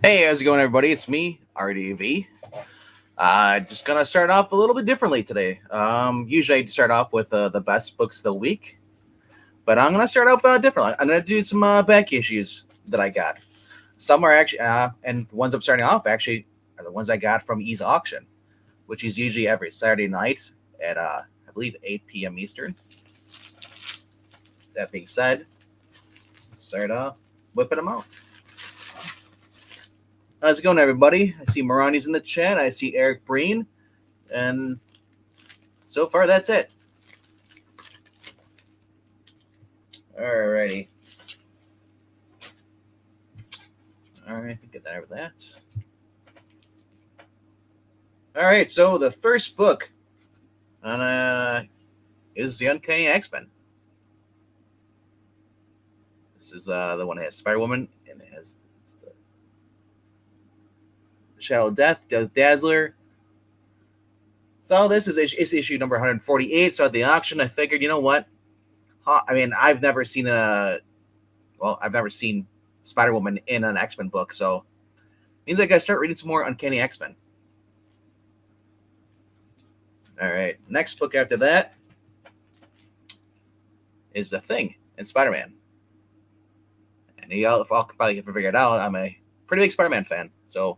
Hey, how's it going, everybody? It's me, RDV. Just gonna start off a little bit differently today. Usually I start off with the best books of the week, but I'm gonna start off differently. I'm gonna do some back issues that I got. Some are actually, and the ones I'm starting off actually are the ones I got from Ease Auction, which is usually every Saturday night at I believe 8 p.m. Eastern. That being said, let's start whipping them out. How's it going, everybody? I see Marani's in the chat. I see Eric Breen. And so far, that's it. Alrighty. Alright, get that over that. Alright, so the first book on is The Uncanny X-Men. This is the one that has Spider-Woman, and it has the Shadow of Death, Dazzler. So this is issue number 148. So at the auction, I figured, you know what? I mean, I've never seen Spider-Woman in an X-Men book, so it means I gotta start reading some more Uncanny X-Men. All right, next book after that is The Thing and Spider-Man. And y'all probably have figured out, I'm a pretty big Spider-Man fan. So,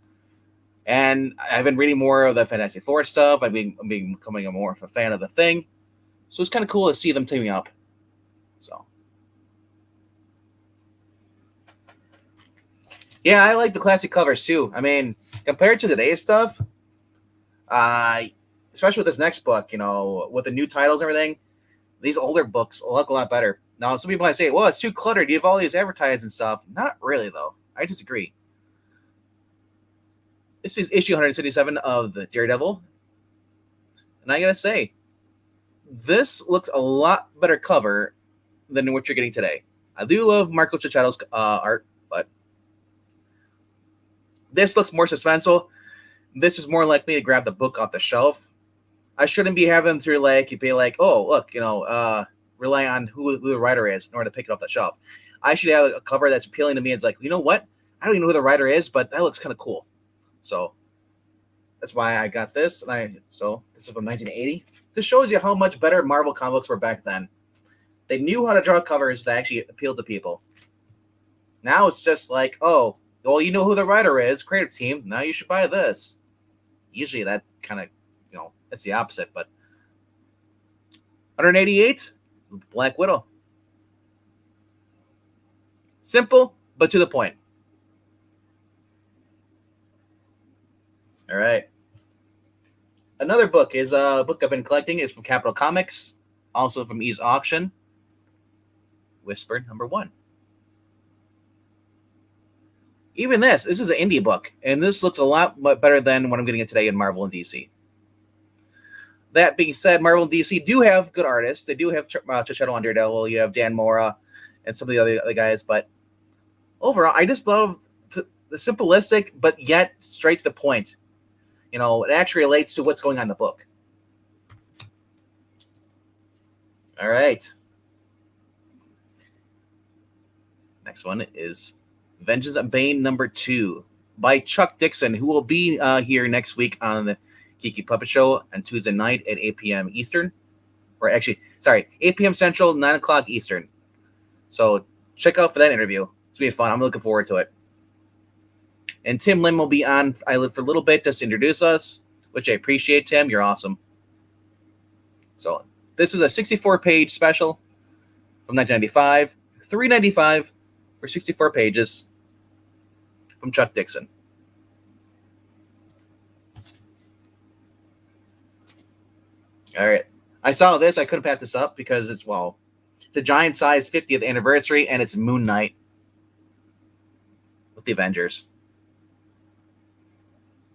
and I've been reading more of the Fantastic Four stuff. I'm becoming more of a fan of The Thing. So it's kind of cool to see them teaming up. So, yeah, I like the classic covers too. I mean, compared to today's stuff, especially with this next book, you know, with the new titles and everything, these older books look a lot better. Now, some people might say, well, it's too cluttered. You have all these advertisements and stuff. Not really, though. I disagree. This is issue 177 of the Daredevil. And I got to say, this looks a lot better cover than what you're getting today. I do love Marco Cicchetto's art, but this looks more suspenseful. This is more likely to grab the book off the shelf. I shouldn't be having to be like, oh, look, you know, rely on who the writer is in order to pick it off the shelf. I should have a cover that's appealing to me. It's like, you know what? I don't even know who the writer is, but that looks kind of cool. So that's why I got this. So this is from 1980. This shows you how much better Marvel comics were back then. They knew how to draw covers that actually appealed to people. Now it's just like, oh, well, you know who the writer is, creative team. Now you should buy this. Usually that kind of, you know, it's the opposite. But 188, Black Widow. Simple, but to the point. All right. Another book is a book I've been collecting. Is from Capital Comics, also from Ease Auction. Whisper #1. Even this is an indie book, and this looks a lot better than what I'm getting today in Marvel and DC. That being said, Marvel and DC do have good artists. They do have Cicchetto on Daredevil. You have Dan Mora and some of the other guys. But overall, I just love the simplistic, but yet straight to the point. You know, it actually relates to what's going on in the book. All right. Next one is Vengeance of Bane #2 by Chuck Dixon, who will be here next week on the Kiki Puppet Show on Tuesday night at 8 p.m. Eastern. Or actually, sorry, 8 p.m. Central, 9 o'clock Eastern. So check out for that interview. It's going to be fun. I'm looking forward to it. And Tim Lim will be on for a little bit just to introduce us, which I appreciate, Tim. You're awesome. So this is a 64-page special from 1995. $3.95 for 64 pages from Chuck Dixon. All right. I saw this. I couldn't pass this up because it's a giant size 50th anniversary, and it's Moon Knight with the Avengers.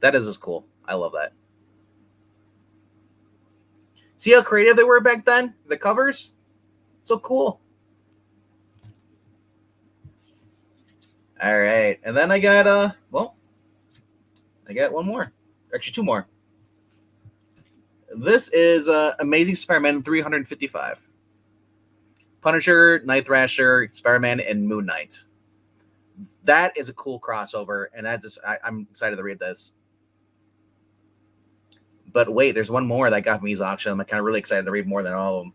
That is just cool. I love that. See how creative they were back then? The covers? So cool. All right. And then I got, I got one more. Actually, two more. This is Amazing Spider-Man 355. Punisher, Night Thrasher, Spider-Man, and Moon Knight. That is a cool crossover, and I'm excited to read this. But wait, there's one more that got from E's auction. I'm kind of really excited to read more than all of them.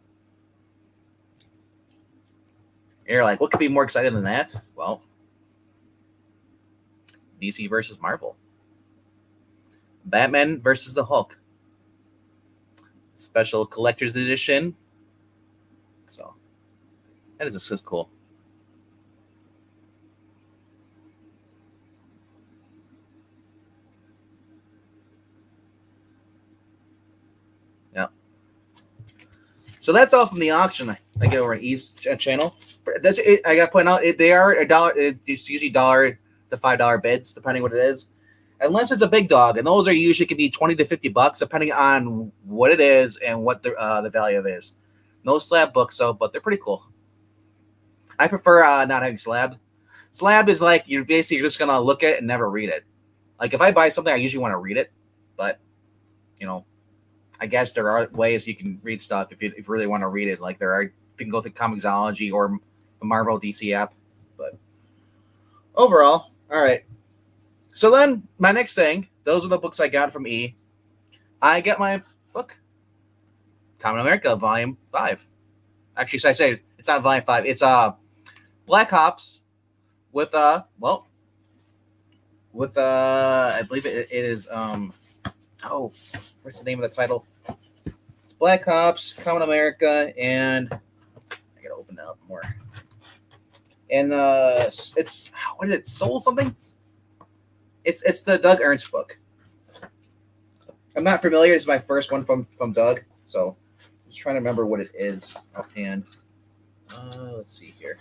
You're like, what could be more exciting than that? Well, DC versus Marvel. Batman versus the Hulk. Special collector's edition. So, that is just cool. Yeah. So that's all from the auction. I get over an E's channel. That's it. I got to point out, they are $1. It's usually $1 to $5 bids, depending what it is. Unless it's a big dog, and those are usually could be $20 to $50, depending on what it is and what the value of it is. No slab books, though, but they're pretty cool. I prefer not having slab. Slab is like you're just gonna look at it and never read it. Like if I buy something, I usually want to read it, but I guess there are ways you can read stuff if you really want to read it. Like you can go through Comixology or the Marvel DC app, but overall, all right. So then my next thing, those are the books I got from E. I get my book, Captain America, Volume 5. Actually, so I say it's not Volume 5. It's Black Ops with I believe it is what's the name of the title? It's Black Ops, Captain America, and I gotta open it up more. And it's what is it? Soul something? It's the Doug Ernst book. I'm not familiar. It's my first one from Doug, so I'm just trying to remember what it is offhand. Let's see here.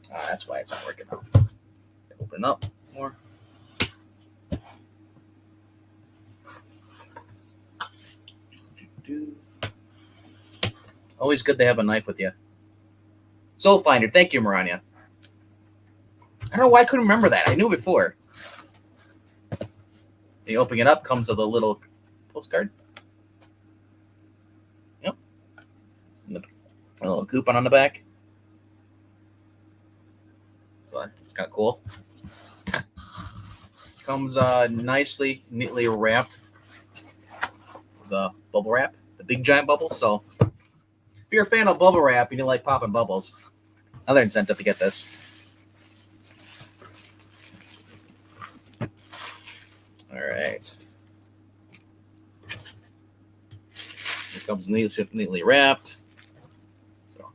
That's why it's not working out. Open up more. Always good to have a knife with you. Soul Finder. Thank you, Marania. I don't know why I couldn't remember that. I knew before. You open it up, comes with a little postcard. Yep. And a little coupon on the back. So that's kind of cool. Comes nicely, neatly wrapped. The bubble wrap, the big giant bubbles. So if you're a fan of bubble wrap and you like popping bubbles, another incentive to get this. All right. It comes neatly wrapped. So,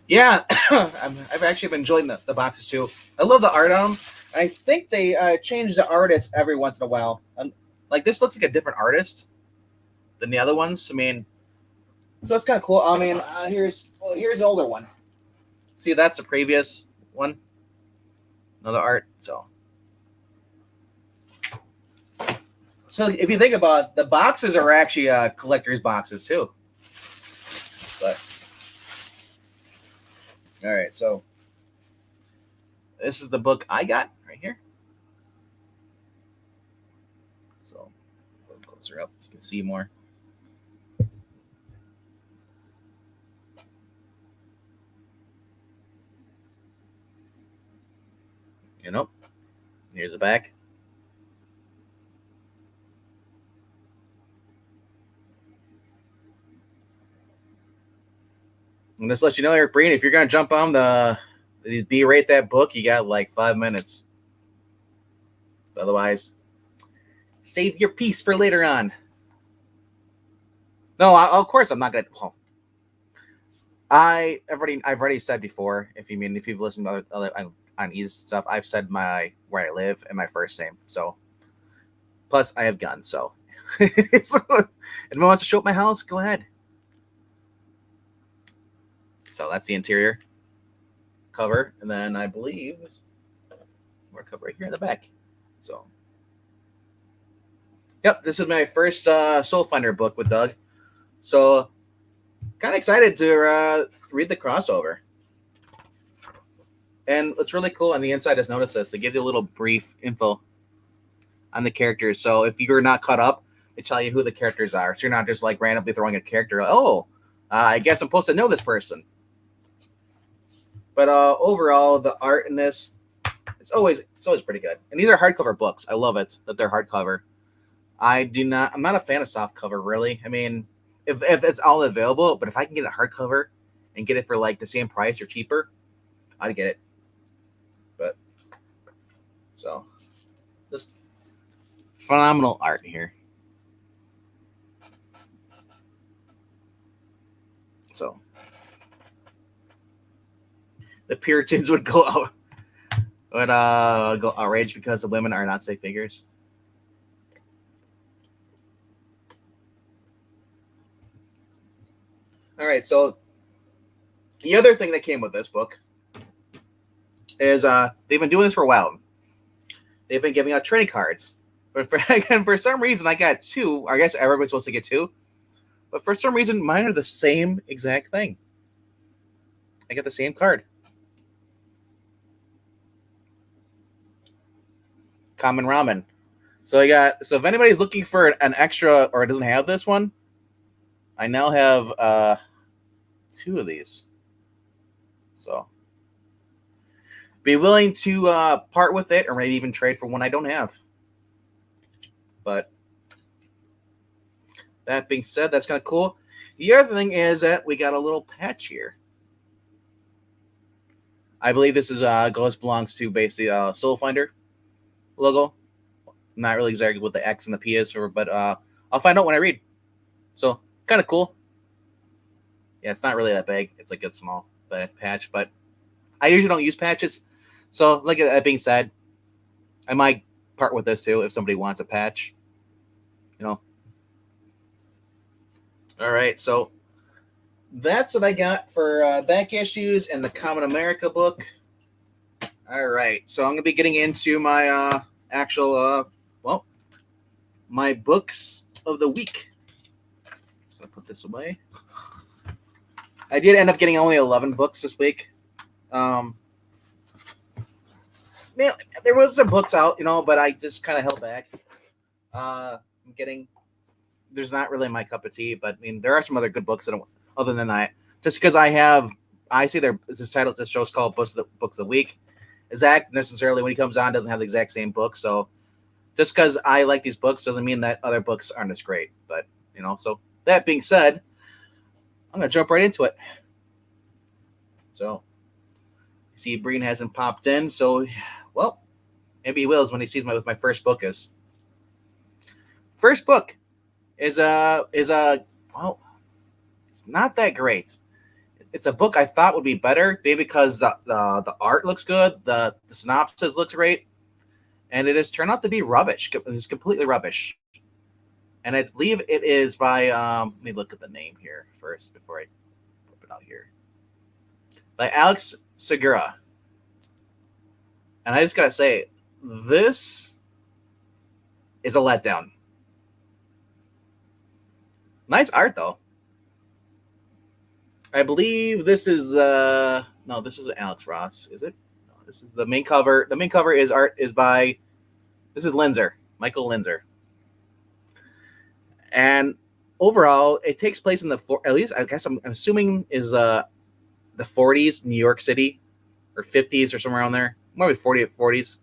yeah, I've actually been enjoying the boxes too. I love the art on them. I think they change the artist every once in a while. Like this looks like a different artist than the other ones. I mean, so that's kind of cool. I mean, here's the older one. See, that's the previous one. Another art. So if you think about it, the boxes are actually collector's boxes too. But all right, so this is the book I got right here. So a little closer up, you can see more. Here's the back. And just let you know, Eric Breen, if you're going to jump on the B-rate that book, you got like 5 minutes. Otherwise, save your piece for later on. No, of course I'm not going to. Well, I've already said before. If you've listened to other on E's stuff, I've said where I live and my first name. So, plus I have guns. So, anyone wants to show up my house, go ahead. So that's the interior cover, and then I believe more cover right here in the back. So, yep, this is my first Soul Finder book with Doug. So, kind of excited to read the crossover. And what's really cool on the inside, just notice this. They give you a little brief info on the characters. So if you're not caught up, they tell you who the characters are. So you're not just like randomly throwing a character. I guess I'm supposed to know this person. But overall, the art in this it's always pretty good. And these are hardcover books. I love it that they're hardcover. I'm not a fan of soft cover really. I mean, if it's all available, but if I can get a hardcover and get it for like the same price or cheaper, I'd get it. But so just phenomenal art here. So the Puritans would go outraged because the women are not safe figures. All right, so the other thing that came with this book is they've been doing this for a while. They've been giving out trading cards, but for some reason I got two. I guess everybody's supposed to get two, but for some reason mine are the same exact thing. I get the same card. Common Ramen. So if anybody's looking for an extra or doesn't have this one, I now have two of these. So be willing to part with it or maybe even trade for one I don't have. But that being said, that's kind of cool. The other thing is that we got a little patch here. I believe this belongs to basically Soul Finder logo. Not really exactly what the X and the P is for, but I'll find out when I read. So kind of cool. Yeah, it's not really that big. It's like a small patch, but I usually don't use patches. So, like that being said, I might part with this too if somebody wants a patch. You know. All right, so that's what I got for back issues and the Common America book. All right, so I'm gonna be getting into my actual my books of the week. Just gonna put this away. I did end up getting only 11 books this week. Man, there was some books out, but I just kind of held back. There's not really my cup of tea, but I mean, there are some other good books other than that. Just because I see this title, this show's called Books of the Week. Zach necessarily, when he comes on, doesn't have the exact same book. So just because I like these books doesn't mean that other books aren't as great. But, so that being said, I'm going to jump right into it. So, see, Breen hasn't popped in. So, well, maybe he will when he sees what my first book is. First book is it's not that great. It's a book I thought would be better, maybe because the art looks good, the synopsis looks great, and it has turned out to be rubbish. It's completely rubbish. And I believe it is by let me look at the name here first before I put it out here. By Alex Segura. And I just gotta say, this is a letdown. Nice art though. I believe this is no, this is Alex Ross, is it? No, this is the main cover. The main cover is by this is Michael Linzer. And overall, it takes place in at least I guess I'm assuming is the 40s, New York City, or 50s or somewhere around there. Maybe 40s.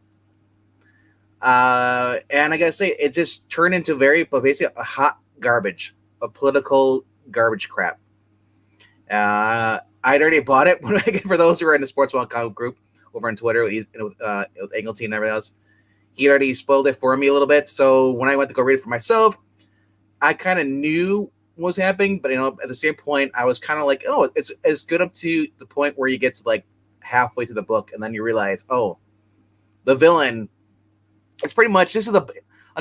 And I gotta say, it just turned into basically a hot garbage, a political garbage crap. I'd already bought it for those who are in the Sports One comic group over on Twitter with Engelty and everybody else. He already spoiled it for me a little bit. So when I went to go read it for myself, I kind of knew what was happening, but at the same point, I was kind of like, oh, it's good up to the point where you get to like halfway through the book, and then you realize, oh, the villain. It's pretty much I'm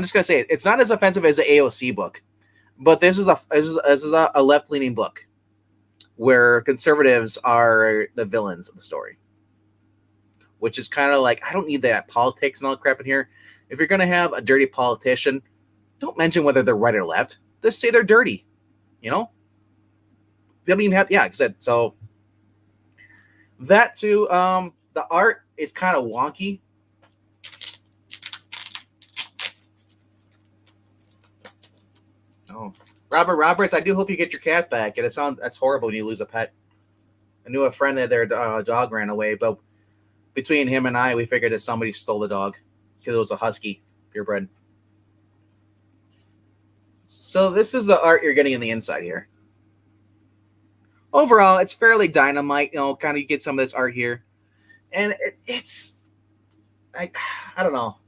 just gonna say it, it's not as offensive as the AOC book, but this is a left-leaning book where conservatives are the villains of the story, which is kind of like, I don't need that politics and all that crap in here. If you're gonna have a dirty politician, don't mention whether they're right or left. Just say they're dirty. They don't even have, like I said. So that too. The art is kind of wonky. Oh, Robert Roberts, I do hope you get your cat back. And that's horrible when you lose a pet. I knew a friend that their dog ran away, but between him and I, we figured that somebody stole the dog because it was a husky, purebred. So this is the art you're getting in the inside here. Overall, it's fairly Dynamite. Kind of you get some of this art here, and it's I don't know.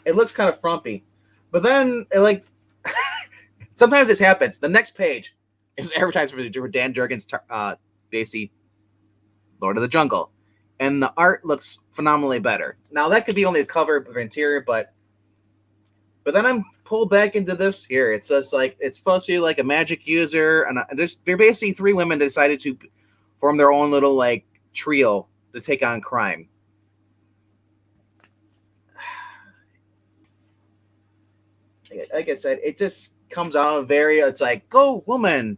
It looks kind of frumpy, but then sometimes this happens. The next page is advertised for Dan Jurgens' basically Lord of the Jungle, and the art looks phenomenally better. Now that could be only the cover of interior, but then I'm pulled back into this here. It's just like it's supposed to be like a magic user, and they're basically three women that decided to form their own little like trio to take on crime. Like I said, it just comes out very. It's like go woman.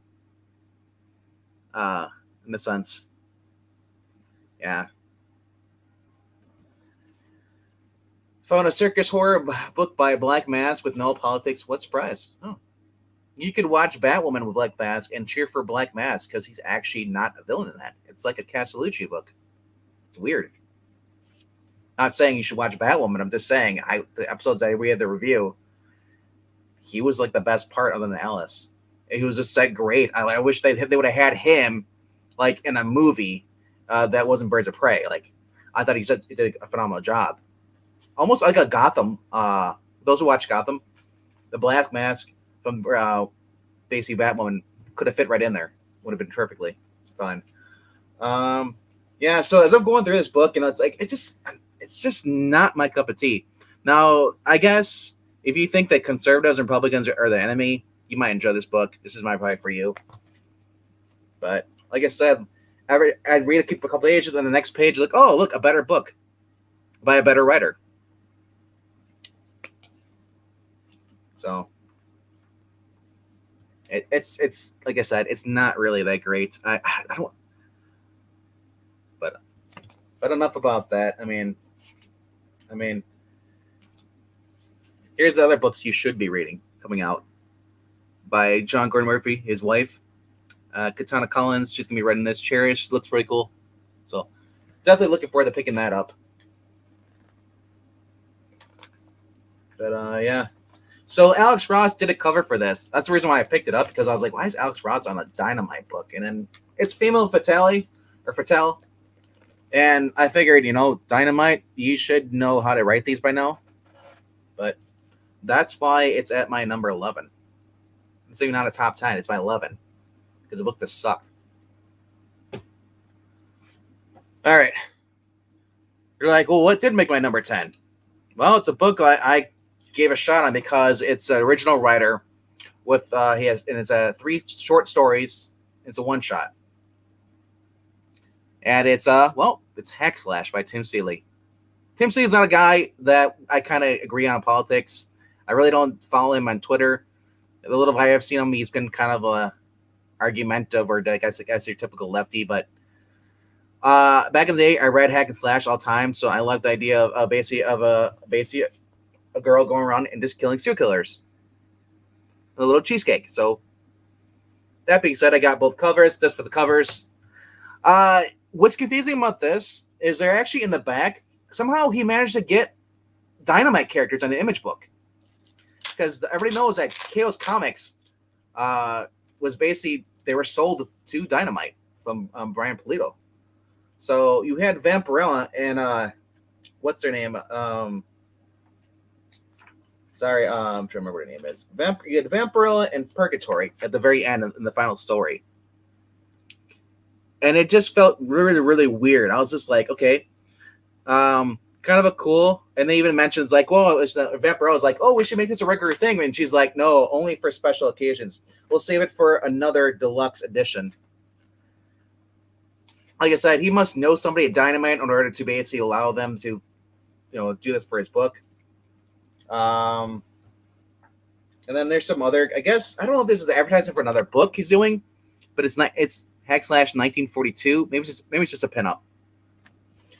In a sense, yeah. Found a circus horror book by Black Mask with no politics. What surprise? Oh. You could watch Batwoman with Black Mask and cheer for Black Mask because he's actually not a villain in that. It's like a Castellucci book. It's weird. Not saying you should watch Batwoman. I'm just saying the episodes we had the review, he was like the best part other than Alice. He was just like great. I wish they would have had him like in a movie that wasn't Birds of Prey. Like I thought he did a phenomenal job. Almost like a Gotham. Those who watch Gotham, the Black Mask from basically Batwoman could have fit right in there. Would have been perfectly fine. Yeah. So as I'm going through this book, it's like it's just not my cup of tea. Now, I guess if you think that conservatives and Republicans are the enemy, you might enjoy this book. This is my probably for you. But like I said, I'd read a couple pages, and the next page, like, oh, look, a better book by a better writer. So it's like I said, it's not really that great. I don't. But enough about that. I mean, here's the other books you should be reading coming out by John Gordon Murphy, his wife, Katana Collins. She's gonna be writing this. Cherish looks pretty cool. So definitely looking forward to picking that up. But yeah. So Alex Ross did a cover for this. That's the reason why I picked it up, because I was like, why is Alex Ross on a Dynamite book? And then it's Female Fatale. And I figured, Dynamite, you should know how to write these by now. But that's why it's at my number 11. It's even not a top 10. It's my 11. Because the book just sucked. All right. You're like, well, what did make my number 10? Well, it's a book I gave a shot on because it's an original writer with it's 3 short stories. It's a one shot, and it's Hack Slash by Tim Seeley. Tim Seeley is not a guy that I kind of agree on politics. I really don't follow him on Twitter. The little I have seen him, he's been kind of a argumentative, or I guess your typical lefty. But back in the day, I read Hack and Slash all the time, so I loved the idea of basically a girl going around and just killing serial killers. A little cheesecake. So that being said, I got both covers just for the covers. What's confusing about this is they're actually in the back. Somehow he managed to get Dynamite characters on the Image book, because everybody knows that Chaos Comics was basically, they were sold to Dynamite from Brian Pulido. So you had Vampirella and what's their name? I'm trying to remember what her name is. You had Vampirella and Purgatory at the very end in the final story. And it just felt really, really weird. I was just like, okay, kind of a cool. And they even mentioned, like, well, Vampirella was like, oh, we should make this a regular thing. And she's like, no, only for special occasions. We'll save it for another deluxe edition. Like I said, he must know somebody at Dynamite in order to basically allow them to, do this for his book. And then there's some other, I guess, I don't know if this is advertising for another book he's doing, but it's not. It's Hack Slash 1942. Maybe it's just a pinup.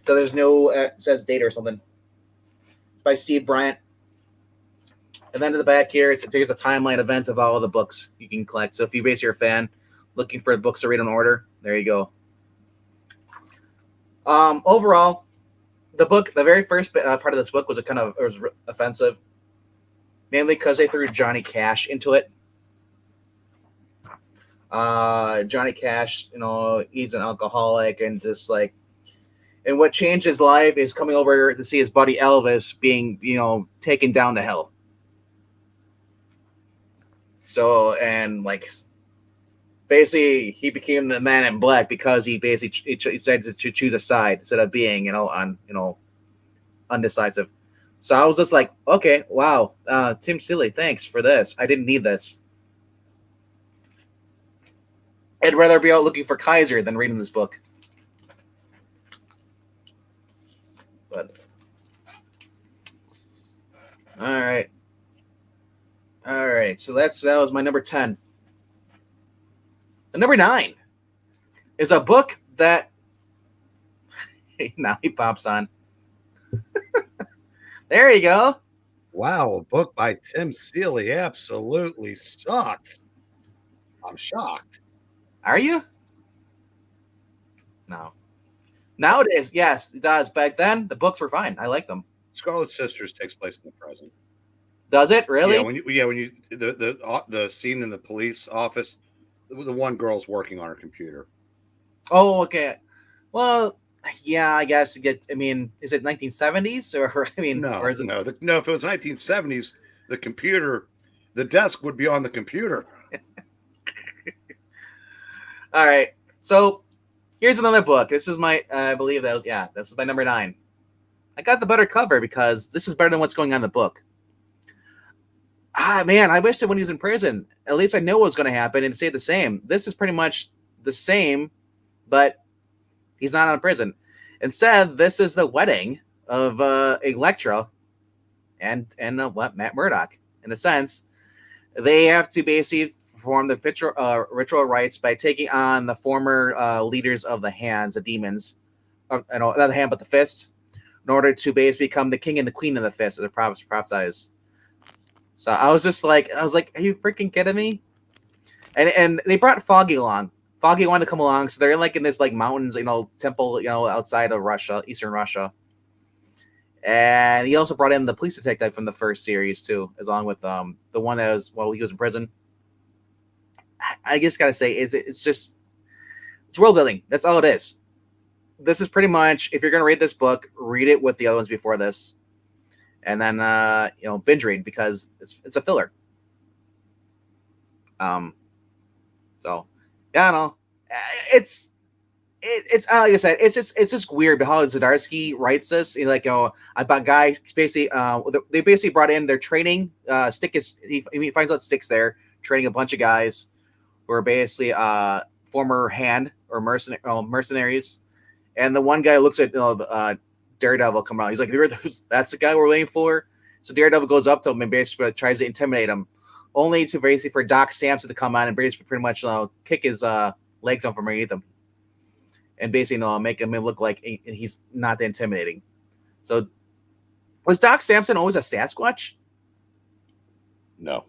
So there's no it says date or something. It's by Steve Bryant. And then to the back here, here's the timeline events of all of the books you can collect. So if you're a fan looking for books to read in order, there you go. Overall, the book, the very first part of this book was offensive, mainly because they threw Johnny Cash into it. Johnny Cash, he's an alcoholic and just like, and what changed his life is coming over to see his buddy Elvis being, taken down the hill. So, and like, basically, he became the Man in Black because he basically decided to choose a side instead of being, undecisive. So I was just like, okay, wow, Tim Seeley, thanks for this. I didn't need this. I'd rather be out looking for Kaiser than reading this book. But all right. So that was my number 10. And number 9 is a book that now he pops on. There you go. Wow, a book by Tim Seeley absolutely sucks. I'm shocked. Are you? No. Nowadays, yes, it does. Back then, the books were fine. I liked them. Scarlet Sisters takes place in the present. Does it really? Yeah, when you the scene in the police office, the one girl's working on her computer. Oh, okay. Well, yeah, I guess is it 1970s or no, or is it... no, if it was 1970s, the desk would be on the computer. All right, so here's another book. This is my, this is my number 9. I got the better cover because this is better than what's going on in the book. Man, I wish that when he was in prison, at least I know what was going to happen and stay the same. This is pretty much the same, but he's not in prison. Instead, this is the wedding of Elektra and Matt Murdock. In a sense, they have to basically perform the ritual rites by taking on the former leaders of the hands, the demons, not the hand but the fist, in order to basically become the king and the queen of the fist, as a prophesies. So I was like, are you freaking kidding me? And they brought Foggy along. Foggy wanted to come along, so they're in this mountains, temple, outside of Russia, Eastern Russia. And he also brought in the police detective from the first series too, along with the one that was while he was in prison. I just gotta say, it's world building. That's all it is. This is pretty much, if you're gonna read this book, read it with the other ones before this. And then binge read because it's a filler. So yeah, I don't know. It's like I said, it's just weird how Zdarsky writes this. About guy basically they basically brought in their training. Stick is he finds out Stick's there training a bunch of guys who are basically former hand or mercenaries, and the one guy looks at Daredevil come out. He's like, that's the guy we're waiting for. So Daredevil goes up to him and basically tries to intimidate him, only to basically for Doc Samson to come on and basically pretty much kick his legs out from underneath him, and basically make him look like he's not that intimidating. So was Doc Samson always a Sasquatch? No.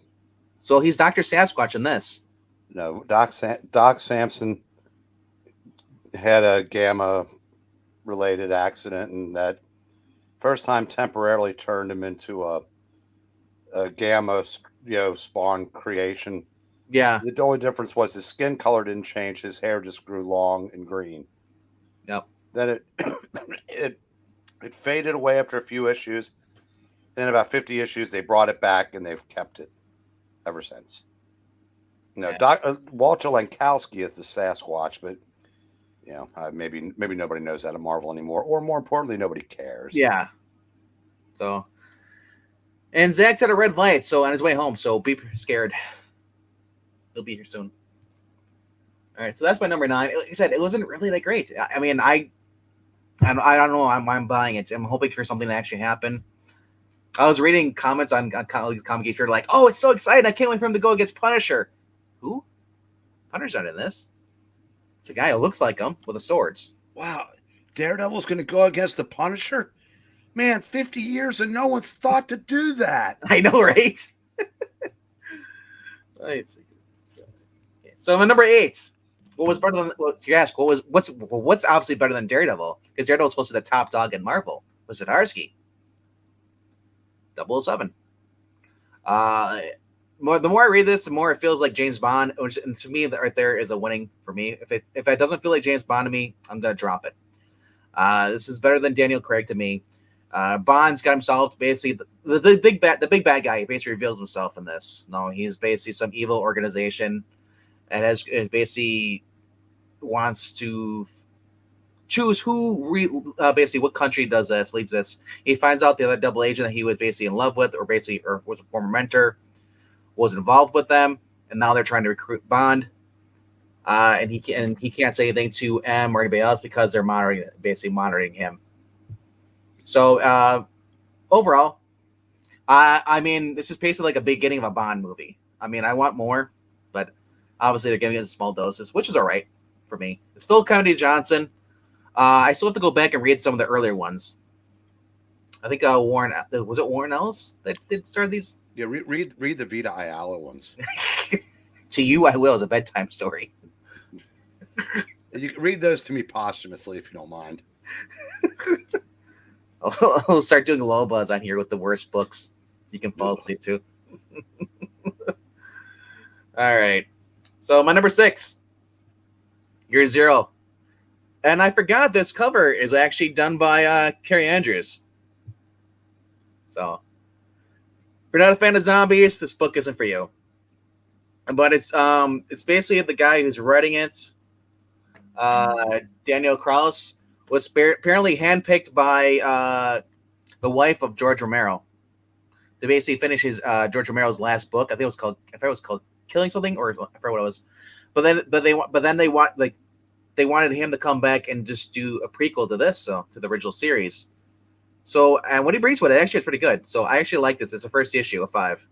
So he's Dr. Sasquatch in this. No, Doc Samson had a gamma related accident, and that first time temporarily turned him into a gamma spawn creation. Yeah. The only difference was his skin color didn't change, his hair just grew long and green. Yep. Then it faded away after a few issues. Then about 50 issues they brought it back, and they've kept it ever since. Walter Lankowski is the Sasquatch, but maybe nobody knows that at Marvel anymore, or more importantly, nobody cares. Yeah. So, and Zach's at a red light, so on his way home. So be scared. He'll be here soon. All right, so that's my number 9. Like I said, it wasn't really that great. I don't know. I'm buying it. I'm hoping for something to actually happen. I was reading comments on Comic Geek, like, "Oh, it's so exciting! I can't wait for him to go against Punisher." Who? Punisher's not in this. It's a guy who looks like him with the swords. Wow, Daredevil's going to go against the Punisher? Man, 50 years and no one's thought to do that. I know, right? Right. So my number 8 What was better than? Well, you ask what's obviously better than Daredevil? Because Daredevil was supposed to be the top dog in Marvel. Was Zdarsky 007. The more I read this, the more it feels like James Bond, which and to me right there is a winning for me. If it doesn't feel like James Bond to me, I'm gonna drop it. This is better than Daniel Craig to me. Bond's got himself basically the big bad guy. He basically reveals himself in this. No, he's basically some evil organization and it basically wants to choose basically what country does this, leads this. He finds out the other double agent that he was basically in love with, or was a former mentor, was involved with them, and now they're trying to recruit Bond. And he can't say anything to M or anybody else because they're monitoring him. So overall, I mean, this is basically like a beginning of a Bond movie. I mean, I want more, but obviously they're giving us small doses, which is all right for me. It's Phil Kennedy Johnson. I still have to go back and read some of the earlier ones. I think Warren Ellis that did start these? Yeah, read the Vita Ayala ones. To you, I will, as a bedtime story. You can read those to me posthumously if you don't mind. I'll start doing low buzz on here with the worst books you can fall asleep to. All right. So my number 6, Year Zero. And I forgot this cover is actually done by Carrie Andrews. So if you're not a fan of zombies, this book isn't for you. But it's basically the guy who's writing it, Daniel Kraus, was apparently handpicked by the wife of George Romero to basically finish his George Romero's last book. I think it was called Killing Something, or I forget what it was. But then they wanted him to come back and just do a prequel to this, so to the original series. So, and what he brings with it actually is pretty good. So I actually like this. It's the first issue of 5.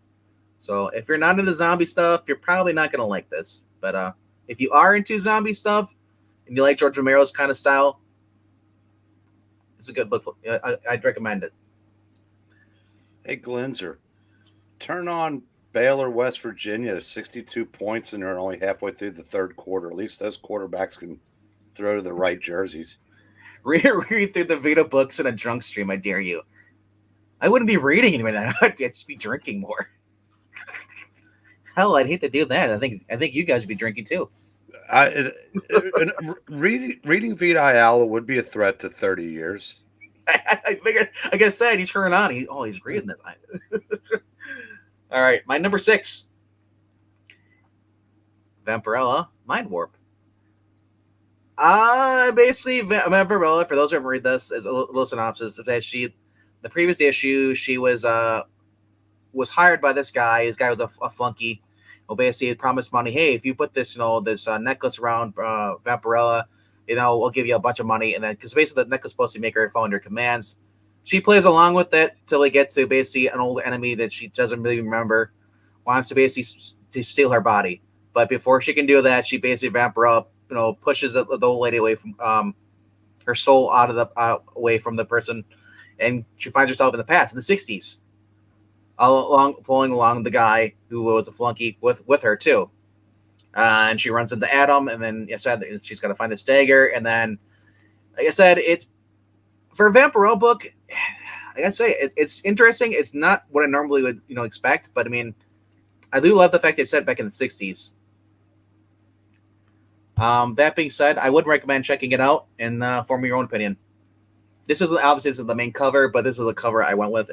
So if you're not into zombie stuff, you're probably not going to like this. But if you are into zombie stuff and you like George Romero's kind of style, it's a good book. I'd recommend it. Hey, Glenzer, turn on Baylor, West Virginia. 62 points, and they're only halfway through the third quarter. At least those quarterbacks can throw to the right jerseys. Read through the Vita books in a drunk stream, I dare you. I wouldn't be reading anymore. I'd just be drinking more. Hell, I'd hate to do that. I think you guys would be drinking too. Reading Vita Ayala would be a threat to 30 years. I figured, like I said, he's turned on. He's reading this. All right, my number 6. Vampirella Mind Warp. Basically, Vampirella, for those who haven't read this, is a little synopsis of that the previous issue, she was hired by this guy. This guy was a flunky. Well, basically, he promised money. Hey, if you put this, this necklace around Vampirella, we'll give you a bunch of money. And then, because basically the necklace is supposed to make her follow your commands. She plays along with it till they get to basically an old enemy that she doesn't really remember, wants to basically to steal her body. But before she can do that, she basically Vampirella, pushes the old lady away from her soul out of away from the person, and she finds herself in the past, in the 60s. Pulling along the guy who was a flunky with her too, and she runs into Adam, and then she's got to find this dagger, and then, like I said, it's for a Vampirella book. Like I say, it's interesting. It's not what I normally would expect, but I mean, I do love the fact they set it back in the 60s. That being said, I would recommend checking it out and form your own opinion. This is the main cover, but this is the cover I went with.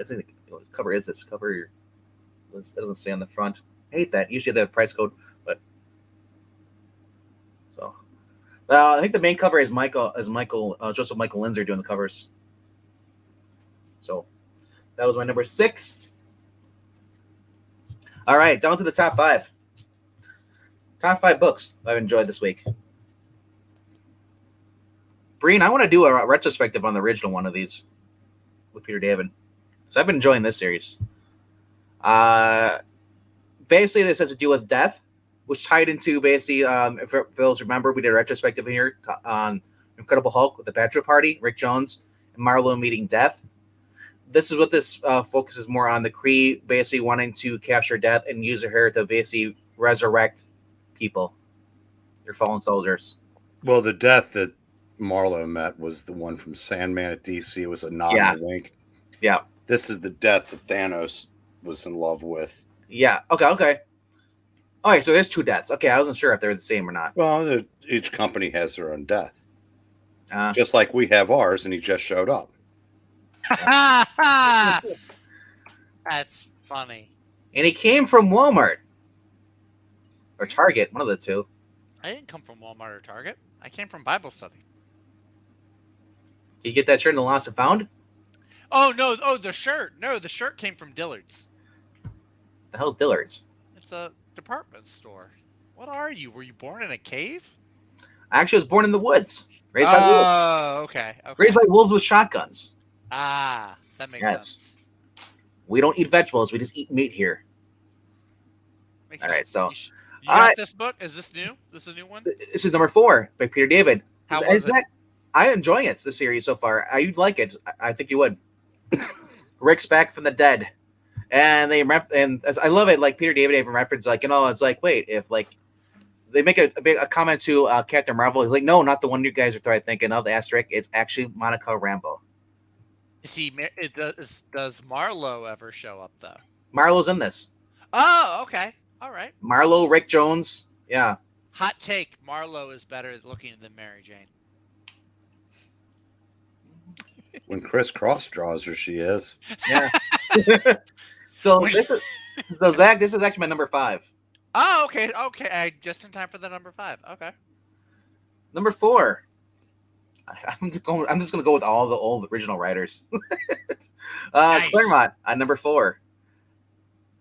What cover is this? Cover it doesn't say on the front. I hate that. Usually they have a price code, but so. I think the main cover is Joseph Michael Lindsay doing the covers. So that was my number 6. All right, down to the top 5. Top 5 books I've enjoyed this week. Breen, I want to do a retrospective on the original one of these with Peter David. So I've been enjoying this series. Basically, this has to do with death, which tied into basically, if those remember, we did a retrospective here on Incredible Hulk with the Bachelor Party, Rick Jones, and Marlo meeting death. This is what this focuses more on, the Kree basically wanting to capture death and use her to basically resurrect people. your fallen soldiers. Well, the death that Marlowe met was the one from Sandman at DC. It was a nod Yeah. and a wink. Yeah. This is the death that Thanos was in love with. Yeah. Okay. All right. So there's 2 deaths. Okay, I wasn't sure if they're the same or not. Well, each company has their own death. Just like we have ours, and he just showed up. That's funny. And he came from Walmart or Target, one of the two. I didn't come from Walmart or Target. I came from Bible study. Did you get that shirt in the Lost and Found? Oh, no. Oh, the shirt. No, the shirt came from Dillard's. The hell's Dillard's? It's a department store. What are you? Were you born in a cave? I actually was born in the woods. Raised by wolves. Oh, okay. Raised by wolves with shotguns. Ah, that makes sense. We don't eat vegetables. We just eat meat here. Makes All sense. right, so you got this book? Is this new? This is a new one? This is number 4 by Peter David. How was it? I'm enjoying it, the series so far. You'd like it. I think you would. Rick's back from the dead, and I love it. Like Peter David even referenced, like, it's like, wait, if like they make a comment to Captain Marvel, he's like, no, not the one you guys are probably thinking of. The asterisk, it's actually Monica Rambeau. Does Marlowe ever show up though? Marlowe's in this. Oh, okay. All right. Marlowe, Rick Jones, yeah. Hot take: Marlowe is better looking than Mary Jane. When Chris Cross draws her, she is. Yeah. So Zach, this is actually my number 5. Oh, okay. Just in time for the number 5. Okay. Number 4. I'm just gonna go with all the old original writers. Nice. Claremont at number 4.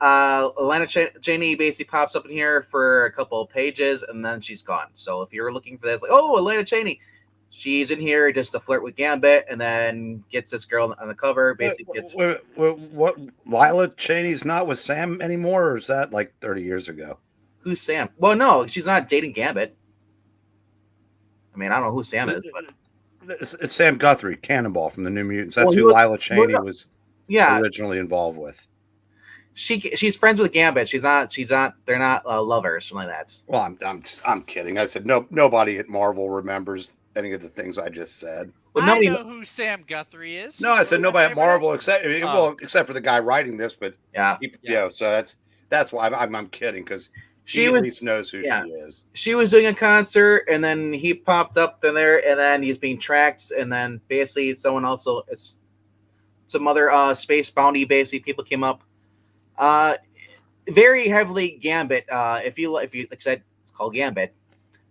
Alana Cheney basically pops up in here for a couple of pages and then she's gone. So if you're looking for this, like, oh, Alana Cheney, she's in here just to flirt with Gambit and then gets this girl on the cover. Basically, what? Lila Cheney's not with Sam anymore, or is that like 30 years ago? Who's Sam? Well, no, she's not dating Gambit. I mean, I don't know who Sam is, but it's Sam Guthrie, Cannonball from the New Mutants. That's who Lila Cheney was originally involved with. She's friends with Gambit. She's not. They're not lovers, something like that. Well, I'm kidding. I said nobody at Marvel remembers any of the things I just said. Well, I know who Sam Guthrie is. No, I said nobody at Marvel except for the guy writing this. But so that's why I'm kidding, because she at least knows who she is. She was doing a concert, and then he popped up in there, and then he's being tracked, and then basically someone also, it's some other space bounty basically people came up. Very heavily Gambit. If you like I said, it's called Gambit,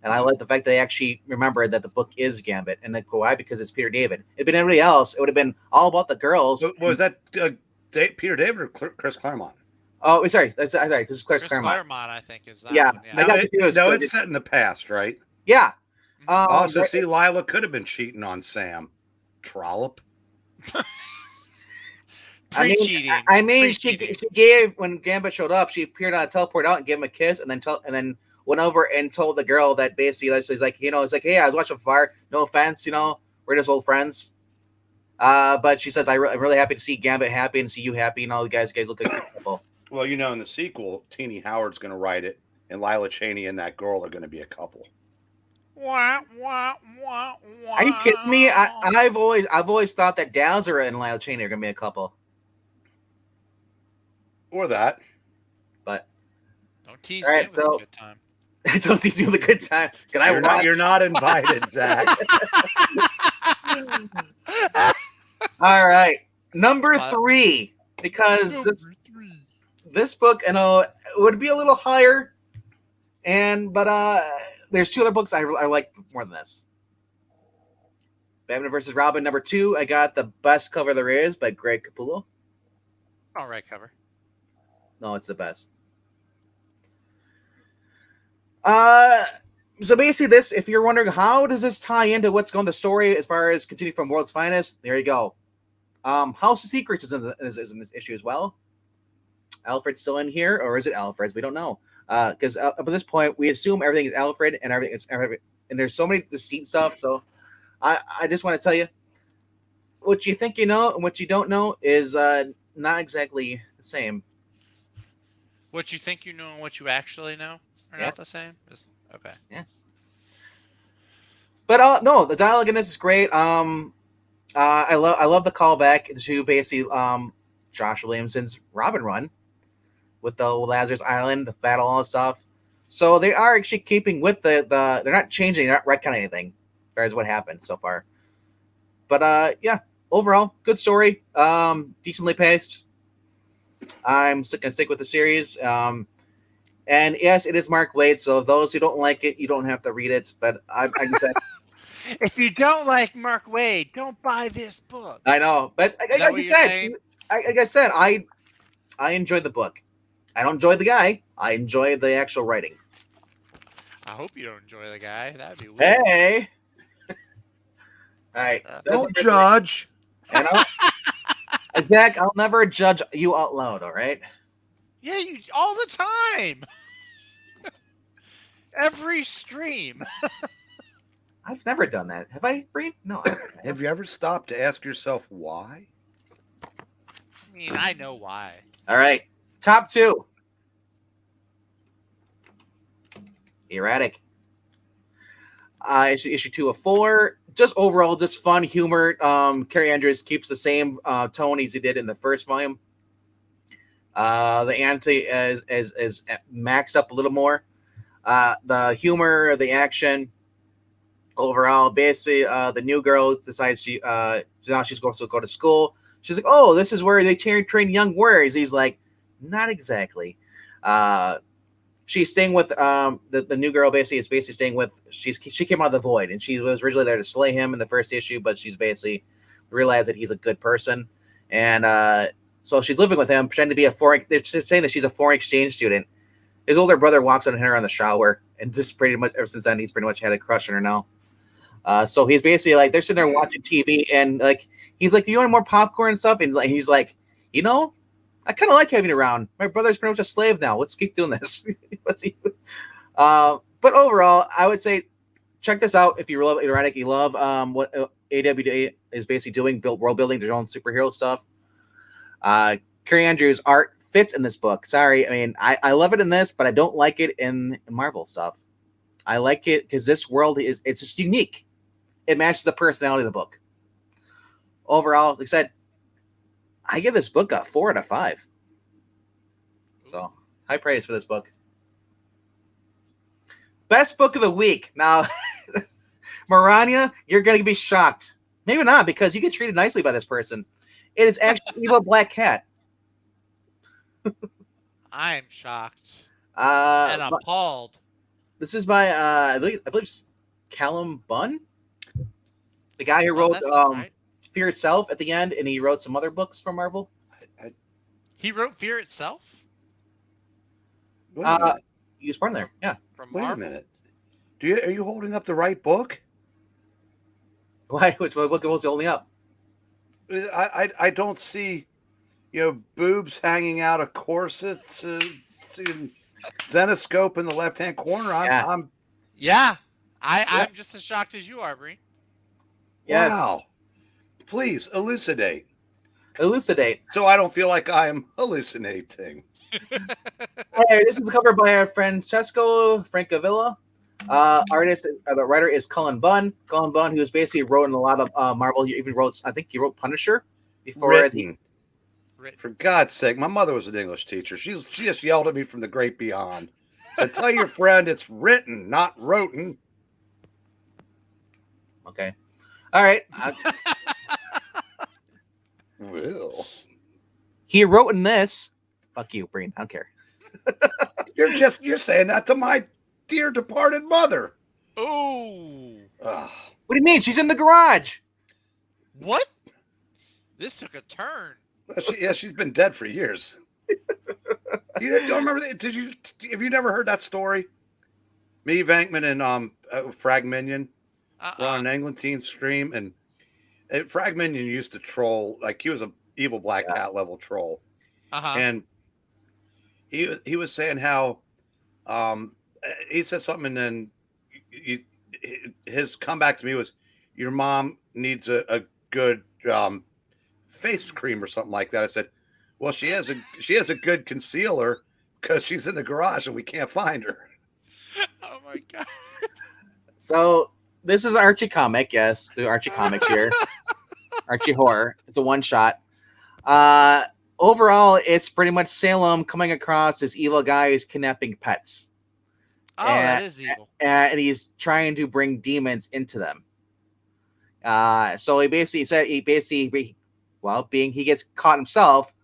and I like the fact that they actually remembered that the book is Gambit, and like, why? Because it's Peter David. If it been anybody else, it would have been all about the girls. Was that Peter David or Chris Claremont? Oh, sorry. This is Chris Claremont. Claremont, I think, is that. Yeah. No, it's set in the past, right? Yeah. Also, see, Lila could have been cheating on Sam. Trollop. I mean, she gave, when Gambit showed up, she appeared on a teleport out and gave him a kiss, and then went over and told the girl that basically, she's like, it's like, hey, I was watching Fire. No offense, we're just old friends. But she says, I'm really happy to see Gambit happy and see you happy, and all you guys look like good people. Well, in the sequel, Teenie Howard's going to write it, and Lila Cheney and that girl are going to be a couple. Wah, wah, wah, wah. Are you kidding me? I've always thought that Dazzler and Lila Cheney are going to be a couple. Or that. But don't tease me with a good time. Don't tease me with a good time. You're not invited, Zach. All right. Number 3. Because this book, it would be a little higher. But there's 2 other books I like more than this. Batman vs. Robin number 2. I got The Best Cover There Is by Greg Capullo. All right, cover. No, it's the best. So basically this, if you're wondering how does this tie into what's going the story as far as continue from World's Finest, there you go. House of Secrets is in this issue as well. Alfred's still in here, or is it Alfred's? We don't know. Because up at this point, we assume everything is Alfred and everything is, and there's so many deceit stuff. So I just want to tell you, what you think you know and what you don't know is not exactly the same. What you think you know and what you actually know are not the same? Okay. Yeah. But no, the dialogue in this is great. I love the callback to basically Josh Williamson's Robin run with the Lazarus Island, the battle, all that stuff. So they are actually keeping with the they're not changing, they're not retconning anything as far as what happened so far. But yeah, overall, good story. Decently paced. I'm still gonna stick with the series. And yes, it is Mark Waid, so those who don't like it, you don't have to read it. But I said, If you don't like Mark Waid, don't buy this book. I know, but like I said, I enjoyed the book. I don't enjoy the guy. I enjoy the actual writing. I hope you don't enjoy the guy. That'd be weird. Hey, all right, don't judge. And Zach, I'll never judge you out loud. All right. Yeah, you all the time. Every stream. I've never done that. Have I, Breen? No. Have you ever stopped to ask yourself why? I mean, I know why. All right. Top 2. Erratic. Issue 2 of 4. Just overall, just fun humor. Carrie Andrews keeps the same tone as he did in the first volume. The ante is maxed up a little more. The humor, the action. Overall, basically, the new girl decides now she's going to go to school. She's like, "Oh, this is where they train young warriors." He's like, "Not exactly." She's staying with the new girl. Basically, is basically staying with. She came out of the void, and she was originally there to slay him in the first issue, but she's basically realized that he's a good person, and so she's living with him, pretending to be a foreign. They're saying that she's a foreign exchange student. His older brother walks on her in the shower, and just pretty much ever since then, he's pretty much had a crush on her now. So he's basically like, they're sitting there watching TV, and like he's like, "Do you want more popcorn and stuff?" And like he's like, "You know, I kind of like having it around. My brother's pretty much a slave now. Let's keep doing this." Let's see. But overall, I would say check this out if you love Erratic. You love what AWA is basically doing, world building, their own superhero stuff. Carrie Andrews' art fits in this book. Sorry, I mean I love it in this, but I don't like it in Marvel stuff. I like it because this world it's just unique. It matches the personality of the book. Overall, like I said, I give this book a 4 out of 5. So high praise for this book. Best book of the week. Now, Marania, you're going to be shocked. Maybe not, because you get treated nicely by this person. It is actually Evil Black Cat. I'm shocked and appalled. This is by I believe Callum Bunn, the guy who wrote right. Fear Itself at the end, and he wrote some other books for Marvel. He wrote Fear Itself. He was born there. Yeah. Wait a minute. Are you holding up the right book? Why? Which book was he holding up? I don't see, boobs hanging out of corsets, Zenoscope in the left-hand corner. I'm just as shocked as you are, Bree. Yes. Wow. Please elucidate. So I don't feel like I am hallucinating. Hey, this is covered by Francesco Francavilla. The writer is Cullen Bunn. Cullen Bunn, who's basically wrote in a lot of Marvel. He even wrote, I think he wrote Punisher before. For God's sake, my mother was an English teacher. She just yelled at me from the great beyond. Said, "Tell your friend it's written, not wroten." Okay. All right. Will. He wrote in this. Fuck you, Breen. I don't care. You're saying that to my dear departed mother. Oh. Ugh. What do you mean? She's in the garage. What? This took a turn. She's been dead for years. You don't remember that? Have you never heard that story? Me, Venkman, and Frag Minion were on an England stream, and Frag Minion used to troll, like he was an Evil Black Cat level troll. And he was saying how he said something, and then his comeback to me was, "Your mom needs a good face cream or something like that." I said, "Well, she has a good concealer because she's in the garage and we can't find her." Oh my God. So This is an Archie comic. Yes, the Archie comics here. Archie horror. It's a one shot. Overall, it's pretty much Salem coming across this evil guy who's kidnapping pets. Oh, and, that is evil. And he's trying to bring demons into them. So he basically said he gets caught himself,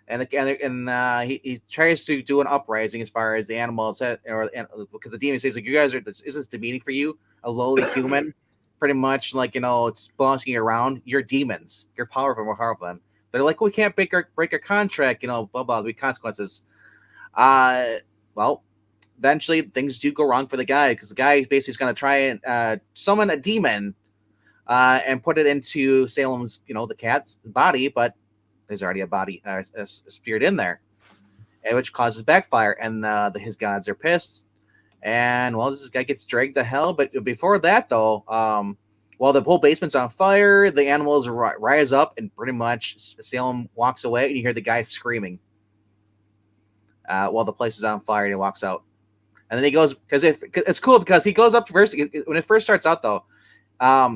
and he tries to do an uprising as far as the animals, because the demon says like, you guys is this demeaning for you, a lowly human, pretty much like it's bossing you around. You're demons. You're powerful, more powerful than. They're like, we can't break our contract, blah blah. There'll be consequences. Well, eventually things do go wrong for the guy because the guy basically is going to try and summon a demon and put it into Salem's, the cat's body, but there's already a spirit in there, and which causes backfire, and his gods are pissed, and this guy gets dragged to hell. But before that, though, while the whole basement's on fire, the animals rise up, and pretty much Salem walks away, and you hear the guy screaming while the place is on fire, and he walks out. And then he goes, because it's cool because he goes up first. When it first starts out, though,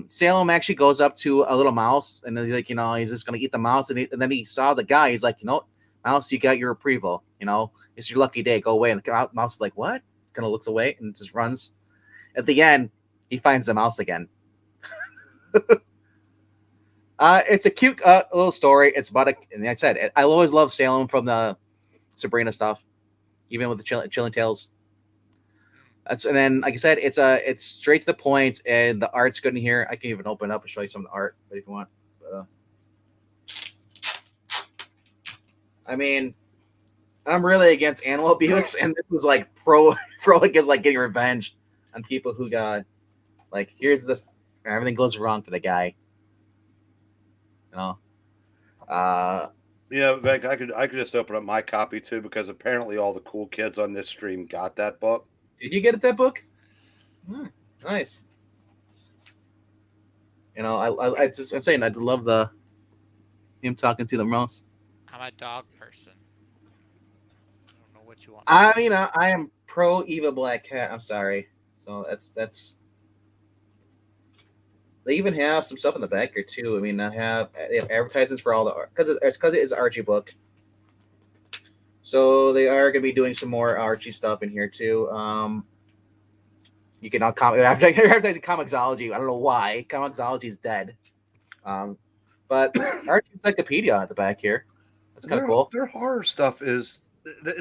Salem actually goes up to a little mouse, and he's like, he's just going to eat the mouse. And then he saw the guy. He's like, mouse, you got your reprieval. It's your lucky day. Go away. And the mouse is like, what? Kind of looks away and just runs. At the end, he finds the mouse again. It's a cute little story. It's about and like I said, I always love Salem from the Sabrina stuff, even with the Chilling Tales. And then, like I said, it's straight to the point, and the art's good in here. I can even open up and show you some of the art, if you want. But, I'm really against animal abuse, and this was like pro against like getting revenge on people who got here's this. Everything goes wrong for the guy. Venk, I could just open up my copy too, because apparently all the cool kids on this stream got that book. Did you get that book? Nice. I'm saying I love him talking to the mouse. I'm a dog person. I don't know what you want. I am pro evil black cat. I'm sorry. So that's. They even have some stuff in the back here too. They have advertisements for all the art because it's an Archie book. So they are going to be doing some more Archie stuff in here too. You can advertising Comixology. I don't know why Comixology is dead. But Archie Encyclopedia at the back here. That's kind of cool. Their horror stuff has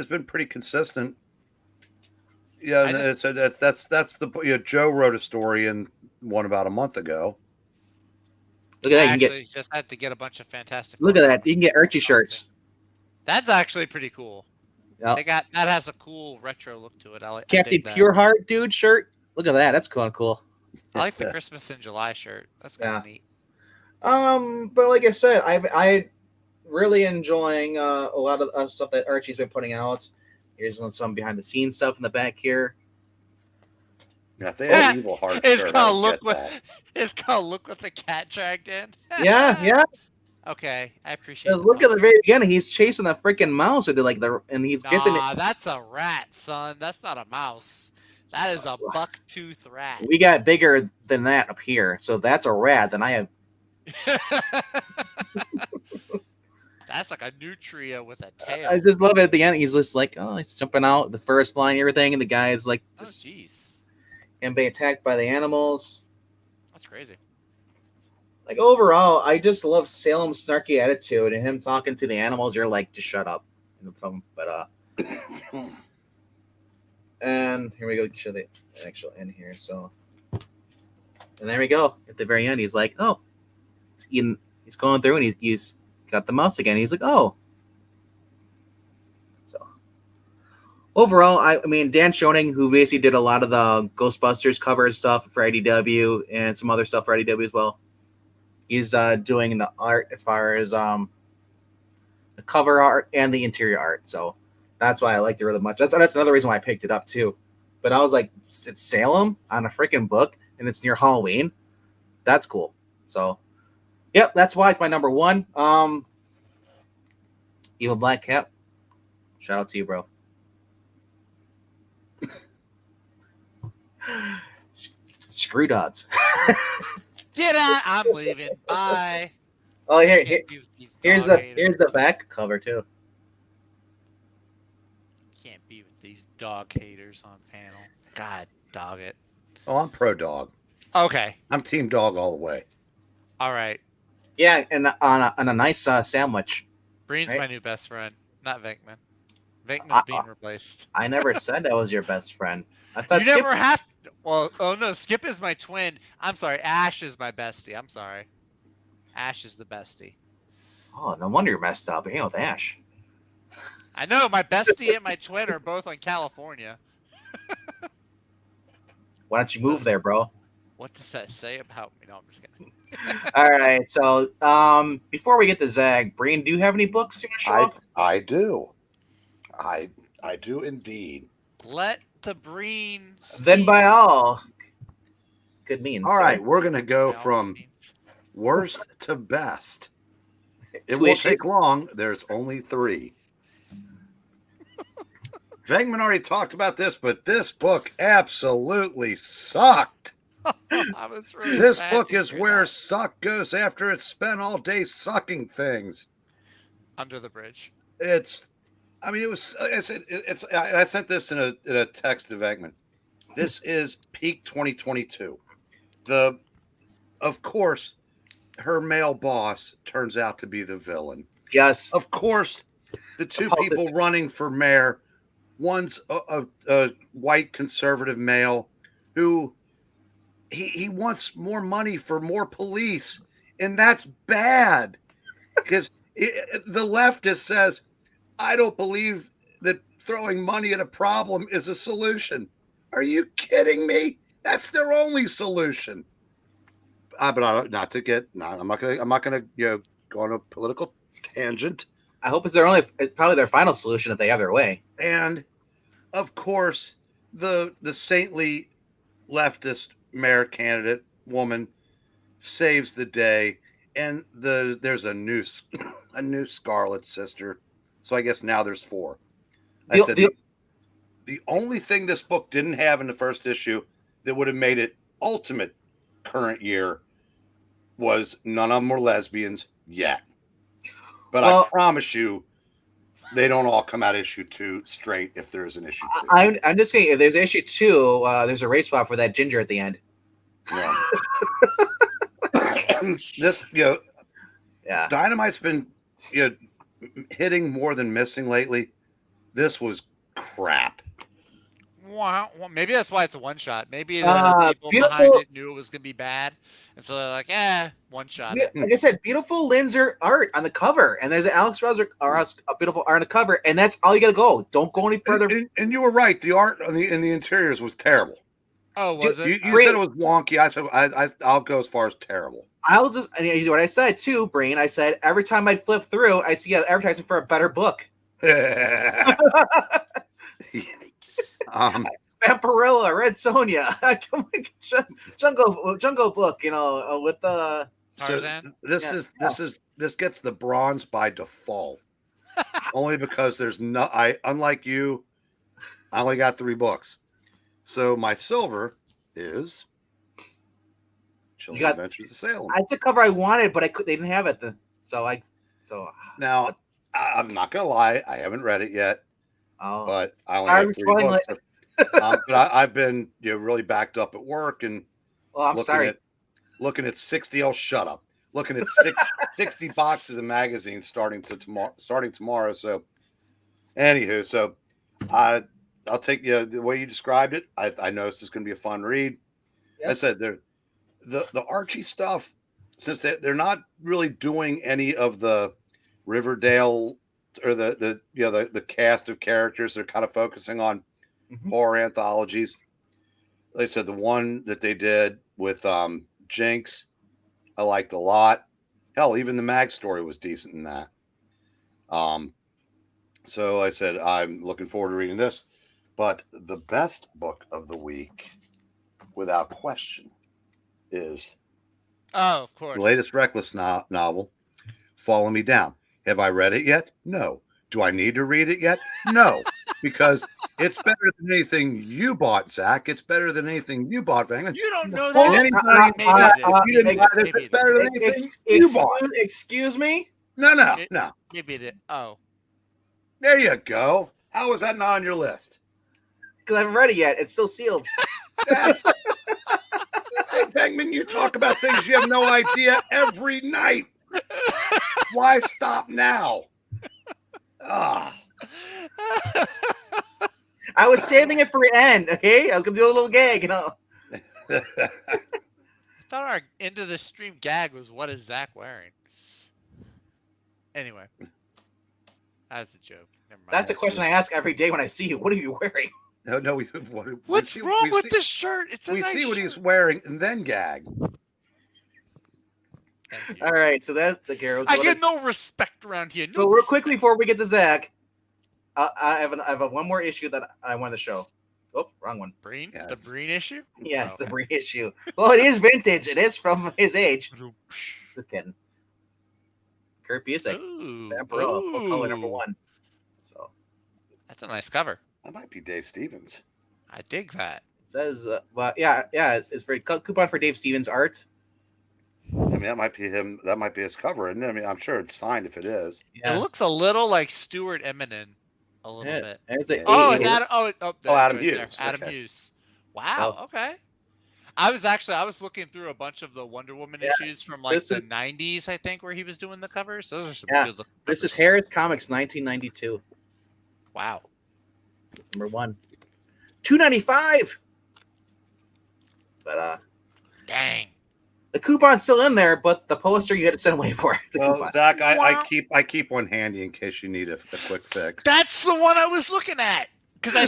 been pretty consistent. Yeah, that's the Joe wrote a story in one about a month ago. Look at that! I actually just had to get a bunch of fantastic. Look at that! You can get Archie shirts. That's actually pretty cool. Yep. That has a cool retro look to it. Captain Pureheart dude shirt. Look at that! That's cool. I like the Christmas in July shirt. That's kind of neat. But like I said, I really enjoying a lot of stuff that Archie's been putting out. Here's some behind the scenes stuff in the back here. Yeah, if they had Evil Heart it's shirt, called look what the cat dragged in. Yeah. Okay, I appreciate it. Look at the very beginning. He's chasing a freaking mouse and gets in it. That's a rat, son. That's not a mouse. That is a buck-toothed rat. We got bigger than that up here, so if that's a rat, then I have. That's like a nutria with a tail. I just love it at the end. He's just like, he's jumping out, the fur is flying, everything, and the guy's like, jeez, and being attacked by the animals. That's crazy. Like overall, I just love Salem's snarky attitude and him talking to the animals. You're like, just shut up. But and here we go. Show the actual end here. So, and there we go. At the very end, he's like, he's going through and he's got the mouse again. He's like, oh. So overall, I mean, Dan Schoening, who basically did a lot of the Ghostbusters cover stuff for IDW and some other stuff for IDW as well. He's doing the art as far as the cover art and the interior art. So that's why I liked it really much. That's another reason why I picked it up too. But I was like, it's Salem on a freaking book and it's near Halloween. That's cool. So, yep, that's why it's my number one. Evil Black Cat. Shout out to you, bro. Screw dogs. Get out! I'm leaving. Bye. Oh, Can't be with these here's dog the haters. back cover too. Can't be with these dog haters on panel. God, dog it. Oh, I'm pro dog. Okay. I'm team dog all the way. All right. Yeah, and on a nice sandwich. Breen's Right. my new best friend, not Venkman. Venkman's being replaced. I never said I was your best friend. I thought You Skip. never have. Well, oh no, Skip is my twin. I'm sorry, Ash is my bestie. I'm sorry. Ash is the bestie. Oh, no wonder you're messed up. You're hanging with Ash. I know my bestie and my twin are both on California. Why don't you move there, bro? What does that say about me? No, I'm just kidding. All right. So, before we get to Zag, Breen, do you have any books you want to show off? I do. I do indeed. Let the Breen. Then speak. by all good means. All right, we're gonna go By all from means. worst to best. It Two won't issues. take long. There's only 3. Venkman already talked about this, but this book absolutely sucked. I was really This sad book to is hear where that. suck goes after it's spent all day sucking things. Under the bridge. It was. I sent this in a text to Venkman. This is peak 2022. Of course, her male boss turns out to be the villain. Yes. Of course, the two people running for mayor, one's a white conservative male who he wants more money for more police, and that's bad because the leftist says, I don't believe that throwing money at a problem is a solution. Are you kidding me? That's their only solution. But I'm not gonna go on a political tangent. I hope it's probably their final solution if they have their way. And of course, the saintly leftist mayor candidate woman saves the day, and there's a new Scarlet Sister. So I guess now there's 4. The only thing this book didn't have in the first issue that would have made it ultimate current year was none of them were lesbians yet. But I promise you, they don't all come out issue 2 straight if there's an issue 2. I'm just saying, if there's issue 2, there's a race swap for that ginger at the end. Yeah. This, Yeah. Dynamite's been hitting more than missing lately. This was crap. Wow. Well, maybe that's why it's a one shot. Maybe the people behind it knew it was gonna be bad, and so they're like, one shot. Like I said, beautiful Linzer art on the cover, and there's an Alex Ross a beautiful art on the cover, and that's all you gotta go. Don't go any further. And you were right. The art in the interiors was terrible. Oh, was it? You said it was wonky. I said I'll go as far as terrible. I was just, and what I said too, Brain. I said every time I'd flip through, I'd see an advertisement for a better book. Vampirilla, Red Sonja, Jungle Book, with the Tarzan. So this gets the bronze by default, only because there's no. Unlike you, I only got 3 books, so my silver is Chilling Adventures of Salem. It's a cover I wanted, but they didn't have it. Now I'm not gonna lie, I haven't read it yet. Oh, but I only have 3 books. But I've been really backed up at work and looking at 60. Oh, shut up! Looking at 60 boxes of magazines starting tomorrow. So, anywho, I'll take the way you described it. I know this is going to be a fun read. Yep. I said the Archie stuff, since they're not really doing any of the Riverdale or the cast of characters. They're kind of focusing on horror anthologies. Like I said, the one that they did with Jinx, I liked a lot. Hell, even the Mag story was decent in that. So I said, I'm looking forward to reading this. But the best book of the week, without question, is of course, the latest Reckless novel, Follow Me Down. Have I read it yet? No. Do I need to read it yet? No. because it's better than anything you bought, Zach. It's better than anything you bought, Van. You don't know Well, that. anybody, Maybe it is. if you didn't buy this, Maybe it's it is. better than anything you bought. Excuse me? No. Maybe it is. Oh. There you go. How is that not on your list? Because I haven't read it yet. It's still sealed. That's Hey, Bangman, you talk about things you have no idea every night. Why stop now? Ah. I was saving it for the end, okay? I was going to do a little gag, you know. I thought our end of the stream gag was, what is Zach wearing? Anyway. That's a joke. Never mind. That's a question I ask every day when I see you. What are you wearing? No, What's wrong with this shirt? It's a we nice see what shirt. he's wearing and then gag. Thank you. All right, so that's the Garrow. I get no respect around here. No So real respect. quickly before we get to Zach, I have one more issue that I want to show. Oh, wrong one. Breen? Yes. The Breen issue? Yes, Oh, the okay. Breen issue. Well, it is vintage. It is from his age. Just kidding. Kurt Busiek, Ooh, Vampirella, full color number ooh. 1. So That's a nice cover. That might be Dave Stevens. I dig that. it says, well, yeah, it's for coupon for Dave Stevens art. I mean, that might be him. That might be his cover, and I mean, I'm sure it's signed if it is. Yeah, It looks a little like Stuart Eminem, a little bit. It's a Oh, eight- it's Adam. That's Adam right there. Hughes, Adam okay. Hughes. Wow. Okay. I was looking through a bunch of the Wonder Woman issues from like this the is- 90s, I think, where he was doing the covers. Those are some Yeah, good looking This is covers. Harris Comics 1992, Wow. number 1. $2.95. But Dang. the coupon's still in there, but the poster you had to send away for the Well, coupon. Zach, I Wow. keep one handy in case you need a quick fix. That's the one I was looking at. Because I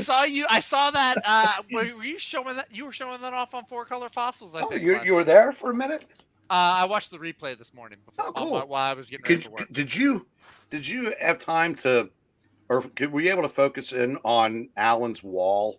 saw that. Were you showing that? You were showing that off on 4-Color Fossils, I Oh, think. you were there for a minute. I watched the replay this morning before, Oh, cool. while I was getting ready for work. Did you have time to, or were you able to focus in on Alan's wall?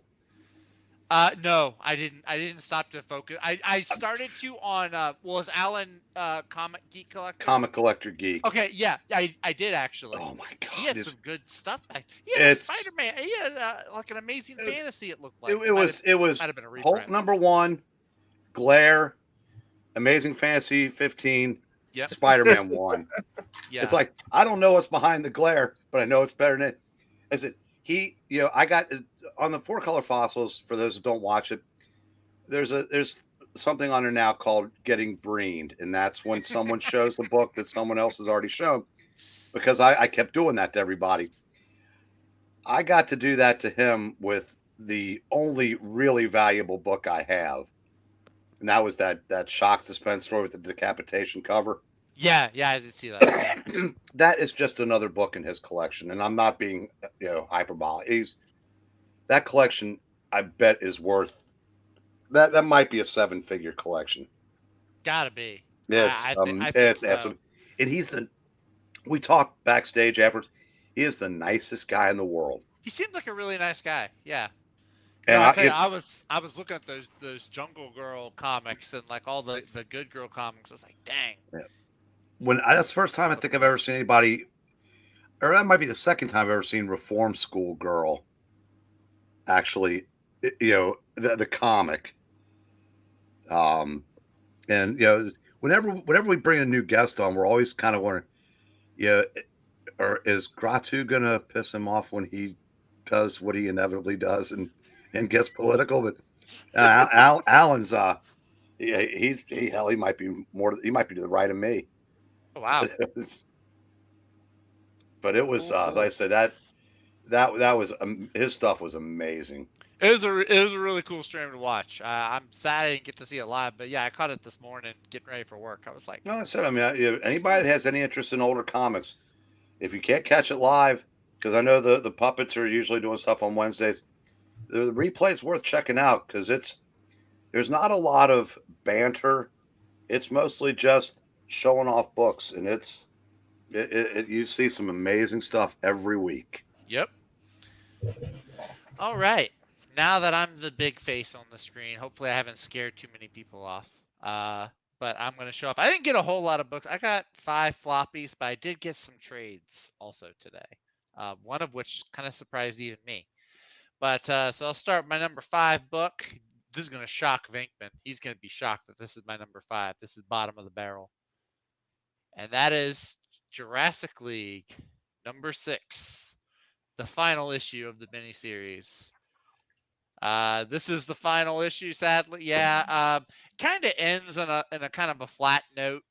No, I didn't. I didn't stop to focus. I started to on. Was Alan Comic Geek Collector? Comic Collector Geek. Okay, yeah, I did actually. Oh my God! He had it's- some good stuff. He had a it's- Spider-Man. He had like an Amazing Fantasy. It looked like it was might have been a Hulk reprint. number 1, Glare, Amazing Fantasy 15, Yep. Spider-Man 1. Yeah. It's like, I don't know what's behind the glare, but I know it's better than it. Is it I got on the 4-Color Fossils, for those who don't watch it, there's something on there now called getting breened, and that's when someone shows the book that someone else has already shown, because I kept doing that to everybody. I got to do that to him with the only really valuable book I have, and that was that shock suspense story with the decapitation cover. Yeah, I did see that. Yeah. That is just another book in his collection, and I'm not being hyperbolic. That collection, I bet, is worth that might be a 7-figure collection. Gotta be. I think so. And we talked backstage afterwards. He is the nicest guy in the world. He seemed like a really nice guy. Yeah. And I'll tell you, I was looking at those Jungle Girl comics and like all the Good Girl comics. I was like, dang. Yeah. That's the first time I think I've ever seen anybody, or that might be the second time I've ever seen Reform School Girl. Actually, the comic. And whenever we bring a new guest on, we're always kind of wondering, or is Gratu gonna piss him off when he does what he inevitably does and gets political? But Alan's he might be to the right of me. Oh, wow. But it was like I said, that was his stuff was amazing. It was a really cool stream to watch. I'm sad I didn't get to see it live, but yeah, I caught it this morning getting ready for work. I was like, No, I said, anybody that has any interest in older comics, if you can't catch it live, because I know the puppets are usually doing stuff on Wednesdays, the replay's worth checking out, because there's not a lot of banter. It's mostly just showing off books, and you see some amazing stuff every week. yep. All right. Now that I'm the big face on the screen, hopefully I haven't scared too many people off. But I'm going to show off. I didn't get a whole lot of books. I got 5 floppies, but I did get some trades also today. One of which kind of surprised even me. But so I'll start my number 5 book. This is going to shock Venkman. He's going to be shocked that this is my number 5. This is bottom of the barrel. And that is Jurassic League, number 6, the final issue of the miniseries. This is the final issue, sadly. Yeah, kind of ends in a kind of a flat note.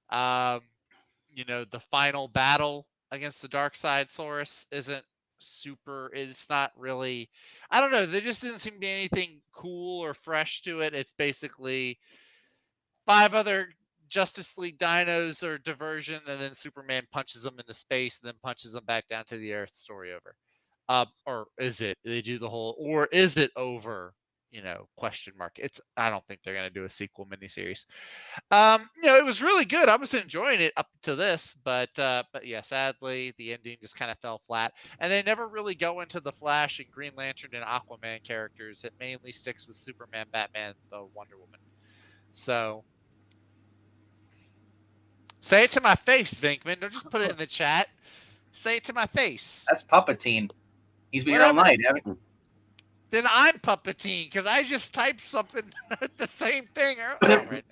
The final battle against the Darkseid Saurus isn't super. It's not really. I don't know. There just didn't seem to be anything cool or fresh to it. It's basically 5 other Justice League dinos or diversion, and then Superman punches them into space and then punches them back down to the Earth. Story over. Or is it? They do the whole, or is it over? Question mark. I don't think they're gonna do a sequel miniseries. It was really good. I was enjoying it up to this, but yeah, sadly, the ending just kind of fell flat, and they never really go into the Flash and Green Lantern and Aquaman characters. It mainly sticks with Superman, Batman, the Wonder Woman. So, say it to my face, Venkman. Don't just put it in the chat. Say it to my face. That's Puppetine. He's been here all night, haven't you? Then I'm Puppetine because I just typed something the same thing.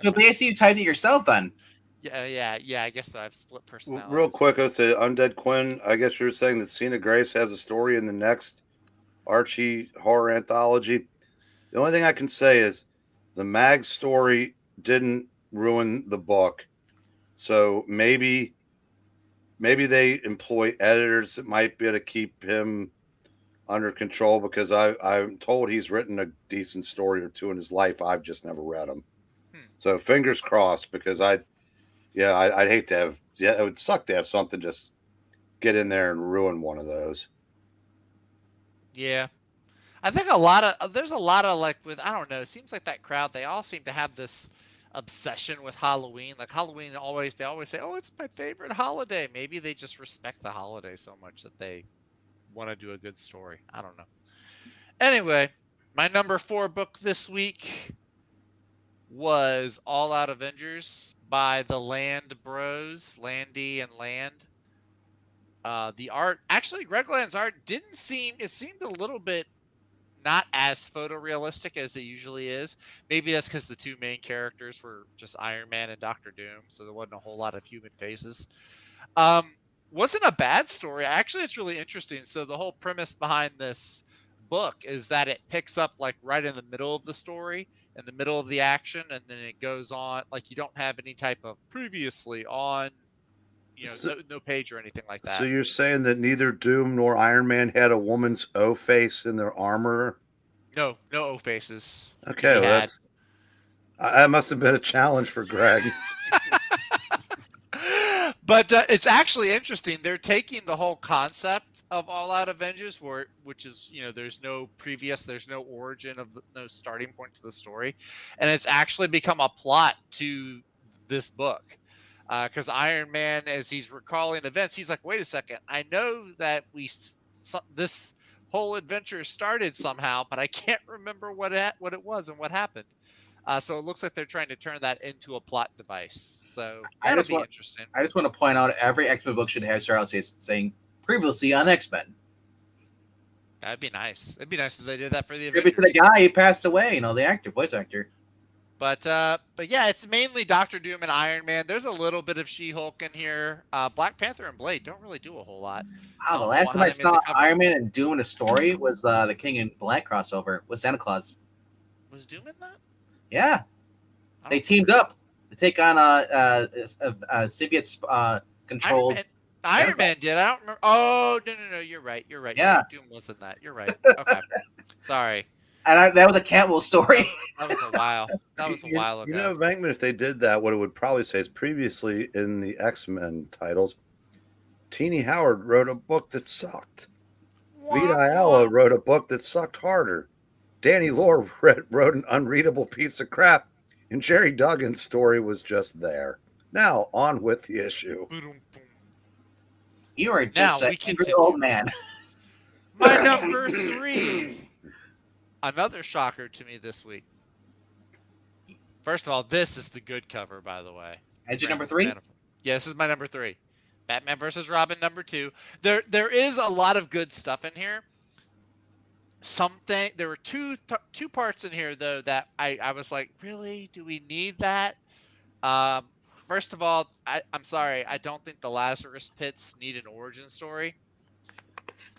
So basically, you typed it yourself then. Yeah. I guess so. I've split personality. Real quick, I'd say Undead Quinn. I guess you're saying that Cena Grace has a story in the next Archie horror anthology. The only thing I can say is the Mag story didn't ruin the book, so maybe they employ editors that might be able to keep him under control, because I'm told he's written a decent story or two in his life. I've just never read them. So fingers crossed, because I'd hate to have, it would suck to have something just get in there and ruin one of those. Yeah. I think there's a lot of like with, I don't know, it seems like that crowd, they all seem to have this obsession with Halloween. Like Halloween they always say, oh, it's my favorite holiday. Maybe they just respect the holiday so much that they want to do a good story. I don't know. Anyway, my number 4 book this week was Out Avengers by the Land Bros, Landy and Land. The art, actually, Greg Land's art seemed a little bit not as photorealistic as it usually is. Maybe that's because the 2 main characters were just Iron Man and Doctor Doom, so there wasn't a whole lot of human faces. Wasn't a bad story. Actually, it's really interesting. So the whole premise behind this book is that it picks up like right in the middle of the story, in the middle of the action, and then it goes on. Like you don't have any type of previously on, no page or anything like that. So you're saying that neither Doom nor Iron Man had a woman's O face in their armor? No O faces. Okay, well, that must have been a challenge for Greg. But it's actually interesting. They're taking the whole concept of All Out Avengers, which is, there's no origin no starting point to the story, and it's actually become a plot to this book. Because Iron Man, as he's recalling events, he's like, wait a second, I know that this whole adventure started somehow, but I can't remember what it was and what happened. So it looks like they're trying to turn that into a plot device. So that'll be interesting. I just want to point out every X-Men book should have start out saying previously on X-Men. That'd be nice. It'd be nice if they did that for the Avengers. To the guy who passed away, the voice actor. But yeah, it's mainly Doctor Doom and Iron Man. There's a little bit of She-Hulk in here. Black Panther and Blade don't really do a whole lot. Wow, the last time I saw Iron Man and Doom in a story was the King in Black crossover with Santa Claus. Was Doom in that? Yeah, they teamed up to take on a symbiote controlled. Iron Man did. I don't remember. Oh no! You're right. Yeah, Doom was in that. You're right. Okay, sorry. And that was a Cavill story. That was a while. That was a while ago. Venkman, if they did that, what it would probably say is previously in the X-Men titles, Teenie Howard wrote a book that sucked. Vita Ayala wrote a book that sucked harder. Danny Lore wrote an unreadable piece of crap, and Jerry Duggan's story was just there. Now, on with the issue. You are just an angry old man. My number 3. Another shocker to me this week. First of all, this is the good cover, by the way. As your number 3? Yeah, this is my number 3. Batman vs. Robin number 2. There is a lot of good stuff in here. something. There were two parts in here though that I was like, really? Do we need that? First of all, I'm sorry, I don't think the Lazarus Pits need an origin story.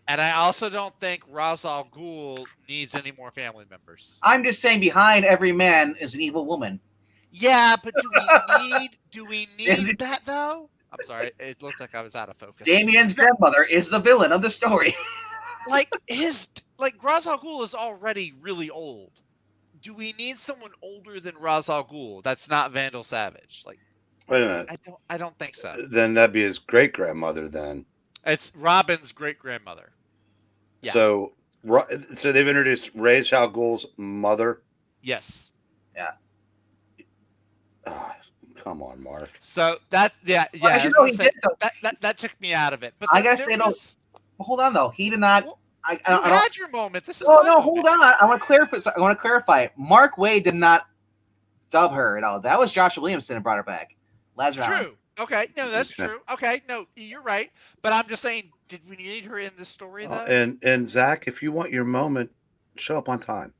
And I also don't think Ra's al Ghul needs any more family members. I'm just saying, behind every man is an evil woman. Yeah, but do we need that though? I'm sorry, it looked like I was out of focus. Damien's grandmother is the villain of the story. Like Ra's al Ghul is already really old. Do we need someone older than Ra's al Ghul that's not Vandal Savage? Like, Wait a minute. I don't think so. Then that'd be his great grandmother. Then It's Robin's great grandmother. Yeah. So they've introduced Ra's al Ghul's mother. Yes. Yeah. Oh, come on, Mark. So that Well, as you know, he did, though. that took me out of it. But I gotta say though, hold on though, he did not. Well, I you don't. had your moment. This is Oh my no, moment. hold on. I want to clarify. Mark Waid did not dub her at all. That was Josh Williamson who brought her back. Lazarus. True. Okay. No, that's Okay. true. Okay. No, you're right. But I'm just saying, did we need her in this story though? And Zach, if you want your moment, show up on time.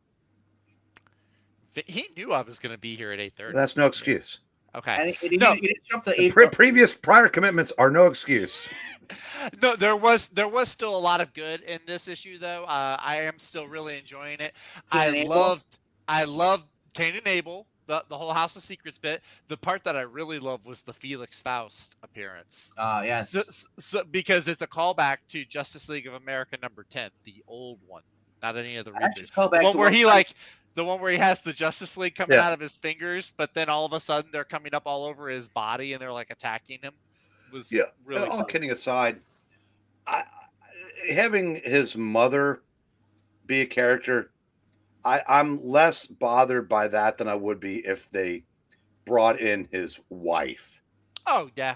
He knew I was going to be here at 8:30. That's no excuse. Okay. And he No. didn't jump to 8. Prior commitments are no excuse. No, there was still a lot of good in this issue though. I am still really enjoying it. Cain and Abel? I loved Cain and Abel, the whole House of Secrets bit. The part that I really loved was the Felix Faust appearance. Yes. So, because it's a callback to Justice League of America number 10, the old one, not any of the I reboots. just call back The one to where what- the one where he has the Justice League coming Yeah. out of his fingers, but then all of a sudden they're coming up all over his body and they're like attacking him. Was Yeah. really All cool. kidding aside, having his mother be a character, I'm less bothered by that than I would be if they brought in his wife. Oh yeah.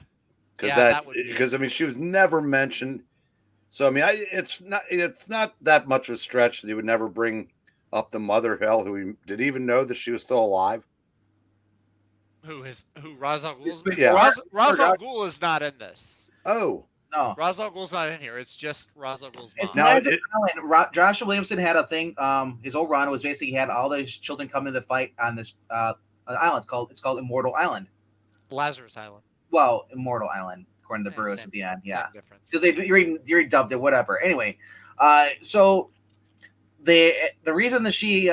Because Yeah, that would be- because I mean she was never mentioned. So I mean it's not that much of a stretch that he would never bring up the mother. Hell, who did he even know that she was still alive? Who Ra's al Ghul's? Yeah. Ra's al Ghul is not in this. Oh, No. Ra's al Ghul's not in here. It's just Ra's al Ghul's mom. It's Now, Lazarus Island. Joshua Williamson had a thing. His old run was basically he had all those children come into the fight on this island. It's called Immortal Island. Lazarus Island. Well, Immortal Island, according to Yeah, Bruce same- at the end. Same Yeah, difference. because they redubbed it, whatever. Anyway, so the reason that she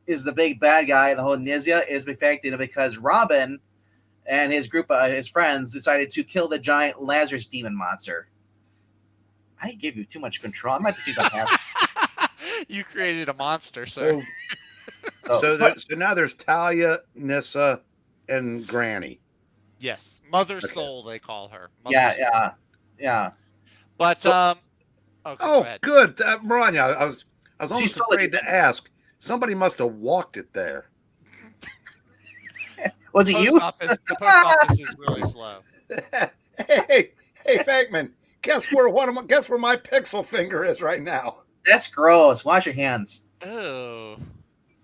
is the big bad guy in the whole Nizia is because Robin and his group of his friends decided to kill the giant Lazarus demon monster. I give you too much control. I might have to do that. You created a monster, sir. so now there's Talia, Nissa, and Granny. Yes, Mother Okay. Soul they call her. Mother Soul. Yeah. But So- okay, go Oh, ahead. good, Maranya. I was almost stole it. afraid to ask. Somebody must have walked it there. Was it you? The post office is really slow. hey, Fagman. Guess where my pixel finger is right now. That's gross. Wash your hands. Oh.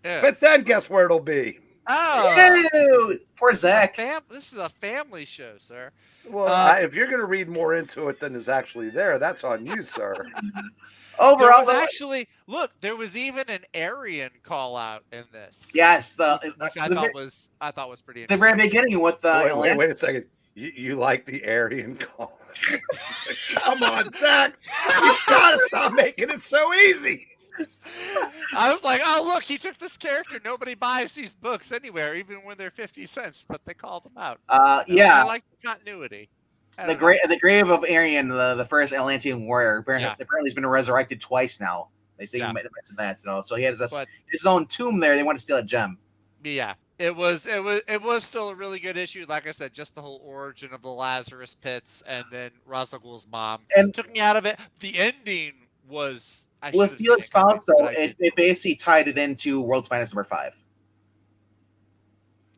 Yeah. But then guess where it'll be. Oh. Ew, poor Zach. This is a family show, sir. Well, if you're going to read more into it than is actually there, that's on you, sir. Overall, There was actually there was even an Aryan call out in this. yes, Which I thought was pretty the interesting. very beginning with Wait a second. You like the Aryan call? Come on, Zach. You gotta stop making it so easy. I was like, oh look, he took this character. Nobody buys these books anywhere, even when they're 50 cents, but they called them out. yeah, I like the continuity. I the don't know. the grave of Aryan, the first Atlantean warrior. Apparently, Yeah. he's been resurrected twice now. They say Yeah. he mentioned that. So he had But- his own tomb there. They want to steal a gem. Yeah, it was still a really good issue. Like I said, just the whole origin of the Lazarus Pits and then Ra's al Ghul's mom And- took me out of it. The ending was With Felix Faust, though, it basically tied it into World's Finest number 5.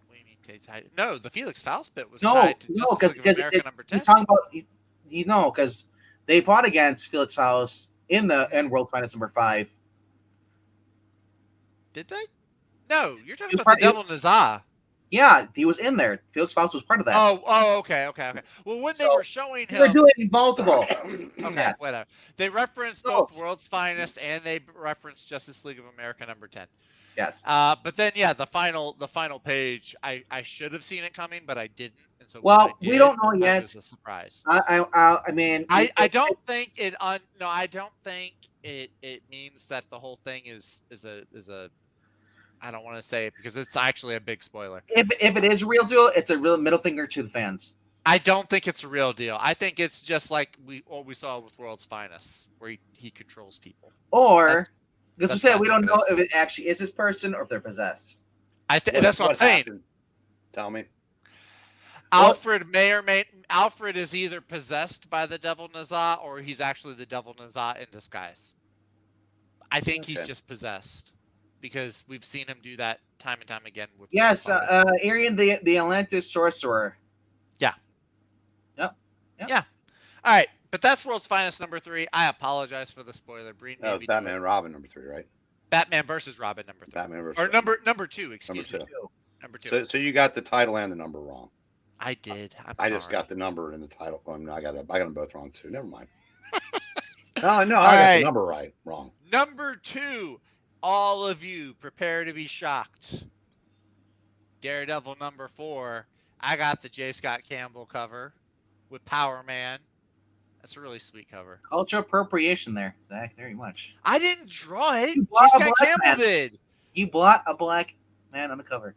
What do you mean tied? No, the Felix Faust bit was No, tied to no, Justice League of because America number 10. he's talking about because they fought against Felix Faust in World's Finest number 5. Did they? No, you're talking It was about the part- Devil Nazar. Yeah, he was in there. Felix Faust was part of that. Okay. Well, when they So, were showing they're him, doing multiple. okay, Yes. whatever. They referenced both World's Finest and they referenced Justice League of America #10. Yes. But then the final page, I should have seen it coming, but I didn't, and so Well, when I did, we don't know it yet. was a surprise. I mean, I don't think it means that the whole thing is a I don't want to say it because it's actually a big spoiler. If it is real deal, it's a real middle finger to the fans. I don't think it's a real deal. I think it's just like what we saw with World's Finest, where he controls people. Or, because we said we don't think know it if it actually is this person or if they're possessed. That's what I'm saying. happened? Tell me. Alfred Alfred is either possessed by the Devil Nazah or he's actually the Devil Nazah in disguise. I think he's just possessed because we've seen him do that time and time again. With Yes, Arian the Atlantis sorcerer. Yeah. Yep. Yeah. All right, but that's World's Finest #3. I apologize for the spoiler. Breen, Oh, Batman and Robin #3, right? Batman versus Robin #3. Batman versus or number 2. Excuse me. Number 2. So you got the title and the number wrong. I did. I just got the number and the title. I got them both wrong too. Never mind. No, I got the number wrong. Number 2. All of you prepare to be shocked. Daredevil #4. I got the J. Scott Campbell cover with Power Man. That's a really sweet cover. Cultural appropriation there, Zach. Very much. I didn't draw it. J. Scott Campbell did. You bought a black man on the cover.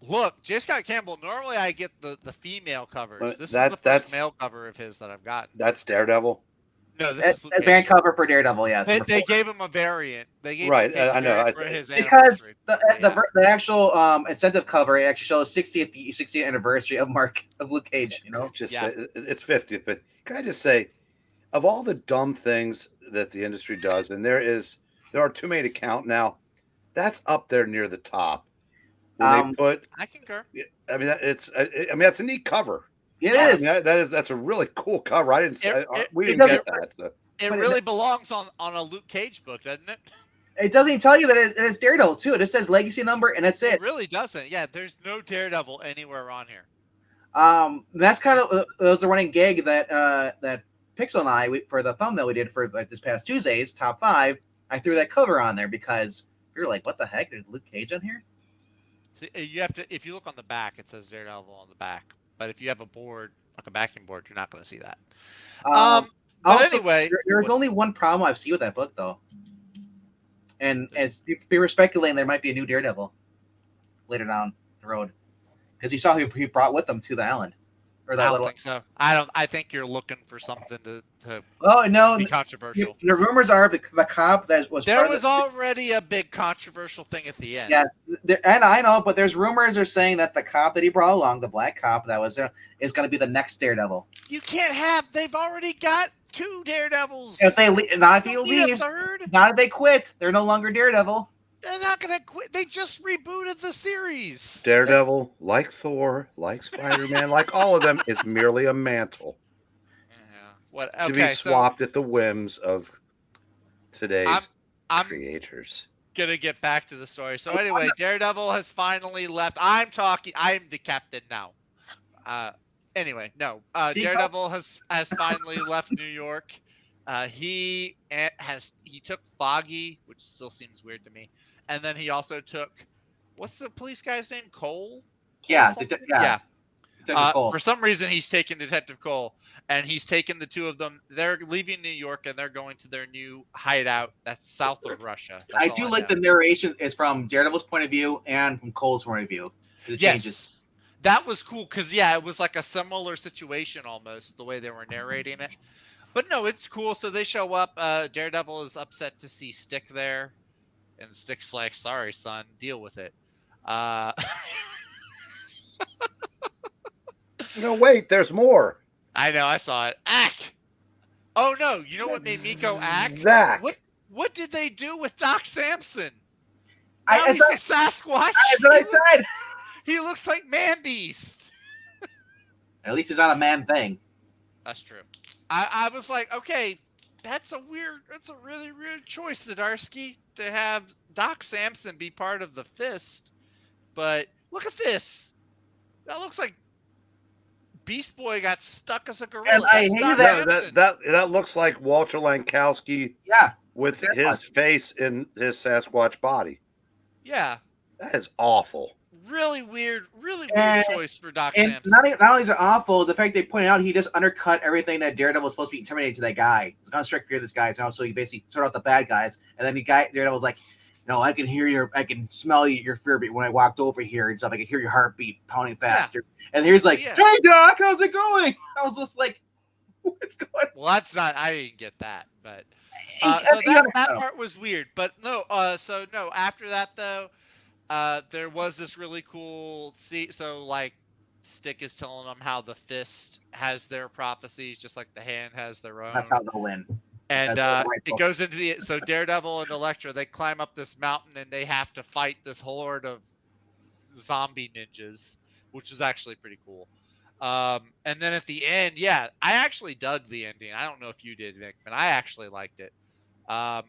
Look, J. Scott Campbell, normally I get the female covers. This is the first male cover of his that I've gotten. That's Daredevil? No, this is a variant cover for Daredevil, yes. They gave him a variant. They gave I know. Because the actual incentive cover actually shows 60th anniversary of Luke Cage. You know, it's 50th. But can I just say, of all the dumb things that the industry does, and there are too many to count now, that's up there near the top. When they put, I concur. I mean, that's a neat cover. It is. That's a really cool cover. We didn't get that. So. It really belongs on a Luke Cage book, doesn't it? It doesn't even tell you that it's Daredevil too. It just says legacy number and that's it. It really doesn't. Yeah, there's no Daredevil anywhere on here. That's kind of was a running gag that Pixel and I for the thumbnail we did for like this past Tuesday's top 5. I threw that cover on there because we were like, what the heck? There's Luke Cage on here. So you have to, if you look on the back, it says Daredevil on the back. But if you have a board, like a backing board, you're not going to see that. But also, anyway, there's only one problem I've seen with that book, though, and as people were speculating, there might be a new Daredevil later down the road because you saw who he brought with him to the island. Or that I don't think so. I think you're looking for something to be controversial. The rumors are the cop that was. There was already a big controversial thing at the end. Yes, and I know, but there's rumors are saying that the cop that he brought along, the black cop that was there, is going to be the next Daredevil. You can't have. They've already got 2 Daredevils. If they leave, not if he leaves, not if they quit, they're no longer Daredevil. They're not going to quit. They just rebooted the series. Daredevil, like Thor, like Spider-Man, like all of them, is merely a mantle. To be swapped at the whims of today's creators. Going to get back to the story. So anyway, Daredevil has finally left. I'm the captain now. Daredevil has finally left New York. He took Foggy, which still seems weird to me. And then he also took, what's the police guy's name? Cole? Yeah. For some reason, he's taken Detective Cole, and he's taken the 2 of them. They're leaving New York, and they're going to their new hideout that's south of Russia. I do like the narration is from Daredevil's point of view and from Cole's point of view. The changes. That was cool because, it was like a similar situation almost, the way they were narrating it. But no, it's cool. So they show up. Daredevil is upset to see Stick there. And Stick's like, sorry, son, deal with it. No, wait, there's more. I know, I saw it. Ack! Oh, no, you know what made me go ack? Zach. What did they do with Doc Samson? He's a Sasquatch. He looks like Man-Beast. At least he's not a man thing. That's true. I was like, okay, that's a really weird choice, Zdarsky, to have Doc Samson be part of the Fist. But look at this. That looks like Beast Boy got stuck as a gorilla. And I That's hate not that- No, Samson. that looks like Walter Lankowski Yeah, with Sasquatch. his face in his Sasquatch body. Yeah. That is awful. Really weird And- choice for Doc and Samson. not only is it awful, the fact they pointed out he just undercut everything that Daredevil was supposed to be intimidating to that guy. He's gonna strike fear of this guy, and also he basically sort out the bad guys. And then Daredevil's like, "No, I can smell your fear beat when I walked over here and stuff. I can hear your heartbeat pounding faster." And here's like, Yeah. "Hey Doc, how's it going?" I was just like, "What's going?" Well, that's not. I didn't get that, but on? so that part was weird. But no. After that though, there was this really cool. So like, Stick is telling them how the fist has their prophecies, just like the hand has their own. That's how they'll win. And That's the right it book. goes into so Daredevil and Elektra, they climb up this mountain and they have to fight this horde of zombie ninjas, which is actually pretty cool. And then at the end, yeah, I actually dug the ending. I don't know if you did, Vic, but I actually liked it.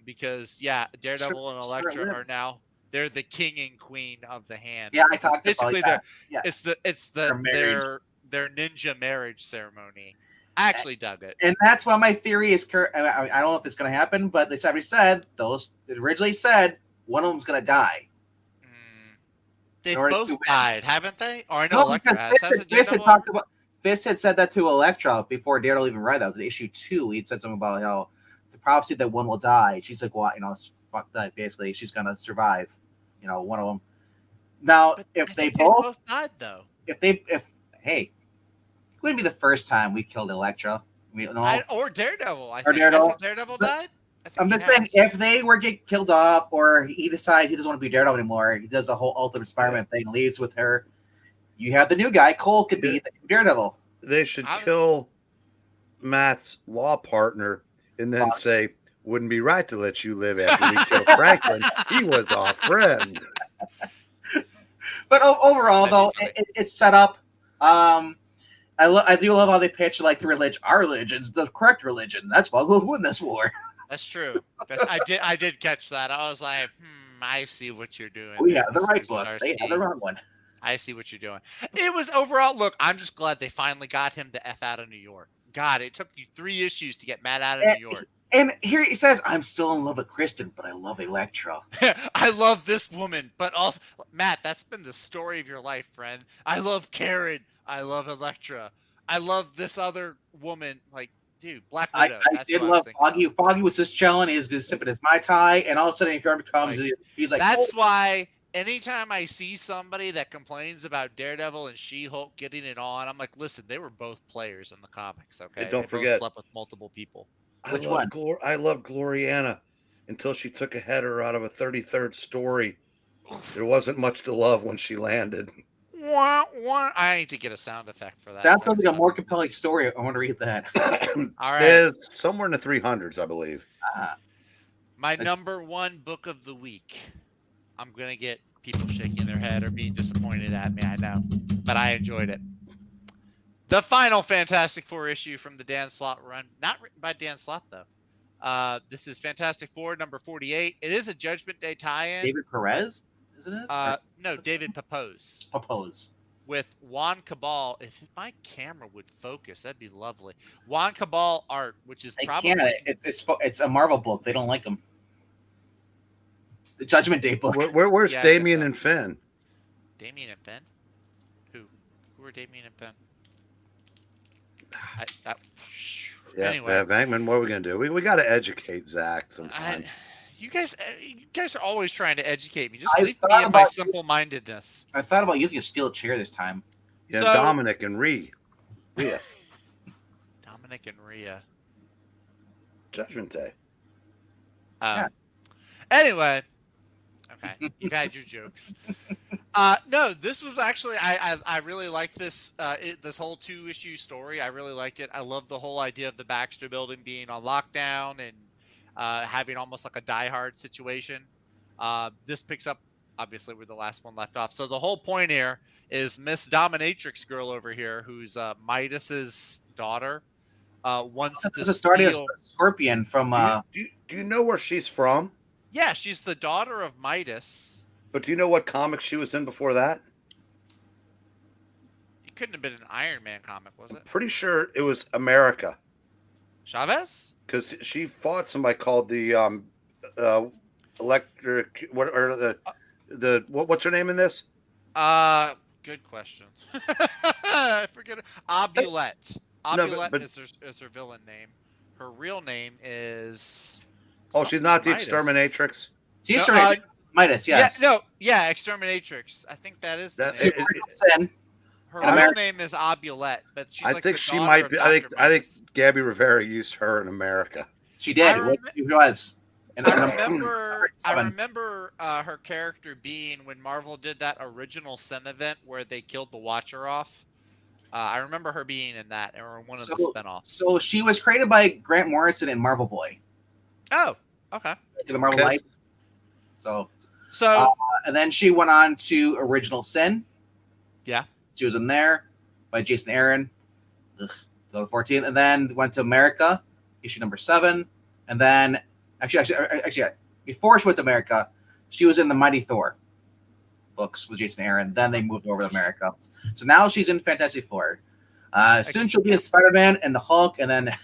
Because yeah, Daredevil and Elektra are now they're the king and queen of the hand. Yeah, I talked Basically, about that. Yeah. it's Their their ninja marriage ceremony. I actually dug it. And that's why my theory is. I don't know if it's going to happen, but they originally said one of them's going to die. They in order to both win. died, haven't they? Or I know Elektra has. Fist had said that to Elektra before Daredevil even read that. It was in issue 2. He'd said something about how the prophecy that one will die. She's like, well, fuck that. Basically, she's going to survive. One of them. Now, But if I they think both died though. hey, it wouldn't be the first time we killed Elektra. Or Daredevil. I Or think Daredevil. hasn't Daredevil But died. I'm just saying, if they were get killed off, or he decides he doesn't want to be Daredevil anymore, he does the whole Ultimate Spider-Man thing, leaves with her. You have the new guy. Cole could be the new Daredevil. They should kill Matt's law partner and then say, "Wouldn't be right to let you live after we kill Franklin. He was our friend." But overall, it's set up. I do love how they pitch like our religion's the correct religion. That's why we'll win this war. That's true. I did catch that. I was like, I see what you're doing. We have the right book. They have the wrong one. I see what you're doing. It was overall. Look, I'm just glad they finally got him the F out of New York. God, it took you 3 issues to get Matt out of New York. And here he says, "I'm still in love with Kristen, but I love Elektra." I love this woman, but also Matt. That's been the story of your life, friend. I love Karen. I love Elektra. I love this other woman. Like, dude, Black Widow. I did love Foggy. Foggy was just chilling. He's just sipping his Mai Tai, and all of a sudden he comes. He's like, that's why. Anytime I see somebody that complains about Daredevil and She-Hulk getting it on, I'm like, listen, they were both players in the comics, okay? And don't they forget, both slept with multiple people. Which one? I love Gloriana until she took a header out of a 33rd story. There wasn't much to love when she landed. I need to get a sound effect for that. That sounds like a more compelling story. I want to read that. All right. It's somewhere in the 300s, I believe. My number 1 book of the week. I'm going to get people shaking their head or being disappointed at me, I know. But I enjoyed it. The final Fantastic Four issue from the Dan Slott run. Not written by Dan Slott, though. This is Fantastic Four, number 48. It is a Judgment Day tie-in. David Perez, isn't it? No, David Papose. Papose. With Juan Cabal. If my camera would focus, that'd be lovely. Juan Cabal art, which is probably... It's a Marvel book. They don't like them. The Judgment Day book. Where's Damien and Finn? Damien and Finn? Who are Damien and Finn? Anyway, Bankman, what are we gonna do? We got to educate Zach sometime. You guys are always trying to educate me. Just leave me in my simple-mindedness. I thought about using a steel chair this time. Yeah, so, Dominic and Rhea. Dominic and Rhea. Judgment Day. Anyway. Okay, you've had your jokes. No, this was actually I really like this this whole 2-issue story. I really liked it. I love the whole idea of the Baxter Building being on lockdown and having almost like a Die Hard situation. This picks up obviously where the last one left off. So the whole point here is Miss Dominatrix girl over here, who's Midas's daughter, wants to steal. Starting a Scorpion from. Do you know where she's from? Yeah, she's the daughter of Midas. But do you know what comic she was in before that? couldn't have been an Iron Man comic, was it? Pretty sure it was America Chavez? because she fought somebody called the electric. What or what's her name in this? Good question. I forget. Obulette. No, Obulette but is her villain name. Her real name is. oh, she's something not the Midas. Exterminatrix. She's No, Midas, yes. Yeah, Exterminatrix. I think that is. That- The name. Sin. Her in real America. name is Obulette, but she's I like think the she daughter might of be. Dr. I think Midas. Gabby Rivera used her in America. She did. I She was. And I remember her character being when Marvel did that original Sin event where they killed the Watcher off. I remember her being in that or one of the spinoffs. So she was created by Grant Morrison and Marvel Boy. Oh, okay. The Marvel Okay. Life. So So and then she went on to Original Sin. yeah. She was in there by Jason Aaron. Ugh, 14th, and then went to America, issue number 7, and then actually, before she went to America, she was in the Mighty Thor books with Jason Aaron. Then they moved over to America, so now she's in Fantastic Four. Soon she'll be in Spider-Man and the Hulk, and then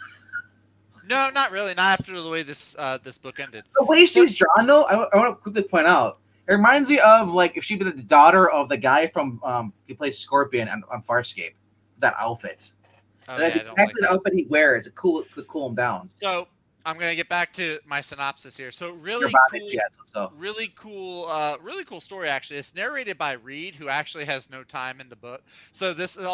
No, not really. Not after the way this book ended. the way she's drawn, though, I want to quickly point out. It reminds me of like if she'd be the daughter of the guy from he plays Scorpion on Farscape. That outfit. Oh, That's yeah, I don't exactly like the outfit he wears. It cool him down. So I'm gonna get back to my synopsis here. So Your really body, cool, yes, let's go. really cool story actually. It's narrated by Reed, who actually has no time in the book. So this is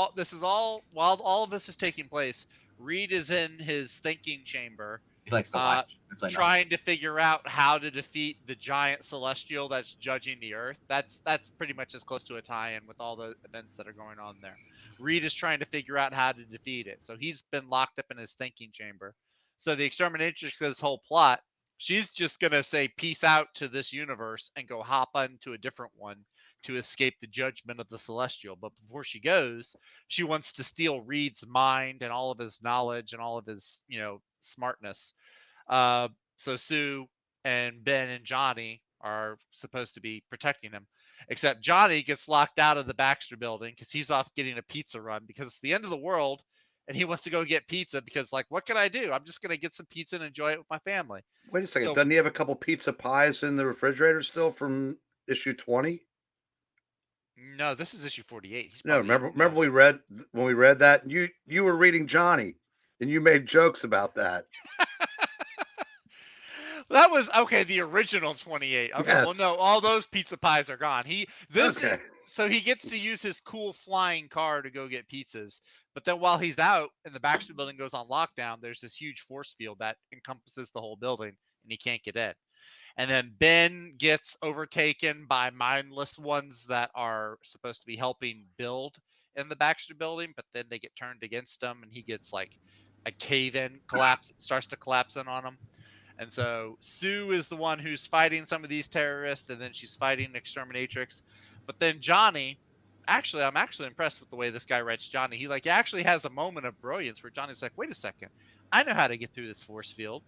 all while all of this is taking place. Reed is in his thinking chamber, He likes to watch. It's like trying to figure out how to defeat the giant celestial that's judging the Earth. That's pretty much as close to a tie-in with all the events that are going on there. Reed is trying to figure out how to defeat it. So he's been locked up in his thinking chamber. So the Exterminatrix, this whole plot, she's just going to say peace out to this universe and go hop onto a different one to escape the judgment of the Celestial. But before she goes, she wants to steal Reed's mind and all of his knowledge and all of his, smartness. So Sue and Ben and Johnny are supposed to be protecting him. Except Johnny gets locked out of the Baxter building because he's off getting a pizza run because it's the end of the world and he wants to go get pizza because, like, what can I do? I'm just going to get some pizza and enjoy it with my family. Wait a second. So- Doesn't he have a couple pizza pies in the refrigerator still from issue 20? No, this is issue 48. He's No, probably remember when we read that? You were reading Johnny and you made jokes about that. That was okay. The original 28. Okay, well, Yes. no, all those pizza pies are gone. Okay. So he gets to use his cool flying car to go get pizzas. But then while he's out and the Baxter building goes on lockdown, there's this huge force field that encompasses the whole building and he can't get in. And then Ben gets overtaken by mindless ones that are supposed to be helping build in the Baxter building, but then they get turned against him and he gets like a cave-in collapse. It starts to collapse in on him. And so Sue is the one who's fighting some of these terrorists, and then she's fighting Exterminatrix. But then Johnny, actually, I'm actually impressed with the way this guy writes Johnny. He actually has a moment of brilliance where Johnny's like, wait a second, I know how to get through this force field.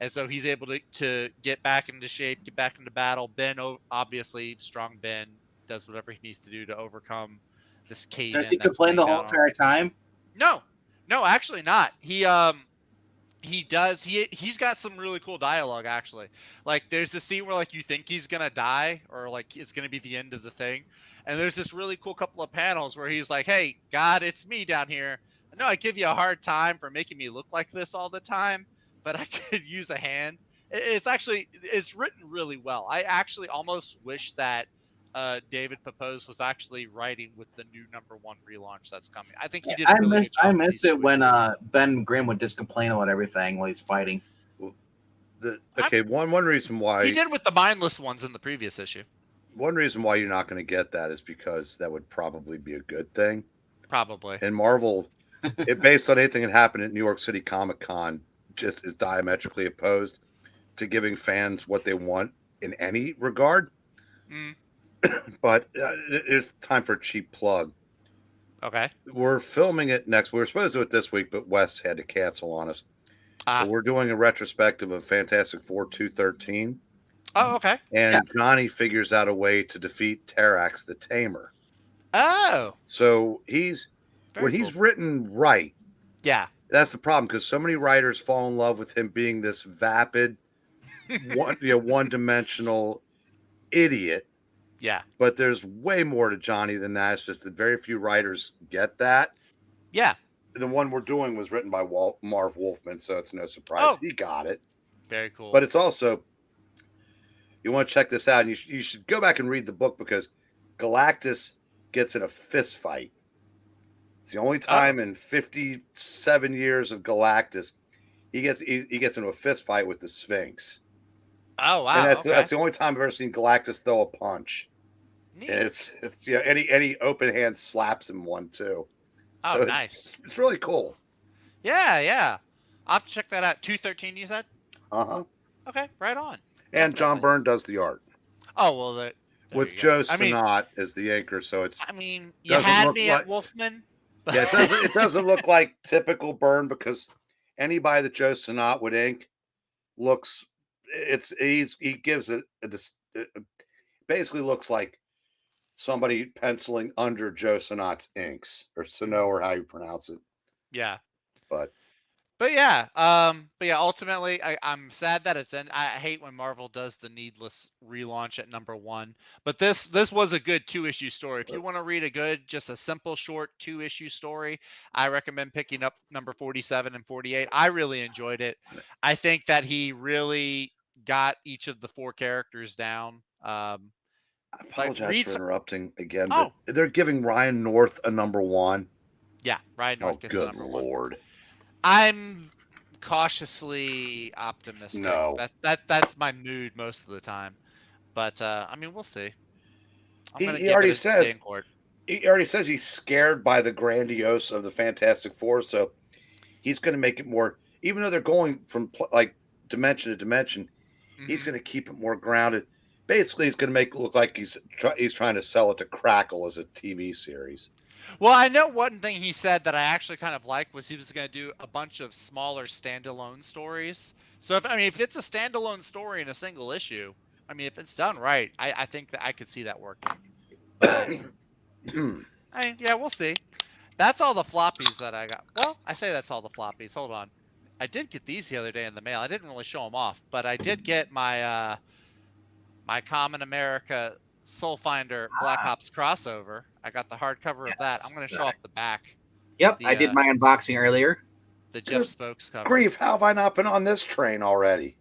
And so he's able to get back into shape, get back into battle. Ben, obviously, strong Ben, does whatever he needs to do to overcome this cave. Does he complain the whole entire time? No, actually not. He does. He's got some really cool dialogue actually. Like there's this scene where like you think he's gonna die or like it's gonna be the end of the thing, and there's this really cool couple of panels where he's like, "Hey, God, it's me down here. I know I give you a hard time for making me look like this all the time, but I could use a hand." It's written really well. I actually almost wish that David Pepose was actually writing with the new #1 relaunch that's coming. I think he did. I missed it when Ben Grimm would just complain about everything while he's fighting. One reason why he did with the mindless ones in the previous issue. One reason why you're not going to get that is because that would probably be a good thing. Probably. And Marvel, based on anything that happened at New York City Comic Con, just is diametrically opposed to giving fans what they want in any regard. Mm. But it's time for a cheap plug. Okay. We're filming it next. We were supposed to do it this week, but Wes had to cancel on us. But we're doing a retrospective of Fantastic Four 213. Oh, okay. And Johnny figures out a way to defeat Terax the Tamer. Oh. So he's Very when cool. he's written right, Yeah. that's the problem because so many writers fall in love with him being this vapid, one-dimensional idiot. Yeah. But there's way more to Johnny than that. It's just that very few writers get that. Yeah. The one we're doing was written by Marv Wolfman, so it's no surprise Oh, he got it. very cool. But it's also, you want to check this out, and you should go back and read the book because Galactus gets in a fist fight. It's the only time in 57 years of Galactus he gets into a fist fight with the Sphinx. Oh wow! And that's the only time I've ever seen Galactus throw a punch. Neat. And it's any open hand slaps him one too. Oh, So nice. It's really cool. Yeah. I'll have to check that out. 213, you said? Uh-huh. Okay, right on. And John Definitely. Byrne does the art. Oh well, there With you go. Joe Sinnott as the anchor, so it's I mean, you doesn't had look me like- at Wolfman. But yeah, it doesn't look like typical Byrne because anybody that Joe Sinnott would ink looks he gives it basically looks like somebody penciling under Joe Sinnott's inks or Sino or how you pronounce it. yeah. But yeah, ultimately, I'm sad that it's in. I hate when Marvel does the needless relaunch at #1. But this was a good 2-issue story. If you want to read just a simple, short 2-issue story, I recommend picking up number 47 and 48. I really enjoyed it. I think that he really got each of the 4 characters down. I apologize for some- interrupting again, Oh. but they're giving Ryan North a #1. Yeah, Ryan North gets the good #1. Lord. I'm cautiously optimistic. No. That's my mood most of the time. But I mean, we'll see. He already says he's scared by the grandiose of the Fantastic Four, so he's going to make it more. Even though they're going from like dimension to dimension, he's going to keep it more grounded. Basically, he's going to make it look like he's trying to sell it to Crackle as a TV series. Well, I know one thing he said that I actually kind of liked was he was going to do a bunch of smaller standalone stories. So if it's a standalone story in a single issue, I mean, if it's done right, I think that I could see that working. I mean, yeah, we'll see. That's all the floppies that I got. Well, I say that's all the floppies. Hold on. I did get these the other day in the mail. I didn't really show them off, but I did get my my Common America Soul Finder Black Ops crossover. I got the hardcover of that. I'm going to show off the back. Yep, I did my unboxing earlier. The Jeff Spokes cover. Grief, how have I not been on this train already?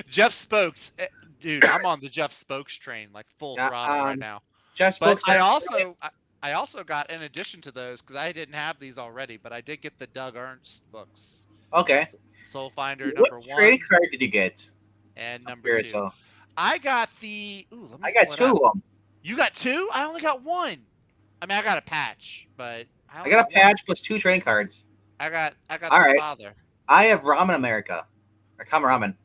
Jeff Spokes. Dude, I'm on the Jeff Spokes train, like full throttle right now. Jeff But Spokes. I also got, in addition to those, because I didn't have these already, but I did get the Doug Ernst books. Okay. Soul Finder What #1. trading card did you get? And #2. So. I got the. Ooh, let me I got pull it 2 up. of them. You got 2? I only got 1. I mean, I got a patch, but I got a patch plus 2 trading cards. I got All the right. father. I have Ramen America, or Kama Ramen.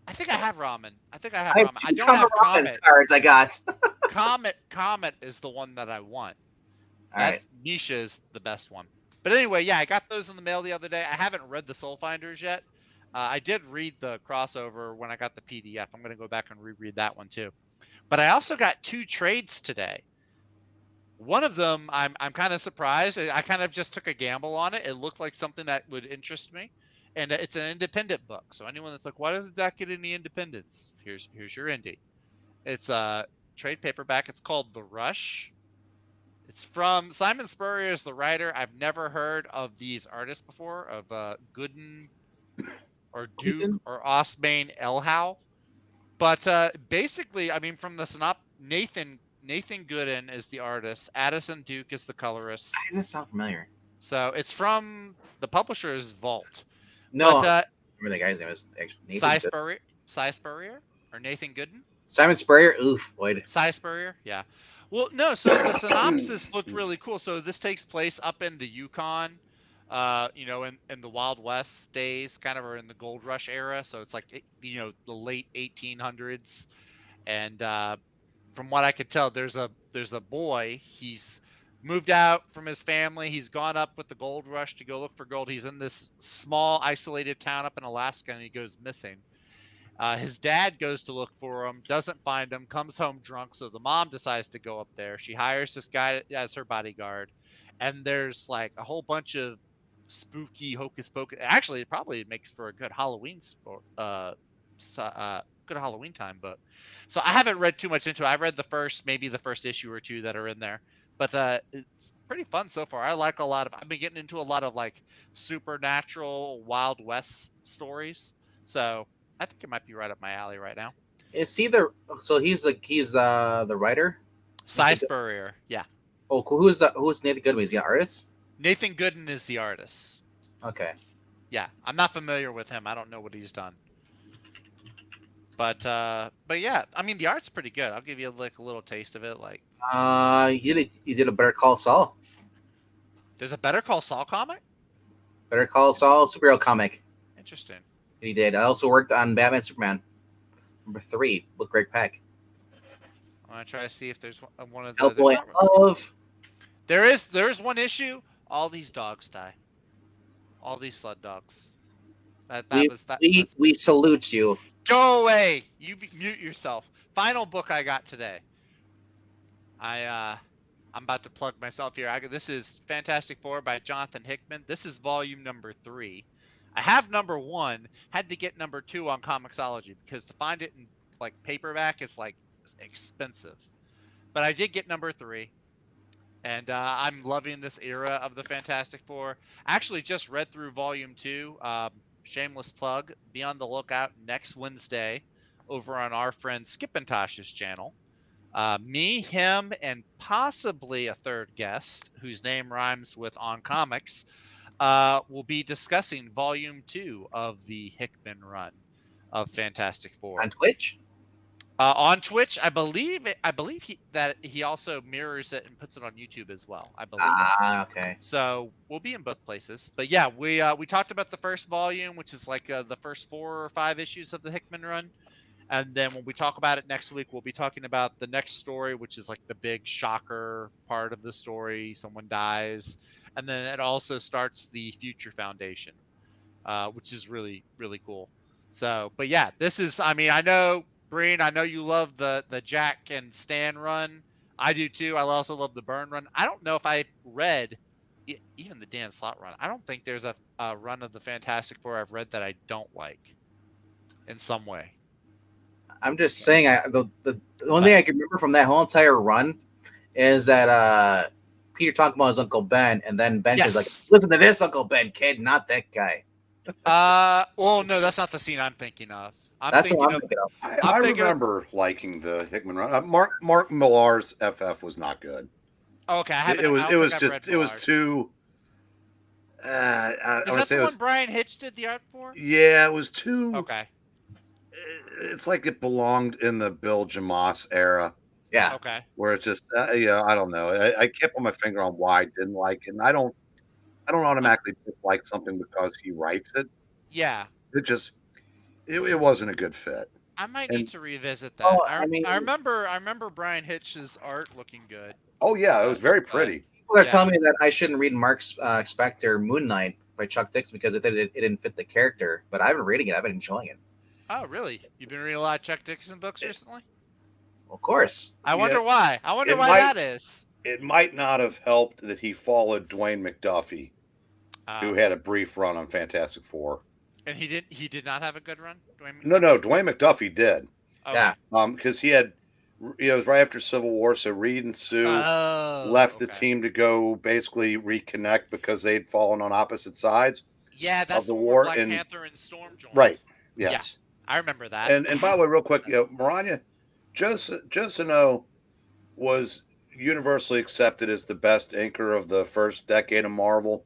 I think I have Ramen. I have Ramen. 2 I don't Kama have Ramen Comet. cards. I got. Comet is the one that I want. All right. Nisha is the best one. But anyway, yeah, I got those in the mail the other day. I haven't read the Soul Finders yet. I did read the crossover when I got the PDF. I'm going to go back and reread that one too. But I also got 2 trades today. One of them, I'm kind of surprised. I kind of just took a gamble on it. It looked like something that would interest me. And it's an independent book. So anyone that's like, why doesn't that get any independence? Here's your indie. It's a trade paperback. It's called The Rush. It's from Simon Spurrier is the writer. I've never heard of these artists before, of Gooden or Duke or Osbane Elhow. But basically, I mean, from the Nathan Gooden is the artist. Addison Duke is the colorist. That doesn't sound familiar. So it's from the publisher's vault. No, But, I remember the guy's name is actually Nathan. Cy Spurrier or Nathan Gooden? Simon Spurrier. Oof, Boyd. Cy Spurrier, yeah. Well, no. So the synopsis looked really cool. So this takes place up in the Yukon, in the Wild West days, kind of, or in the Gold Rush era. So it's like, the late 1800s. And from what I could tell, there's a boy. He's moved out from his family. He's gone up with the gold rush to go look for gold. He's in this small, isolated town up in Alaska, and he goes missing. His dad goes to look for him, doesn't find him, comes home drunk. So the mom decides to go up there. She hires this guy as her bodyguard, and there's like a whole bunch of spooky hocus pocus. Actually, it probably makes for a good Halloween good Halloween time book. So I haven't read too much into it. I read maybe the first issue or two that are in there, but it's pretty fun so far. I like a lot of. I've been getting into a lot of like supernatural Wild West stories, so I think it might be right up my alley right now. Is he he's the writer? Cy Spurrier, yeah. Oh, cool. Who's Nathan Goodwin? Is he an artist? Nathan Gooden is the artist. Okay. Yeah, I'm not familiar with him. I don't know what he's done. But yeah, I mean the art's pretty good. I'll give you like a little taste of it. Like he did a Better Call Saul. there's a Better Call Saul comic? Better Call Saul superhero comic. Interesting. He did. I also worked on Batman Superman #3 with Greg Pak. I'm gonna try to see if there's one of the. Hellboy of. There is one issue. All these dogs die. All these sled dogs. We salute you. Go away. Mute yourself. Final book I got today. I'm about to plug myself here. This is Fantastic Four by Jonathan Hickman. This is volume number 3. I have number 1. Had to get number 2 on Comixology because to find it in like paperback it's like expensive. But I did get number 3. And I'm loving this era of the Fantastic Four. Actually just read through volume 2. Shameless plug. Be on the lookout next Wednesday over on our friend Skipintosh's channel. Me, him, and possibly a third guest whose name rhymes with On Comics will be discussing volume 2 of the Hickman run of Fantastic Four. On Twitch? On Twitch, I believe he also mirrors it and puts it on YouTube as well. I believe. Okay. So we'll be in both places. But yeah, we talked about the first volume, which is like the first 4 or 5 issues of the Hickman run, and then when we talk about it next week, we'll be talking about the next story, which is like the big shocker part of the story. Someone dies, and then it also starts the Future Foundation, which is really really cool. So, but yeah, this is. I mean, I know. Breen, I know you love the Jack and Stan run. I do too. I also love the Byrne run. I don't know if I read even the Dan Slott run. I don't think there's a run of the Fantastic Four I've read that I don't like in some way. I'm just saying, the only thing I can remember from that whole entire run is that Peter talking about his Uncle Ben, and then Ben was like, listen to this, Uncle Ben, kid, not that guy. Well, no, that's not the scene I'm thinking of. That's what I'm thinking of. I remember liking the Hickman run. Mark Millar's FF was not good. Okay, it was too. Is that the one Brian Hitch did the art for? Yeah, it was too. Okay. It's like it belonged in the Bill Jamas era. Yeah. Okay. Where it's just, I don't know. I can't put my finger on why I didn't like it. And I don't automatically dislike something because he writes it. Yeah. It wasn't a good fit. I might need to revisit that. I remember Brian Hitch's art looking good. Oh yeah, it was very pretty. People are telling me that I shouldn't read Mark Spector Moon Knight by Chuck Dixon because it didn't fit the character. But I've been reading it. I've been enjoying it. Oh really? You've been reading a lot of Chuck Dixon books recently? Of course. I wonder why. I wonder why that is. It might not have helped that he followed Dwayne McDuffie, who had a brief run on Fantastic Four. And he did not have a good run? No, Dwayne McDuffie did. Okay. Yeah. Because he had, it was right after Civil War, so Reed and Sue left the team to go basically reconnect because they'd fallen on opposite sides. Yeah, that's of the war. Black Panther and Storm joined. Right. Yes. Yeah, I remember that. And by the way, real quick, Maranya, Joe Sano was universally accepted as the best inker of the first decade of Marvel,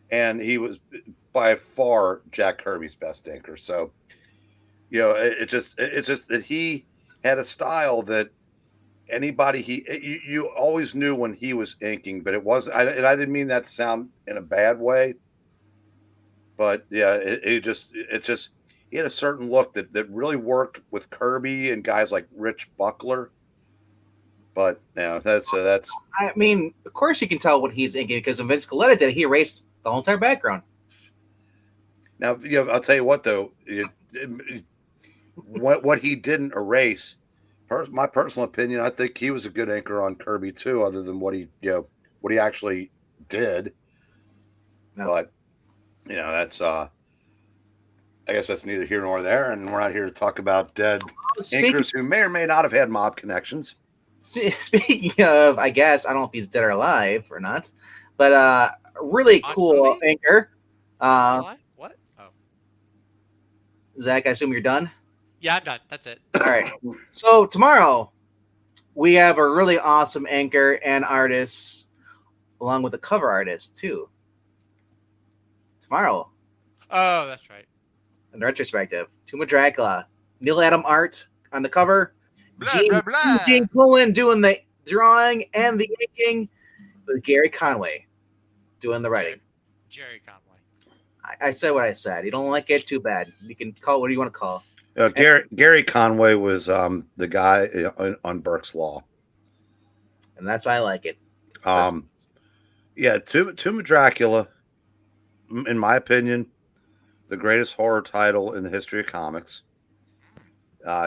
and he was by far Jack Kirby's best inker. So, it's just that he had a style that anybody you always knew when he was inking, but it wasn't. And I didn't mean that to sound in a bad way, but yeah, it just he had a certain look that really worked with Kirby and guys like Rich Buckler. But yeah, that's. I mean, of course you can tell what he's inking because when Vince Colletta did it, he erased the whole entire background. Now, I'll tell you what though, what he didn't erase. My personal opinion, I think he was a good inker on Kirby too, other than what he actually did. No. But that's I guess that's neither here nor there, and we're not here to talk about dead inkers who may or may not have had mob connections. Speaking of, I guess, I don't know if he's dead or alive or not, but really cool inker. What? Oh. Zach, I assume you're done? Yeah, I'm done. That's it. All right. So tomorrow, we have a really awesome anchor and artist, along with a cover artist, too. Tomorrow. Oh, that's right. In retrospective, Tomb of Dracula, Neil Adam art on the cover, Gene Colan doing the drawing and the inking, with Gary Conway doing the writing. Jerry Conway. I said what I said. You don't like it? Too bad. You can call it what do you want to call. Gary Conway was the guy on Burke's Law, and that's why I like it. Yeah, Tomb of Dracula, in my opinion, the greatest horror title in the history of comics.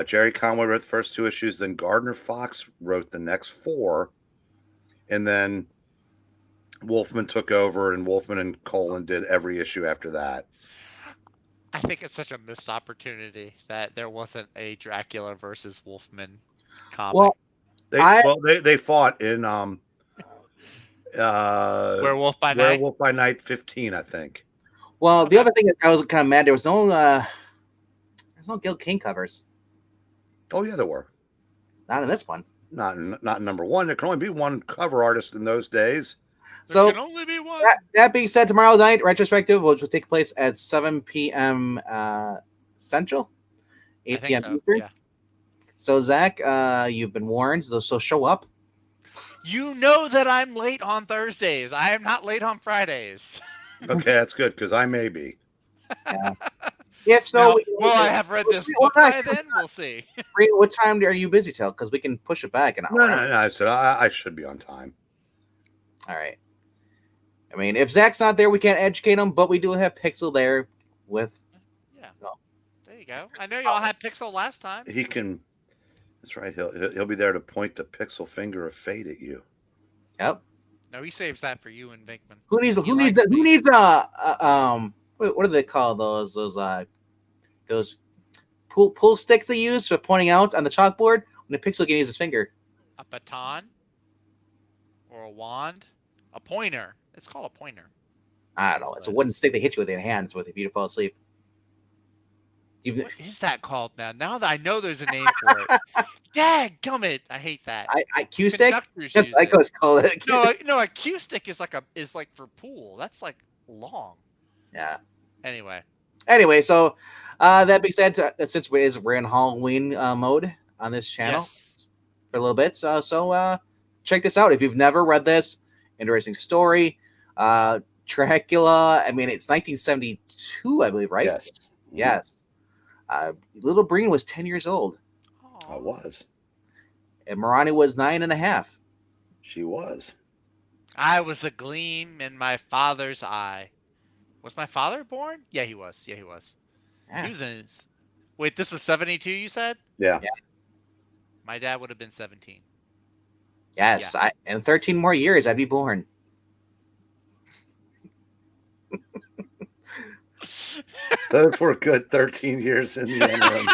Jerry Conway wrote the first 2 issues, then Gardner Fox wrote the next 4, and then Wolfman took over, and Wolfman and Colan did every issue after that. I think it's such a missed opportunity that there wasn't a Dracula versus Wolfman comic. Well, they fought in Werewolf by Night. Werewolf by Night 15, I think. Well, the other thing is I was kind of mad. There's no Gil King covers. Oh yeah, there were. Not in this one. Not in number 1. There can only be one cover artist in those days. So there can only be one. That being said, tomorrow night retrospective, which will take place at 7 p.m. Central, 8 p.m. So, Eastern. yeah. So Zach, you've been warned. So show up. You know that I'm late on Thursdays. I am not late on Fridays. Okay, that's good because I may be. Yeah. If so, will I have read this book by then? We'll see. What time are you busy till? Because we can push it back an hour. No. I said I should be on time. All right. I mean, if Zach's not there, we can't educate him, but we do have Pixel there with. Yeah. There you go. I know y'all had Pixel last time. He can. That's right. He'll be there to point the pixel finger of fate at you. Yep. No, he saves that for you and Vinkman. Who needs what do they call those pull sticks they use for pointing out on the chalkboard when the Pixel can use his finger? A baton or a wand, a pointer. It's called a pointer. I don't know. It's a wooden stick they hit you with in your hands with if you fall asleep. What is that called now? Now that I know there's a name for it. Dadgummit. I hate that. Q stick? That's I always call it. No, a Q stick is like for pool. That's like long. Yeah. Anyway, so that being said, since we're in Halloween mode on this channel for a little bit, so check this out. If you've never read this, interesting story. Dracula. I mean, it's 1972, I believe, right? Yes. Little Breen was 10 years old. I was. And Marani was 9.5. She was. I was a gleam in my father's eye. Was my father born? Yeah, he was. Yeah. He was in his... Wait, this was 72, you said? Yeah. My dad would have been 17. Yes. Yeah. In 13 more years, I'd be born. For a good 13 years in the interim.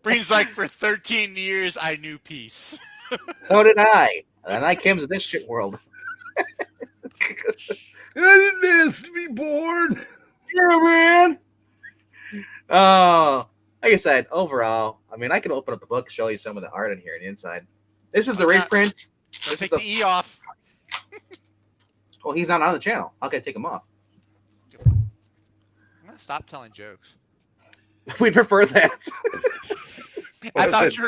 Breen's like, for 13 years, I knew peace. So did I. And I came to this shit world. I didn't ask to be born. Yeah, man. Oh, like I said, overall, I mean, I can open up the book, show you some of the art in here and the inside. This is the reprint. Take the E off. Well, he's not on the channel. How can I take him off? I'm gonna stop telling jokes. We'd prefer that. I thought you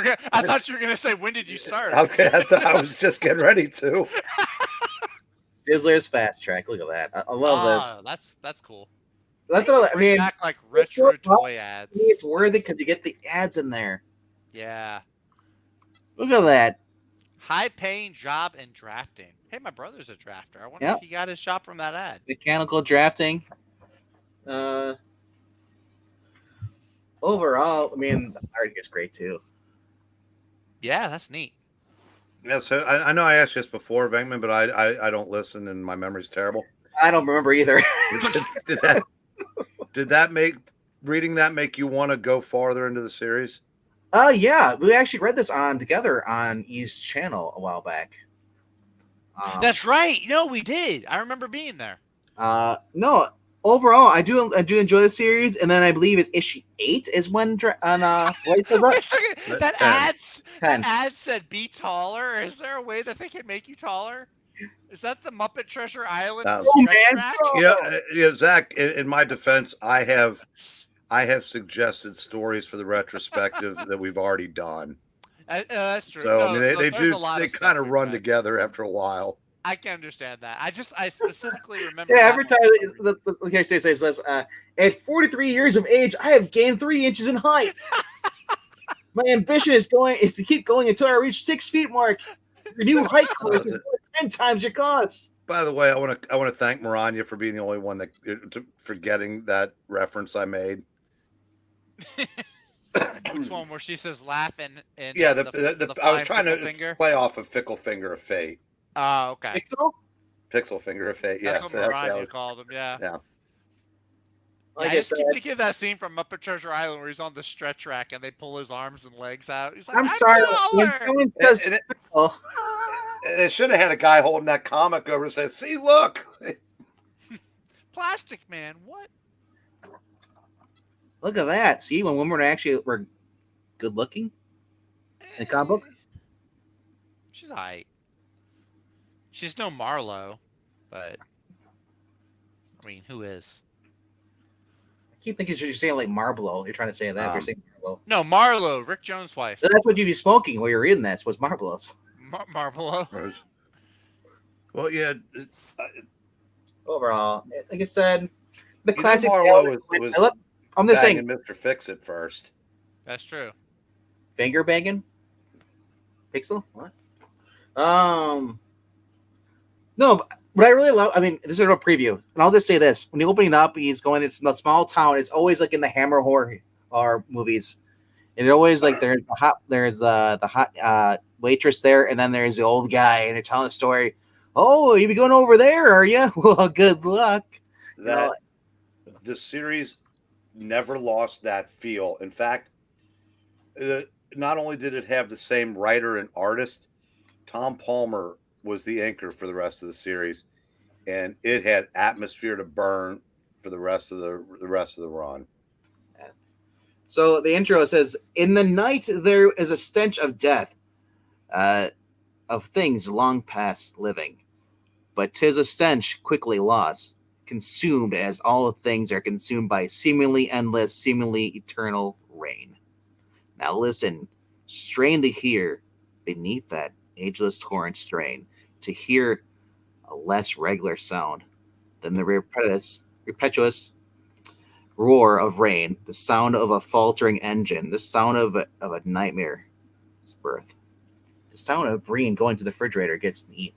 were gonna say, when did you start? Okay, I was just getting ready to. Sizzler's Fast Track. Look at that. I love this. That's cool. That's what I mean. Back like retro toy ads. It's worthy because you get the ads in there. Yeah. Look at that. High-paying job in drafting. Hey, my brother's a drafter. I wonder if he got his shop from that ad. Mechanical drafting. Overall, I mean, the art is great too. Yeah, that's neat. Yeah, so I know I asked you this before, Venkman, but I don't listen and my memory's terrible. I don't remember either. Did that make reading that make you want to go farther into the series? Yeah, we actually read this together on E's channel a while back. That's right. No, we did. I remember being there. No, overall, I do enjoy the series, and then I believe it's issue 8 is when Wait a second. That 10. ad said be taller. Is there a way that they can make you taller? Is that the Muppet Treasure Island? man. track? Yeah, Zach. In my defense, I have suggested stories for the retrospective that we've already done. That's true. So No, I mean, they kind of run together after a while. I can understand that. I specifically remember. Yeah, every time here says, at 43 years of age, I have gained 3 inches in height. My ambition is to keep going until I reach 6 feet mark. Your new height course is 10 times your cost. By the way, I want to thank Maranya for being the only one for getting that reference I made. Which one? Where she says laughing? Yeah, I was trying to play off of Fickle Finger of Fate. Oh, okay. Pixel Finger of Fate. That's Yeah, what so that's Mariah how called him. Yeah. Yeah. I just keep thinking of that scene from Muppet Treasure Island where he's on the stretch rack and they pull his arms and legs out. He's like, I'm sorry. When taller!" someone says, It should have had a guy holding that comic over and said, "See, look." Plastic Man, what? look at that. See, when women were good looking in comic books. She's alright. She's no Marlowe, but I mean, who is? I keep thinking you're saying like Marlboro. You're trying to say that. You're saying Marlboro. No, Marlowe, Rick Jones' wife. That's what you'd be smoking while you're reading that. So it's Marlboros. Marlboro. Well, yeah. Overall, like I said, the classic. Marlowe was I'm just saying, Mr. Fix It first. That's true. Finger banging. Pixel. What? No, but I really love. I mean, this is a preview, and I'll just say this: when you open it up, he's going into a small town. It's always like in the Hammer horror movies, and they're always like there's the hot waitress there, and then there's the old guy, and they're telling a story. Oh, you be going over there, are you? Well, good luck. The series never lost that feel. In fact, not only did it have the same writer and artist, Tom Palmer was the anchor for the rest of the series, and it had atmosphere to burn for the rest of the run. So the intro says, "In the night there is a stench of death, of things long past living, but 'tis a stench quickly lost, consumed as all things are consumed by seemingly endless, seemingly eternal rain. Now listen, strain to hear beneath that ageless torrent strain, to hear a less regular sound than the impetuous roar of rain, the sound of a faltering engine, the sound of a nightmare's birth, the sound of Breen going to the refrigerator gets me eat."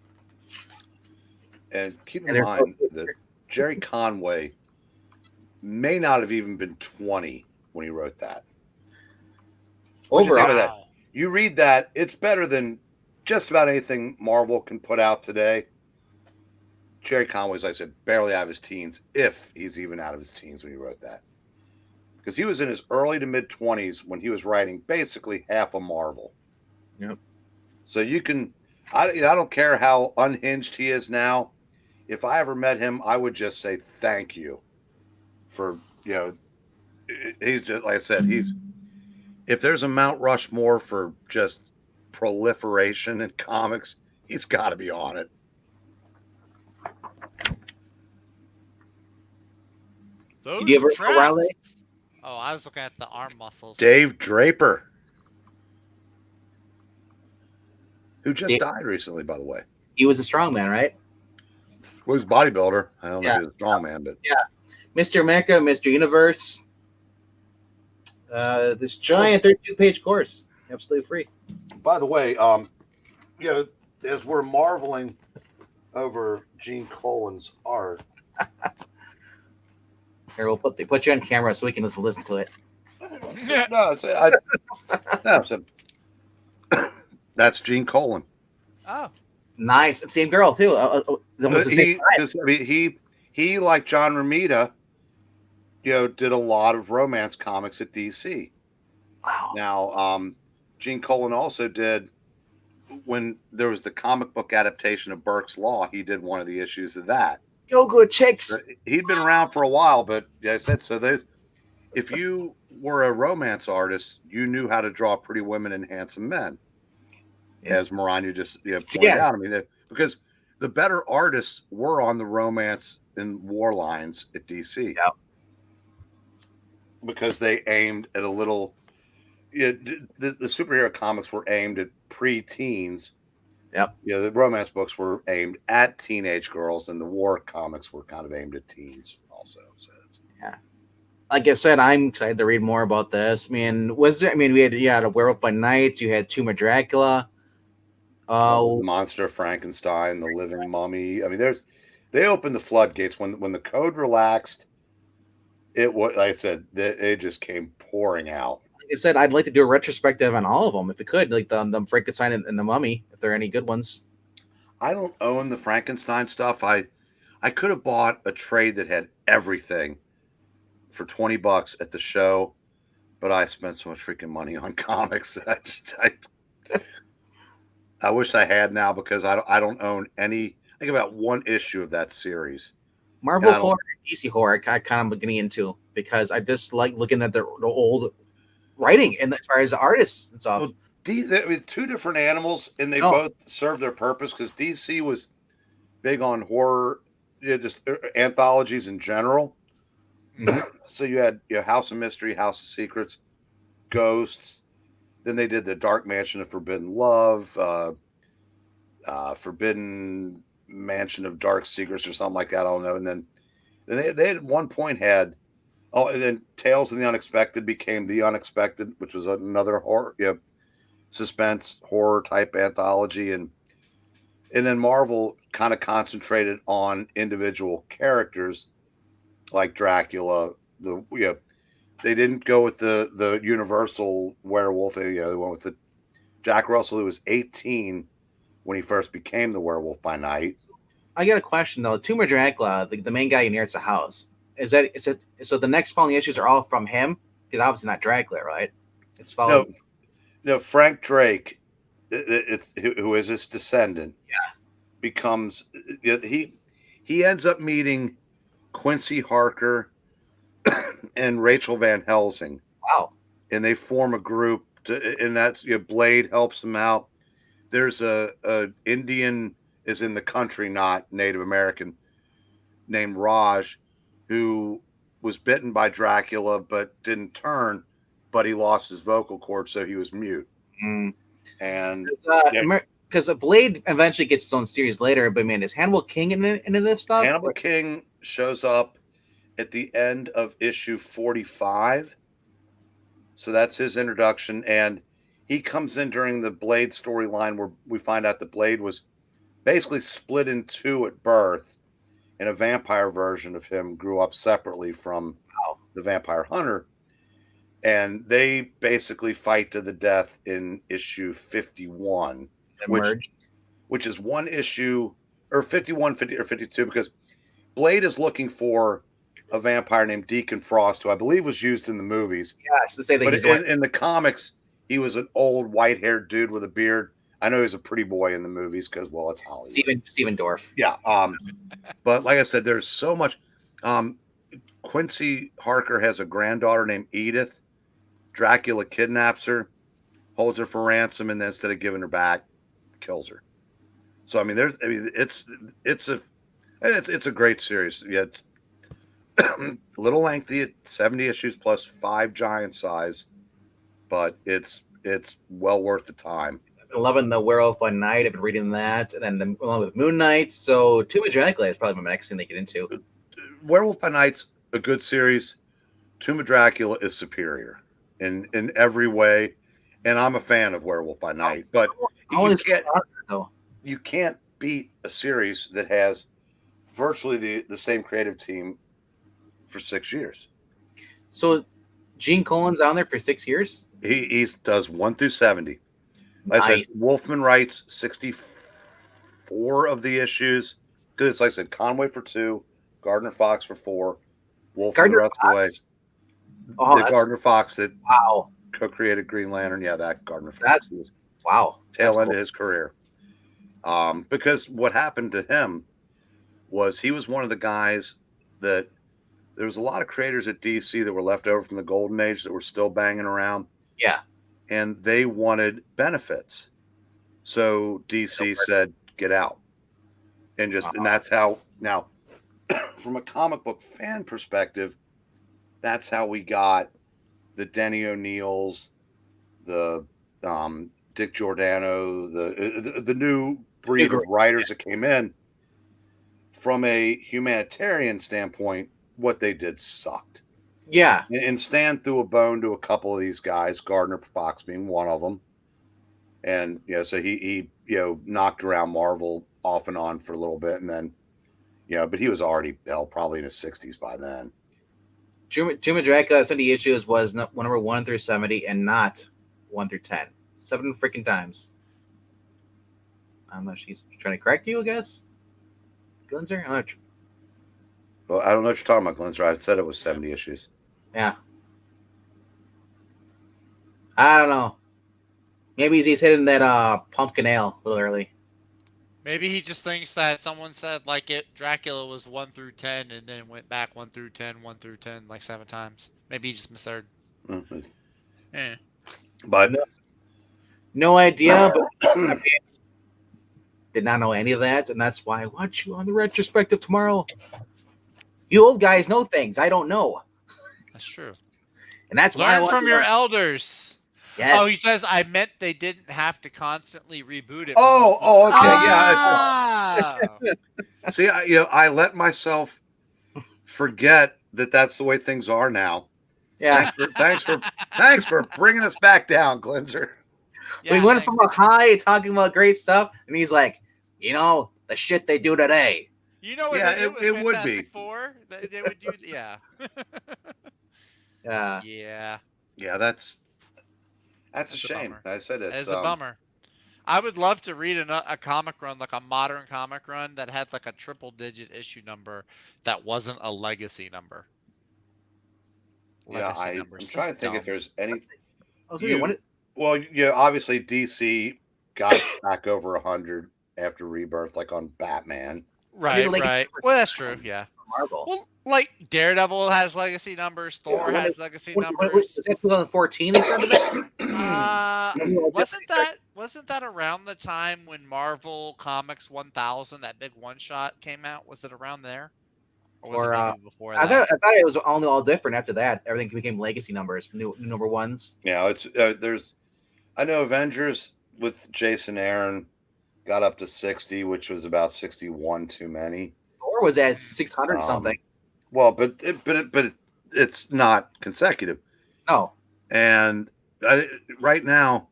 And keep in mind that Jerry Conway may not have even been 20 when he wrote that. Overall, you read that, it's better than just about anything Marvel can put out today. Jerry Conway's, like I said, barely out of his teens, if he's even out of his teens when he wrote that. Because he was in his early to mid-20s when he was writing basically half of Marvel. Yep. So you can, I don't care how unhinged he is now. If I ever met him, I would just say thank you for, he's just, like I said, if there's a Mount Rushmore for just proliferation in comics, he's got to be on it. Did you ever Riley? Oh, I was looking at the arm muscles. Dave Draper, who just died recently, by the way. He was a strongman, right? Well, he's a bodybuilder. I don't know if he was a strongman, but Mr. America, Mr. Universe. This giant 32-page course, absolutely free. By the way, as we're marveling over Gene Colan's art, here we'll put you on camera so we can just listen to it. that's Gene Colan. Oh, Nice. Same girl too. Almost the same time. He like John Romita, did a lot of romance comics at DC. Wow. Now, Gene Colan also did, when there was the comic book adaptation of Burke's Law, he did one of the issues of that. Go good chicks. So he'd been around for a while, but I said so. If you were a romance artist, you knew how to draw pretty women and handsome men, as Maranya just pointed out. I mean, because the better artists were on the romance and war lines at DC. Yep. Because they aimed at a little. The superhero comics were aimed at pre-teens. Yep. The romance books were aimed at teenage girls, and the war comics were kind of aimed at teens also. So like I said, I'm excited to read more about this. We had a Werewolf by Night. You had Tomb of Dracula. The Monster of Frankenstein, the Living Mummy. I mean, they opened the floodgates when the code relaxed. It was, like I said, it just came pouring out. Like I said, I'd like to do a retrospective on all of them if we could, like the Frankenstein and the Mummy, if there are any good ones. I don't own the Frankenstein stuff. I could have bought a trade that had everything for $20 at the show, but I spent so much freaking money on comics. I wish I had now, because I don't own any. I think about one issue of that series. Marvel horror, DC horror, I kind of getting into, because I just like looking at the old writing and as far as the artists and stuff. Well, two different animals, and they both serve their purpose, because DC was big on horror, just anthologies in general. Mm-hmm. So you had House of Mystery, House of Secrets, Ghosts. Then they did the Dark Mansion of Forbidden Love, Forbidden Mansion of Dark Secrets, or something like that. I don't know. And then they at one point had, and then Tales of the Unexpected became The Unexpected, which was another horror, suspense horror type anthology, and then Marvel kind of concentrated on individual characters like Dracula. They didn't go with the universal werewolf. They went with the Jack Russell, who was 18 when he first became the Werewolf by Night. I got a question though. Tomb of Dracula, the main guy inherits the house. Is it so? The next following issues are all from him, because obviously not Dracula, right? It's following. No, Frank Drake, who is his descendant. Yeah, becomes he ends up meeting Quincy Harker and Rachel Van Helsing. Wow. And they form a group, and that's Blade helps them out. There's a Indian is in the country, not Native American, named Raj, who was bitten by Dracula but didn't turn, but he lost his vocal cord, so he was mute. And because Blade eventually gets its own series later, but man, is Hannibal King into this stuff? Hannibal King shows up at the end of issue 45. So that's his introduction. And he comes in during the Blade storyline, where we find out the Blade was basically split in two at birth, and a vampire version of him grew up separately from the vampire hunter. And they basically fight to the death in issue 51, which is one issue, or 51, 50, or 52, because Blade is looking for a vampire named Deacon Frost, who I believe was used in the movies. Yes, to say that. But in the comics, he was an old white-haired dude with a beard. I know he was a pretty boy in the movies because, well, it's Hollywood. Steven Dorff. Yeah. But like I said, there's so much. Quincy Harker has a granddaughter named Edith. Dracula kidnaps her, holds her for ransom, and then instead of giving her back, kills her. So it's a great series. Yeah, it's a little lengthy at 70 issues plus 5 giant size, but it's well worth the time. I've been loving the Werewolf by Night. I've been reading that, and then along with Moon Knight. So Tomb of Dracula is probably my next thing they get into. Werewolf by Night's a good series. Tomb of Dracula is superior in every way, and I'm a fan of Werewolf by Night. But you can't beat a series that has virtually the same creative team for 6 years. So Gene Colan's on there for 6 years? He does 1 through 70. Like Nice. I said, Wolfman writes 60 4 of the issues. Because it's like I said, Conway for 2, Gardner Fox for 4, Wolf for the rest of the way. Oh, The Gardner Fox that wow. co-created Green Lantern. Yeah, that Gardner Fox. That- was Wow. tail end of his career. Because what happened to him was he was one of the guys that there was a lot of creators at DC that were left over from the Golden Age that were still banging around. Yeah. And they wanted benefits. So DC said, get out. And and that's how, now, from a comic book fan perspective, that's how we got the Denny O'Neills, the Dick Giordano, the new breed of writers that came in. From a humanitarian standpoint, what they did sucked. Yeah. And Stan threw a bone to a couple of these guys, Gardner Fox being one of them. And, so he knocked around Marvel off and on for a little bit. And then, but he was already, probably in his 60s by then. Jim Madraka, 70 issues was number 1 through 70 and not 1 through 10. 7 freaking times. I don't know if she's trying to correct you, I guess. Glinzer? Well, I don't know what you're talking about, Glinzer. I said it was 70 issues. Yeah. I don't know. Maybe he's hitting that pumpkin ale a little early. Maybe he just thinks that someone said like Dracula was 1 through 10 and then went back 1 through 10, 1 through 10 like 7 times. Maybe he just misheard. Mm-hmm. Yeah. But no idea, but I mean, did not know any of that, and that's why I want you on the retrospective tomorrow. You old guys know things I don't know. That's true. And that's why I learn want from your elders. Yes. Oh, he says I meant they didn't have to constantly reboot it. Oh, okay, Ah! yeah. See, I let myself forget that that's the way things are now. Yeah. Thanks for bringing us back down, Glinzer. Yeah, we went from a high talking about great stuff, and he's like, the shit they do today. You know what? Yeah, it would be. They would do, yeah. Yeah. Yeah. Yeah, that's a It's shame. bummer. I said It's a bummer. I would love to read a comic run, like a modern comic run that had like a triple-digit issue number that wasn't a legacy number. I'm trying to think if there's any. Well, obviously DC got back over 100 after Rebirth, like on Batman. Right. Well, that's true. Yeah. Marvel. Well, like Daredevil has legacy numbers. Thor has legacy numbers. Was that 2014? They started that. Wasn't that around the time when Marvel Comics 1000, that big one shot, came out? Was it around there? Or was it maybe before that? I thought it was all different after that. Everything became legacy numbers, new number ones. Yeah, it's I know Avengers with Jason Aaron got up to 60, which was about 61 too many. Thor was at 600 something. Well, but it's not consecutive. No. And right now,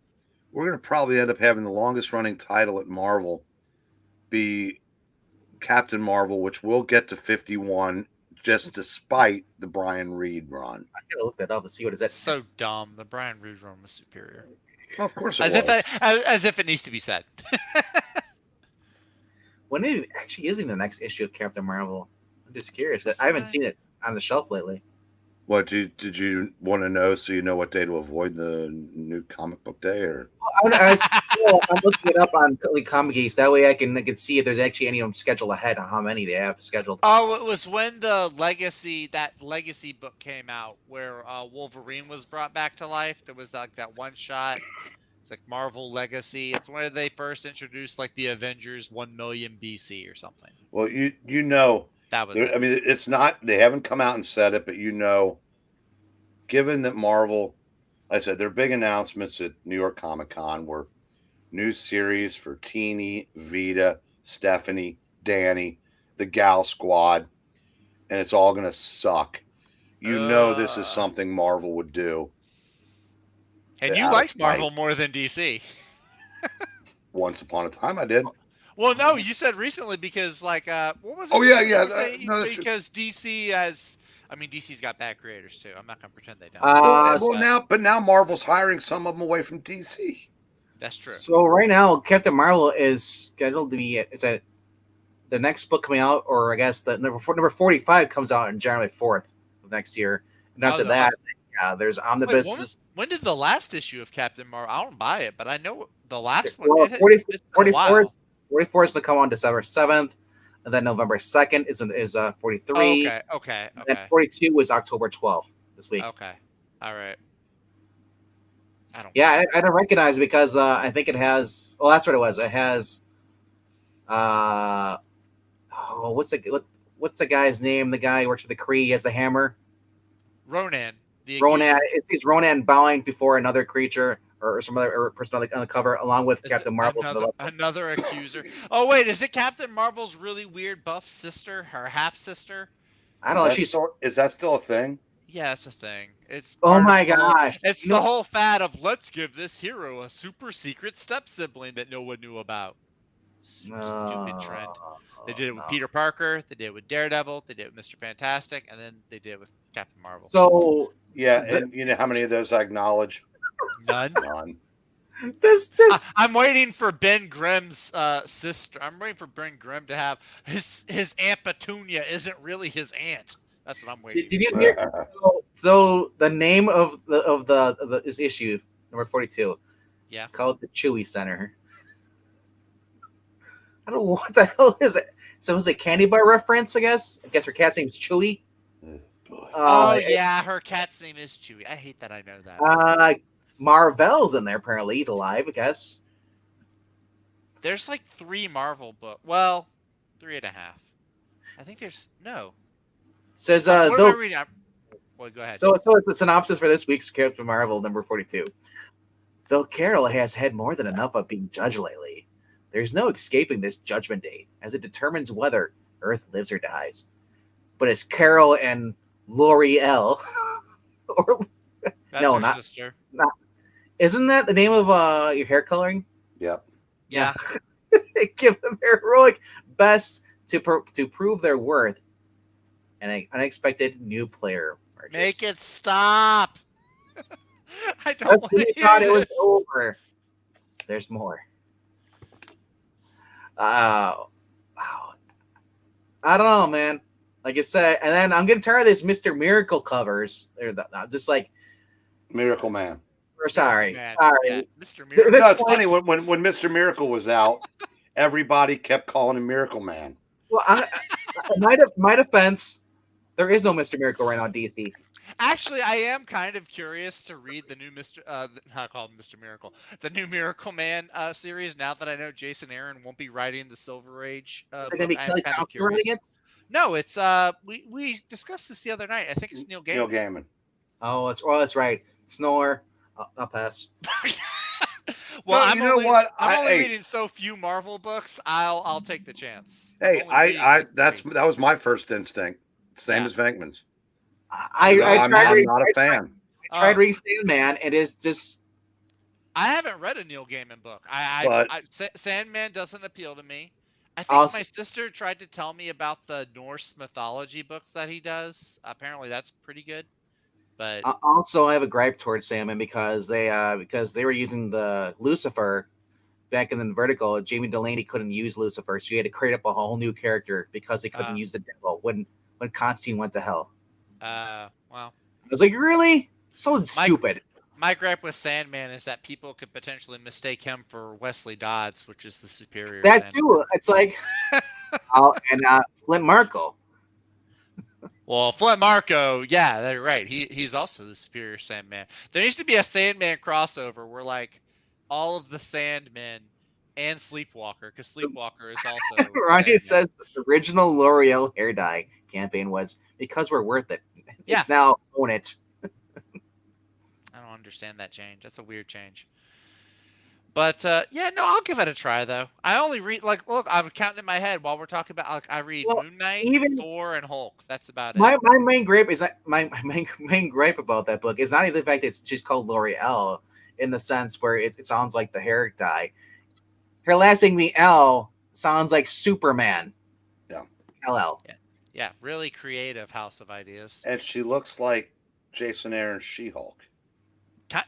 we're going to probably end up having the longest running title at Marvel be Captain Marvel, which will get to 51 just despite the Brian Reed run. I gotta look that up to see what is that. So dumb. The Brian Reed run was superior. Well, of course it was. As if it needs to be said. When it actually is in the next issue of Captain Marvel? I'm just curious. I haven't seen it on the shelf lately. What did you want to know so you know what day to avoid the new comic book day? Or I'm looking it up on Comic Geeks. That way I can see if there's actually any of them scheduled ahead on how many they have scheduled. Oh, it was when the legacy book came out where Wolverine was brought back to life. There was like that one shot. It's like Marvel Legacy. It's where they first introduced like the Avengers 1 million BC or something. Well, you know. That was I mean, it's not, they haven't come out and said it, but given that Marvel, like I said, their big announcements at New York Comic Con were new series for Teeny, Vita, Stephanie, Danny, the Gal Squad, and it's all going to suck. This is something Marvel would do. And you liked Marvel more than DC. Once upon a time, I did. Well, no, you said recently because, like, what was it? Oh, yeah. Because DC has, DC's got bad creators, too. I'm not going to pretend they don't. Now Marvel's hiring some of them away from DC. That's true. So right now, Captain Marvel is scheduled to be the next book coming out, or I guess the number 45 comes out on January 4th of next year. And after that, there's omnibuses. When did the last issue of Captain Marvel? I don't buy it, but I know the last one. Well, 44 is going to come on December 7th, and then November 2nd is 43. Okay. And then 42 is October 12th this week. Okay, all right. I don't recognize it because I think it has. Well, that's what it was. It has. What's the guy's name? The guy who works for the Kree. He has the hammer. Ronan. Ronan. It's Ronan bowing before another creature or some other person on the cover, along with Captain Marvel. Another accuser. Oh wait, is it Captain Marvel's really weird buff sister, her half sister? I don't know. Is that still a thing? Yeah, it's a thing. It's oh my gosh! It's the whole fad of let's give this hero a super secret step sibling that no one knew about. Stupid trend. They did it with Peter Parker. They did it with Daredevil. They did it with Mr. Fantastic, and then they did it with Captain Marvel. So and you know how many of those I acknowledge? None. This. I'm waiting for Ben Grimm's sister. I'm waiting for Ben Grimm to have his Aunt Petunia isn't really his aunt. That's what I'm waiting. Did you hear? So the name of this issue number 42. Yeah. It's called the Chewy Center. I don't know what the hell is it. So was it a candy bar reference? I guess her cat's name is Chewy. Yeah, her cat's name is Chewy. I hate that I know that. Marvel's in there. Apparently, he's alive. I guess. There's like 3 Marvel books. Well, 3.5. I think there's no. Says what am I reading? Well, go ahead. So it's the synopsis for this week's Captain Marvel number 42. Though Carol has had more than enough of being judged lately, there's no escaping this judgment day, as it determines whether Earth lives or dies. But it's Carol and L'Oreal, or That's no, her not sister. Not. Isn't that the name of your hair coloring? Yep. Yeah. Give them heroic best to prove their worth. An unexpected new player emerges. Make it stop. I don't want to hear thought this. It was over. There's more. Wow. I don't know, man. Like I said, and then I'm getting tired of these Mr. Miracle covers. They're just like Miracle Man. Or sorry. Man. Sorry. Yeah, Mr. Miracle. No, it's funny when Mr. Miracle was out, everybody kept calling him Miracle Man. Well, my defense, there is no Mr. Miracle right now on DC. Actually, I am kind of curious to read the new not called Mr. Miracle, the new Miracle Man series. Now that I know Jason Aaron won't be writing the Silver Age. Is it going to be Kelly Thompson writing it? No, it's we discussed this the other night. I think it's Neil Gaiman. Neil Gaiman. Oh, that's right. Snore. I'll pass. Well, no, I'm only reading so few Marvel books. I'll take the chance. Hey, that was my first instinct. Same as Venkman's. I'm not a fan. I tried reading Sandman. It is just. I haven't read a Neil Gaiman book. Sandman doesn't appeal to me. I think my sister tried to tell me about the Norse mythology books that he does. Apparently, that's pretty good. But also, I have a gripe towards Sandman because they were using the Lucifer back in the Vertical. Jamie Delaney couldn't use Lucifer, so he had to create up a whole new character because they couldn't use the devil when Constantine went to hell. Well, I was like, really? So stupid. My gripe with Sandman is that people could potentially mistake him for Wesley Dodds, which is the superior. That Sandman. too. It's like, and Flint Marko. Well, Flint Marko, yeah, they're right. He's also the superior Sandman. There needs to be a Sandman crossover where like all of the Sandmen and Sleepwalker, because Sleepwalker is also. Ronnie says the original L'Oreal hair dye campaign was because we're worth it. Yeah. It's now own it. I don't understand that change. That's a weird change. But I'll give it a try though. I only read look, I'm counting in my head while we're talking about I read Moon Knight, Thor, and Hulk. That's about it. My main gripe is my main gripe about that book is not even the fact that it's just called L'Oreal in the sense where it sounds like the hair dye. Her last name L sounds like Superman. Yeah. LL. Yeah, really creative house of ideas. And she looks like Jason Aaron's She-Hulk.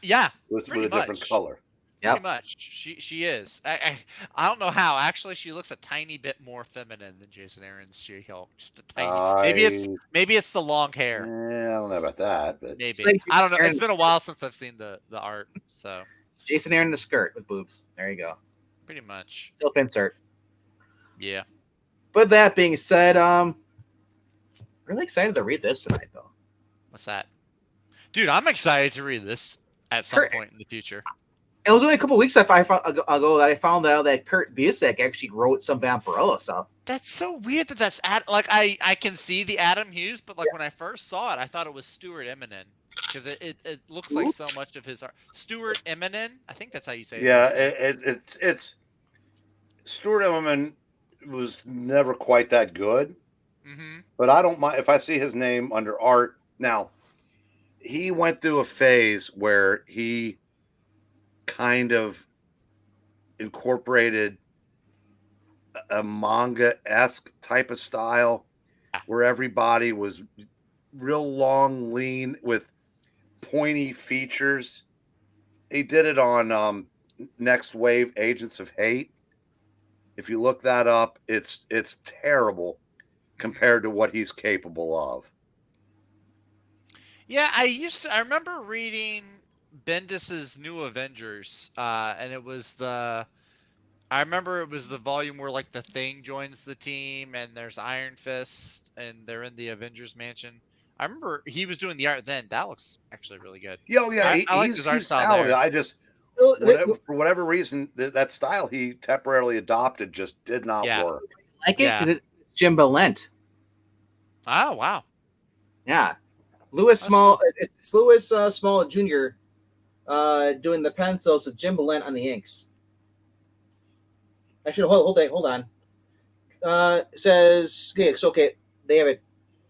Yeah, with a different color. Pretty much. She is. I don't know how. Actually, she looks a tiny bit more feminine than Jason Aaron's She-Hulk. Just a tiny. Maybe it's the long hair. I don't know about that, but Maybe. Like I don't know. Aaron- It's been a while since I've seen the art, so Jason Aaron in the skirt with boobs. There you go. pretty much. Self insert. Yeah. But that being said, really excited to read this tonight, though. What's that? Dude, I'm excited to read this at some point in the future. It was only a couple weeks ago that I found out that Kurt Busiek actually wrote some Vampirella stuff. That's so weird that's I can see the Adam Hughes, but like when I first saw it, I thought it was Stuart Eminem because it looks like so much of his art. Stuart Eminem, I think that's how you say it. Yeah, it's Stuart Eminem was never quite that good. Mm-hmm. But I don't mind if I see his name under art. Now, he went through a phase where he kind of incorporated a manga-esque type of style where everybody was real long, lean with pointy features. He did it on Next Wave Agents of Hate. If you look that up, it's terrible compared to what he's capable of. Yeah, I remember reading Bendis's New Avengers, and I remember it was the volume where like the Thing joins the team, and there's Iron Fist, and they're in the Avengers mansion. I remember he was doing the art then. That looks actually really good. Yeah, I like his art he's style talented. there. I just for whatever reason that style he temporarily adopted just did not work. I like it because it's Jim Balent. Oh wow! Yeah, Louis Small. Cool. It's Louis Small Jr. Doing the pencils with Jim Balent on the inks. Actually, hold on. It says it's okay. They have it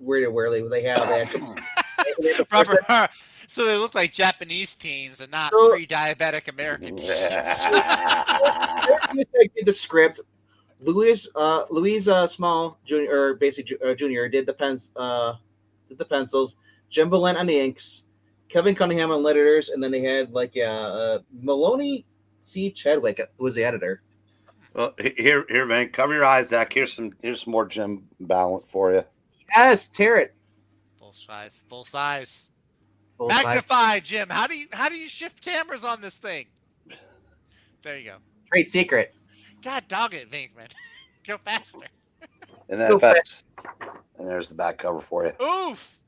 weirded weirdly. They actually. Robert, so they look like Japanese teens and not pre-diabetic American teens. The script. Louis Small Jr. or basically Jr. did the pencils. Jim Balent on the inks. Kevin Cunningham on letters, and then they had Maloney C. Chadwick, who was the editor. Well, here, Van, cover your eyes, Zach. Here's some more Jim Balent for you. Yes, tear it. Full size. Magnify, Jim. How do you shift cameras on this thing? There you go. Great secret. God dog it, Vinkman. Go faster. And then and there's the back cover for you. Oof.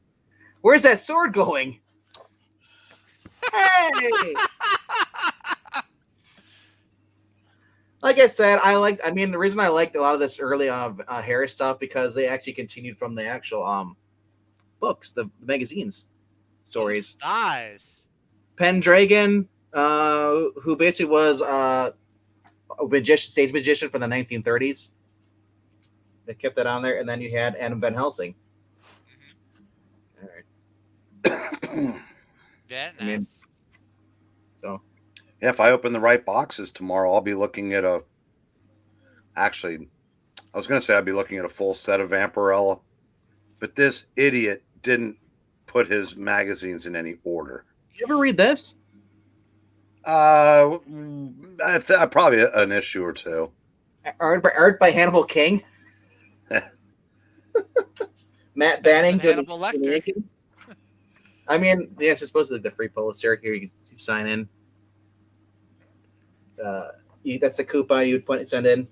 Where's that sword going? Hey. Like I said, the reason I liked a lot of this early Harris stuff because they actually continued from the actual books, the magazines, stories. Nice. Pendragon, who basically was a stage magician from the 1930s. They kept that on there, and then you had Adam Van Helsing. Mm-hmm. All right. Yeah, nice. If I open the right boxes tomorrow, I'll be looking at Actually, I was going to say I'd be looking at a full set of Vampirella, but this idiot didn't put his magazines in any order. Did you ever read this? Probably an issue or two. Art by Hannibal King. Matt Banning doing Hannibal Lecter. I mean, yes, it's supposed to be the free poster. Here you sign in. That's a coupon you would send in,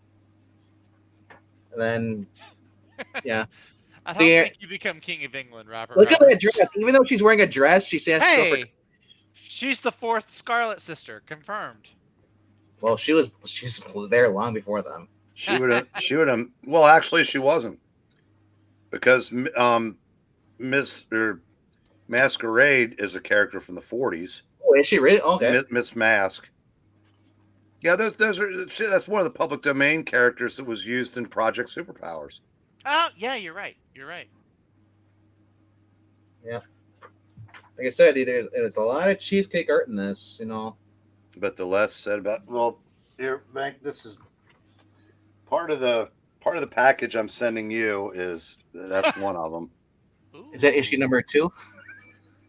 and then I don't think you become king of England, Robert. Look at that dress. Even though she's wearing a dress, she says, "Hey, she's the fourth Scarlet sister, confirmed." Well, she's there long before them. She would have. Well, actually, she wasn't, because Masquerade is a character from the 40s. Oh, is she really? Okay. Miss Mask. Yeah, that's one of the public domain characters that was used in Project Superpowers. Oh, yeah, you're right. Yeah. Like I said, there's a lot of cheesecake art in this, But the less said about here, Hank, this is part of the package I'm sending you that's one of them. Ooh. Is that issue number 2?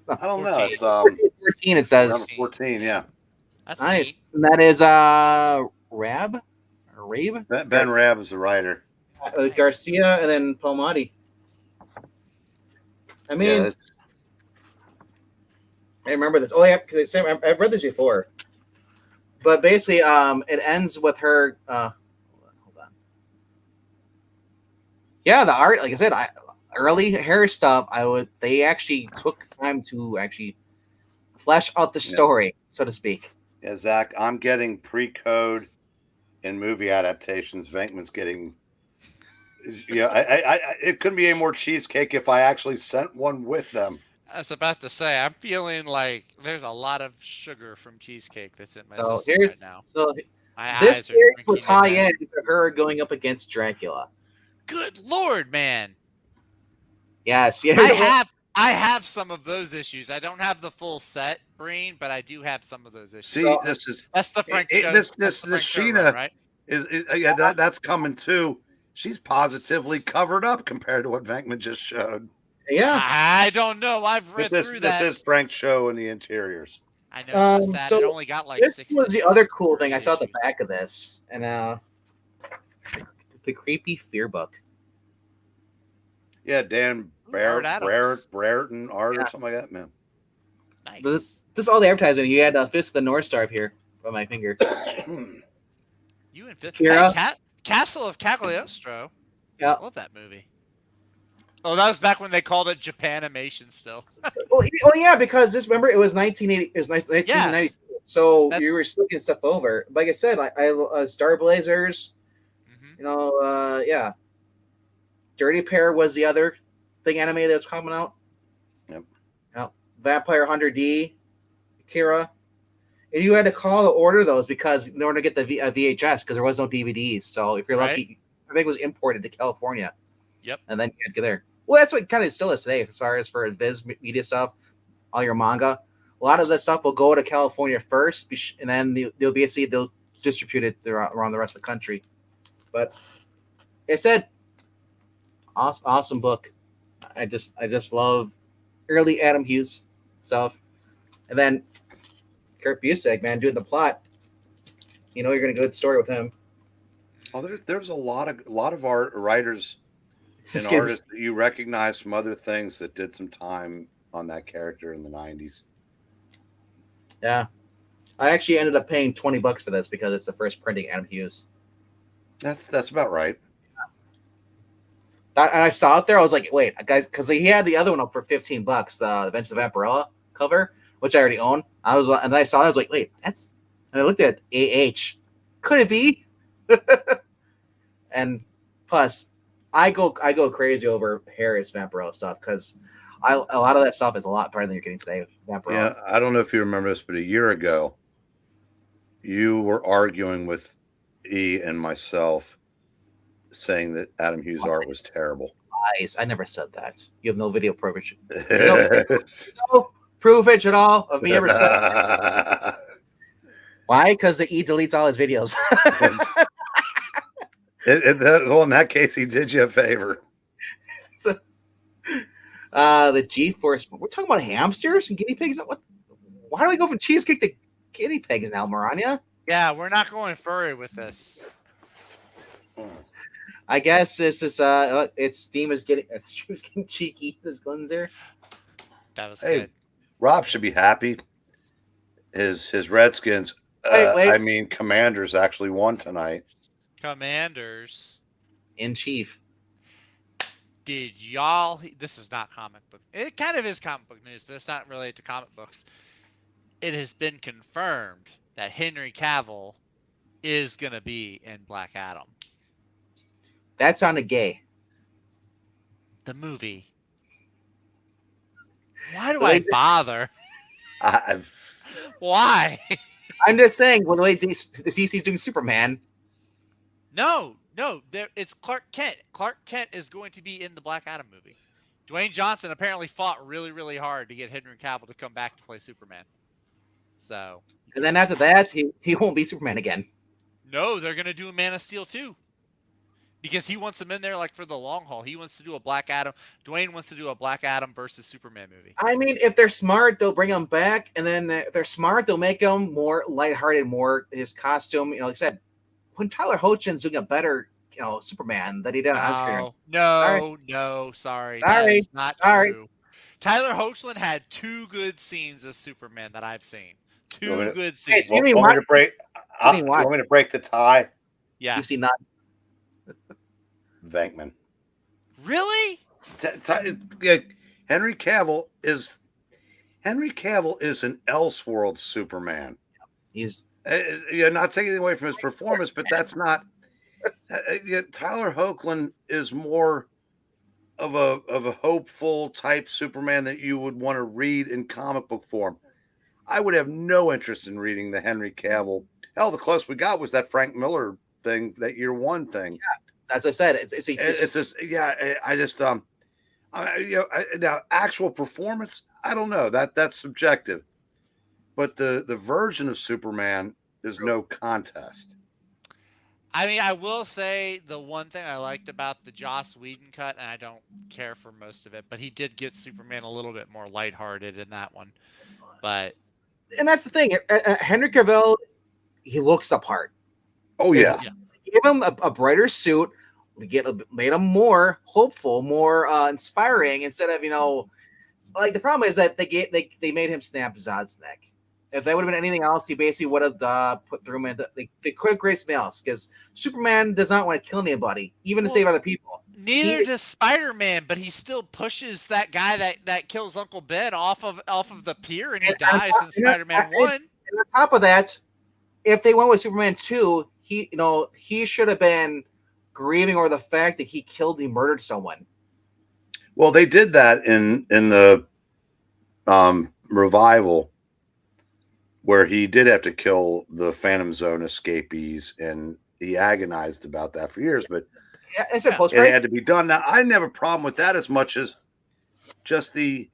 I don't know. It's 14. It says number 14. Yeah. That's Nice. neat. And that is Rab or Rabe? Ben Rabb is the writer. Nice. Garcia and then Palmati. I mean, Yeah, I remember this. Oh yeah, because I've read this before. But basically, it ends with her. Hold on. Yeah, the art, like I said, early hair stuff. They actually took time to actually flesh out the story, so to speak. yeah, Zach, I'm getting pre-code in movie adaptations. Venkman's getting. Yeah, it couldn't be any more cheesecake if I actually sent one with them. I was about to say, I'm feeling like there's a lot of sugar from cheesecake that's in my So system here's right now. so My this eyes are series will drinking tie in. in to her going up against Dracula. Good Lord, man! Yes, yeah. I have some of those issues. I don't have the full set, Breen, but I do have some of those issues. See, That's the Frank show. this That's the Frank show Sheena run, right? yeah, that's coming too. She's positively covered up compared to what Venkman just showed. Yeah. I don't know. I've read through that. This is Frank's show in the interiors. I know. It's sad. So it only got like this 60 was the other cool per thing I saw at the issue. back of this, and the creepy fear book. Yeah, Dan Art Adams. Brereton art Yeah. or something like that, man. Nice. This is all the advertising. You had Fist of the North Star up here on my finger. You and Fifth. Kira? Hey, Castle of Cagliostro. Yeah. I love that movie. Oh, that was back when they called it Japanimation still. Oh yeah, because this, remember, it was 1980. It was 1990. So you were sticking stuff over. Like I said, I Star Blazers. Mhm. You know, yeah. Dirty Pair was the other thing anime that was coming out. Yep. Yep. Vampire Hunter D, Akira. And you had to call to order those because in order to get the VHS, because there was no DVDs. So if you're lucky, I think it was imported to California. Yep. And then you had to get there. Well, that's what kind of still is today, as far as for Viz media stuff, all your manga. A lot of that stuff will go to California first, and then they'll distribute it around the rest of the country. But like I said, awesome book. I just love early Adam Hughes stuff, and then Kurt Busiek, man, doing the plot. You know, you're gonna get a good story with him. Oh, there's a lot of art writers and artists that you recognize from other things that did some time on that character in the 90s. Yeah, I actually ended up paying $20 for this because it's the first printing Adam Hughes. That's about right. And I saw it there. I was like, wait, guys, because he had the other one up for $15, the Adventures of Vampirella cover, which I already own. And then I saw it. I was like, wait, that's. And I looked at AH. Could it be? And plus, I go crazy over Harris Vampirella stuff because a lot of that stuff is a lot better than you're getting today with Vampirella. Yeah, I don't know if you remember this, but a year ago, you were arguing with E and myself, saying that Adam Hughes' art was terrible. Lies. I never said that. You have no video proof. No proofage at all of me ever saying that. Why? Because the E deletes all his videos. Well, in that case, he did you a favor. So, the G-Force. We're talking about hamsters and guinea pigs. Why do we go from cheesecake to guinea pigs now, Maranya? Yeah, we're not going furry with this. I guess it's just its Steam is getting cheeky. This Glenzer. That was Hey, good. Rob should be happy. His Redskins, I mean Commanders, actually won tonight. Commanders in chief. Did y'all? This is not comic book. It kind of is comic book news, but it's not related to comic books. It has been confirmed that Henry Cavill is gonna be in Black Adam. That sounded gay. The movie. Why do I bother? Why? I'm just saying, when the way DC's doing Superman. No, it's Clark Kent. Clark Kent is going to be in the Black Adam movie. Dwayne Johnson apparently fought really, really hard to get Henry Cavill to come back to play Superman. So. And then after that, he won't be Superman again. No, they're going to do a Man of Steel too. because he wants him in there like for the long haul. He wants to do a Black Adam. Dwayne wants to do a Black Adam versus Superman movie. I mean, if they're smart, they'll bring him back, and then if they're smart, they'll make him more lighthearted, more his costume. Like I said, when Tyler Hoechling's doing a better, Superman that he did on screen. No, sorry. That is not true. Tyler Hoechlin had 2 good scenes as Superman that I've seen. 2 good scenes. You want me to break the tie? Yeah. You see none. Venkman. Really? Henry Cavill is an Elseworld Superman. He's not taking anything away from his performance, but that's not. Tyler Hoechlin is more of a hopeful type Superman that you would want to read in comic book form. I would have no interest in reading the Henry Cavill. Hell, the closest we got was that Frank Miller thing, that Year One thing. Yeah, as I said, now actual performance, I don't know. That's subjective. But the version of Superman is no contest. I mean, I will say the one thing I liked about the Joss Whedon cut, and I don't care for most of it, but he did get Superman a little bit more lighthearted in that one. And that's the thing. Henry Cavill, he looks the part. Oh yeah. Give him a brighter suit, made him more hopeful, more inspiring, instead of like the problem is that they made him snap Zod's neck. If that would have been anything else, he basically would have threw him into. They could have created something else, because Superman does not want to kill anybody, even to save other people. Neither does Spider-Man, but he still pushes that guy that kills Uncle Ben off of the pier, and he dies in Spider-Man 1. And on top of that, if they went with Superman 2, he should have been grieving over the fact that he murdered someone. Well, they did that in the revival, where he did have to kill the Phantom Zone escapees, and he agonized about that for years, but it had to be done. Now, I didn't have a problem with that as much as just like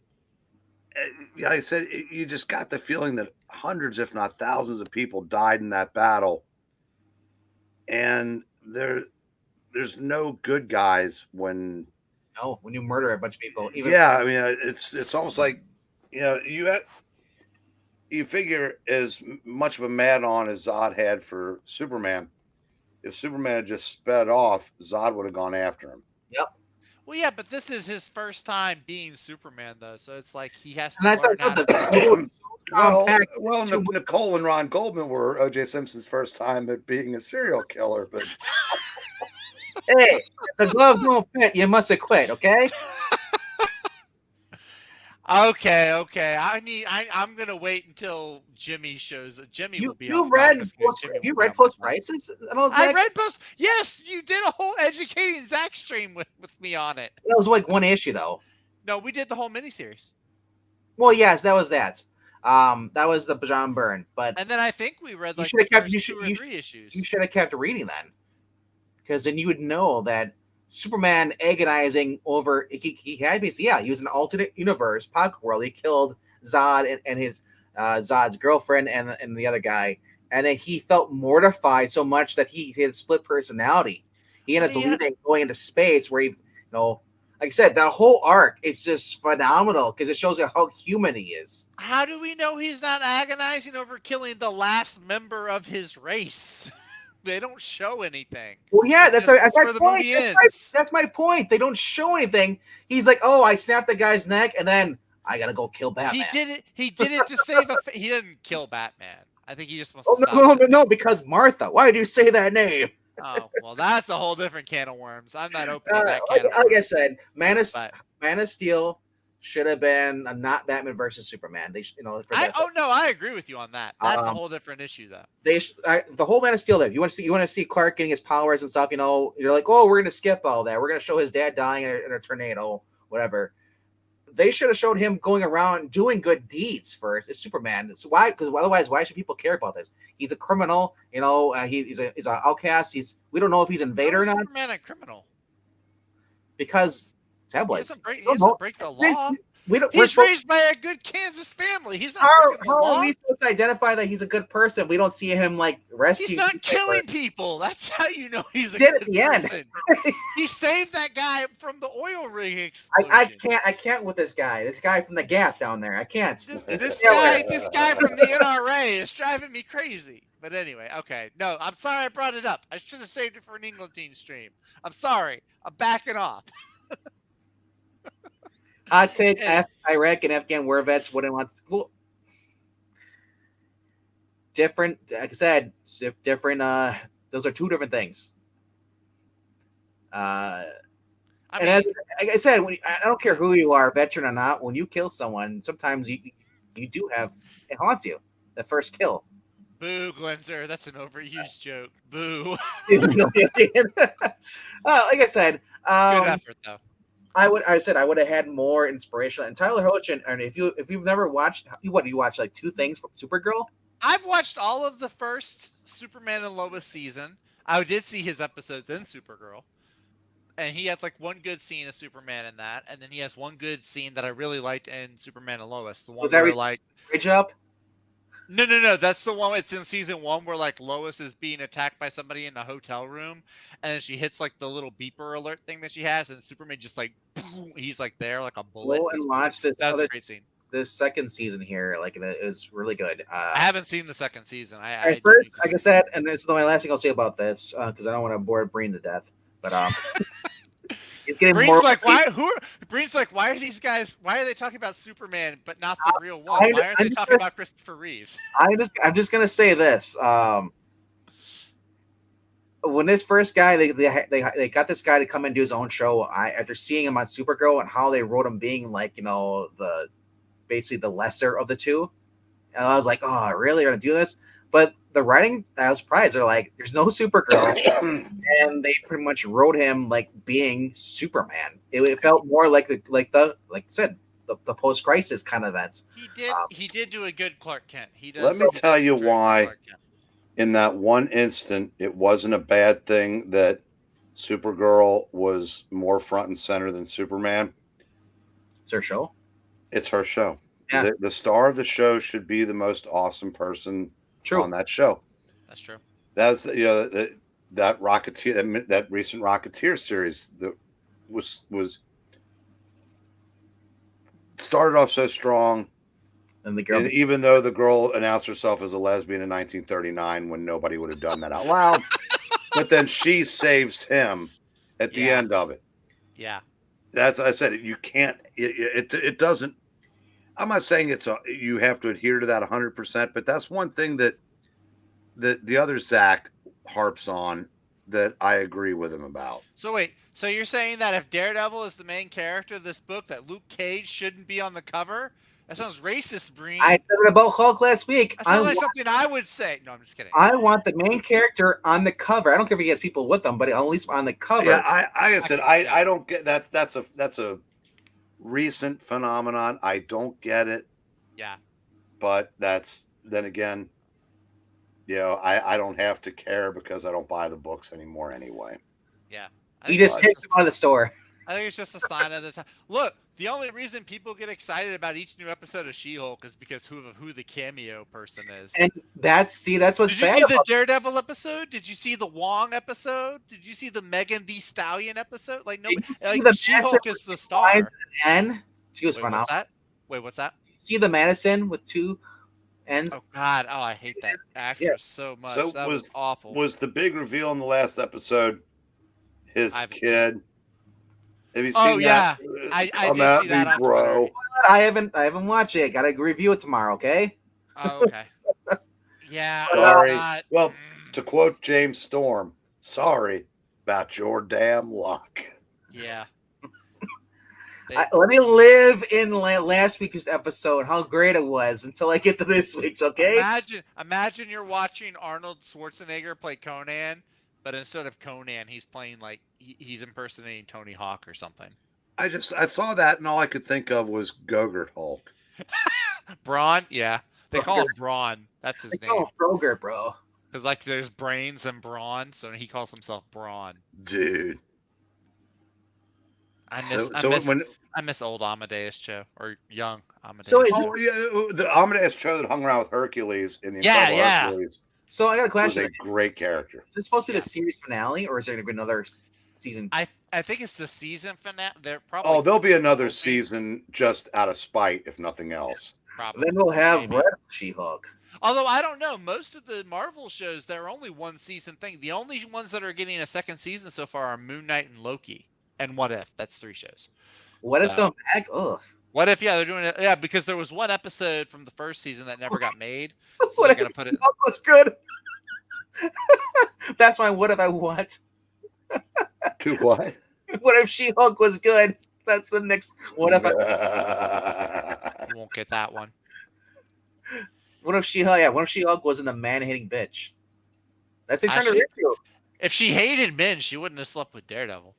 I said, you just got the feeling that hundreds, if not thousands of people died in that battle. And there's no good guys when you murder a bunch of people. I mean, it's almost like, you figure as much of a mad on as Zod had for Superman, if Superman had just sped off, Zod would have gone after him. Yep. Well, yeah, but this is his first time being Superman, though, so it's like he has to learn how to... Well, Nicole and Ron Goldman were O.J. Simpson's first time at being a serial killer, but... Hey, the glove don't fit. You must have quit, okay? Okay. I'm gonna wait until Jimmy shows. Jimmy will be. Have you read Post Crisis? I read Post. Yes, you did a whole educating Zach stream with me on it. That was like one issue, though. No, we did the whole miniseries. Well, yes, that was that. That was the John Byrne, and then I think we read like 2 or 3 issues. You should have kept reading then, because then you would know that Superman agonizing over he had basically he was an alternate universe pocket world. He killed Zod and his Zod's girlfriend and the other guy, and then he felt mortified so much that he had a split personality. He ended up going into space where he like I said, that whole arc is just phenomenal because it shows you how human he is. How do we know he's not agonizing over killing the last member of his race? They don't show anything. Well, yeah, that's where the movie ends. That's my point. They don't show anything. He's like, "Oh, I snapped the guy's neck, and then I gotta go kill Batman." He did it to save he didn't kill Batman. I think he just wants to. No, because Martha. Why did you say that name? Oh, well, that's a whole different can of worms. I'm not opening that can of worms. Like I said, Man of Steel should have been not Batman versus Superman. They, I agree with you on that. That's a whole different issue, though. The whole Man of Steel. You want to see Clark getting his powers and stuff. You're like, oh, we're gonna skip all that. We're gonna show his dad dying in a tornado, whatever. They should have showed him going around doing good deeds first. It's Superman. So why? Because otherwise, why should people care about this? He's a criminal. He's an outcast. We don't know if he's an invader or not. Superman a criminal? Because tabloids. He doesn't break the law. we don't. He's raised by a good Kansas family. He's not breaking the How law. are we supposed to identify that he's a good person? We don't see him like rescue. He's not killing people. That's how you know he's a Did at good the end. person. He saved that guy from the oil rig explosion. I can't with this guy. This guy from the Gap down there. I can't. This guy from the NRA is driving me crazy. But anyway, okay. No, I'm sorry I brought it up. I should have saved it for an England team stream. I'm sorry. I'm backing off. I take Iraq and Afghan war vets wouldn't want to. Different, like I said, different. Those are two different things. Like I said, I don't care who you are, veteran or not. When you kill someone, sometimes you do have it haunts you. The first kill. Boo, Glenzer. That's an overused joke. Boo. Like I said, good effort though. I would have had more inspiration. And Tyler Hoechlin, and if you've never watched, you watch like two things from Supergirl? I've watched all of the first Superman and Lois season. I did see his episodes in Supergirl. And he had like one good scene of Superman in that, and then he has one good scene that I really liked in Superman and Lois. The one where like Bridge Up? No. That's the one. It's in season 1 where like Lois is being attacked by somebody in a hotel room, and then she hits like the little beeper alert thing that she has, and Superman just like boom, he's like there like a bullet. Go and watch this. That's a great scene. This second season here, like it is really good. I haven't seen the second season. First, like I said, and it's my last thing I'll say about this because I don't want to bore Breen to death, but he's getting Breen's more. Like why? Breen's like, why are these guys? Why are they talking about Superman but not the real one? Why aren't they talking about Christopher Reeves? I'm just gonna say this. When this first guy, they got this guy to come and do his own show. After seeing him on Supergirl and how they wrote him being like basically the lesser of the two, and I was like, oh, really? You're gonna do this? But the writing, I was surprised. They're like, there's no Supergirl, and they pretty much wrote him like being Superman. It felt more like I said, the post crisis kind of events. He did do a good Clark Kent. He does. Let me tell you why. In that one instant, it wasn't a bad thing that Supergirl was more front and center than Superman. It's her show. It's her show. Yeah. The star of the show should be the most awesome person on that show. That's true. That's that Rocketeer, that recent Rocketeer series that was started off so strong. And the girl, and even though the girl announced herself as a lesbian in 1939 when nobody would have done that out loud, but then she saves him at the end of it. Yeah. That's, I said, you can't, it doesn't, I'm not saying you have to adhere to that 100%, but that's one thing that the other Zach harps on that I agree with him about. So wait, so you're saying that if Daredevil is the main character of this book, that Luke Cage shouldn't be on the cover? That sounds racist, Breen. I said it about Hulk last week. That sounds like something I would say. No, I'm just kidding. I want the main character on the cover. I don't care if he has people with him, but at least on the cover. Yeah, I don't get that. That's a recent phenomenon. I don't get it. Yeah. But then again, I don't have to care because I don't buy the books anymore anyway. Yeah. He just takes them out of the store. I think it's just a sign of the time. Look, the only reason people get excited about each new episode of She-Hulk is because who the cameo person is. And that's what's bad. Did you see the Daredevil episode? Did you see the Wong episode? Did you see the Megan Thee Stallion episode? Like, nobody, like She-Hulk is the star. And she was fun out. Wait, what's that? See the Madison with 2 ends? Oh God! Oh, I hate that actress so much. So that was awful. Was the big reveal in the last episode his kid? Have you seen that? I did see that on bro. I haven't watched it. I gotta review it tomorrow, okay? Oh, okay. Yeah. Sorry. Well, to quote James Storm, sorry about your damn luck. Yeah. Let me live in last week's episode, how great it was, until I get to this week's, okay? Imagine you're watching Arnold Schwarzenegger play Conan, but instead of Conan, he's playing like he's impersonating Tony Hawk or something. I saw that, and all I could think of was Gogurt Hulk. Braun, yeah, they call him Braun. That's his name. They call him Frogurt, bro. Because like there's brains and brawn, so he calls himself Braun. Dude, I miss old Amadeus Cho or young Amadeus. So is Oh yeah, the Amadeus Cho that hung around with Hercules in the Yeah, Incredible yeah. Hercules so I got a was question. a great character. Is it supposed to be Yeah. the series finale, or is there going to be another season? I think it's the season finale. They're probably Oh, there'll be another hoping, season just out of spite, if nothing else. probably. Then we'll have maybe. Red She-Hulk. Although I don't know, most of the Marvel shows they're only one season thing. The only ones that are getting a second season so far are Moon Knight and Loki, and What If. That's 3 shows. What is So- going back? Ugh. What If? Yeah, they're doing it. Yeah, because there was one episode from the first season that never got made. So What they're if gonna put it. She-Hulk was good? That's my what if I want. To what? What if She-Hulk was good? That's the next. What if? You won't get that one. What if She-Hulk? Yeah. What if She-Hulk wasn't a man-hating bitch? That's what he turned her Actually- into. If she hated men, she wouldn't have slept with Daredevil.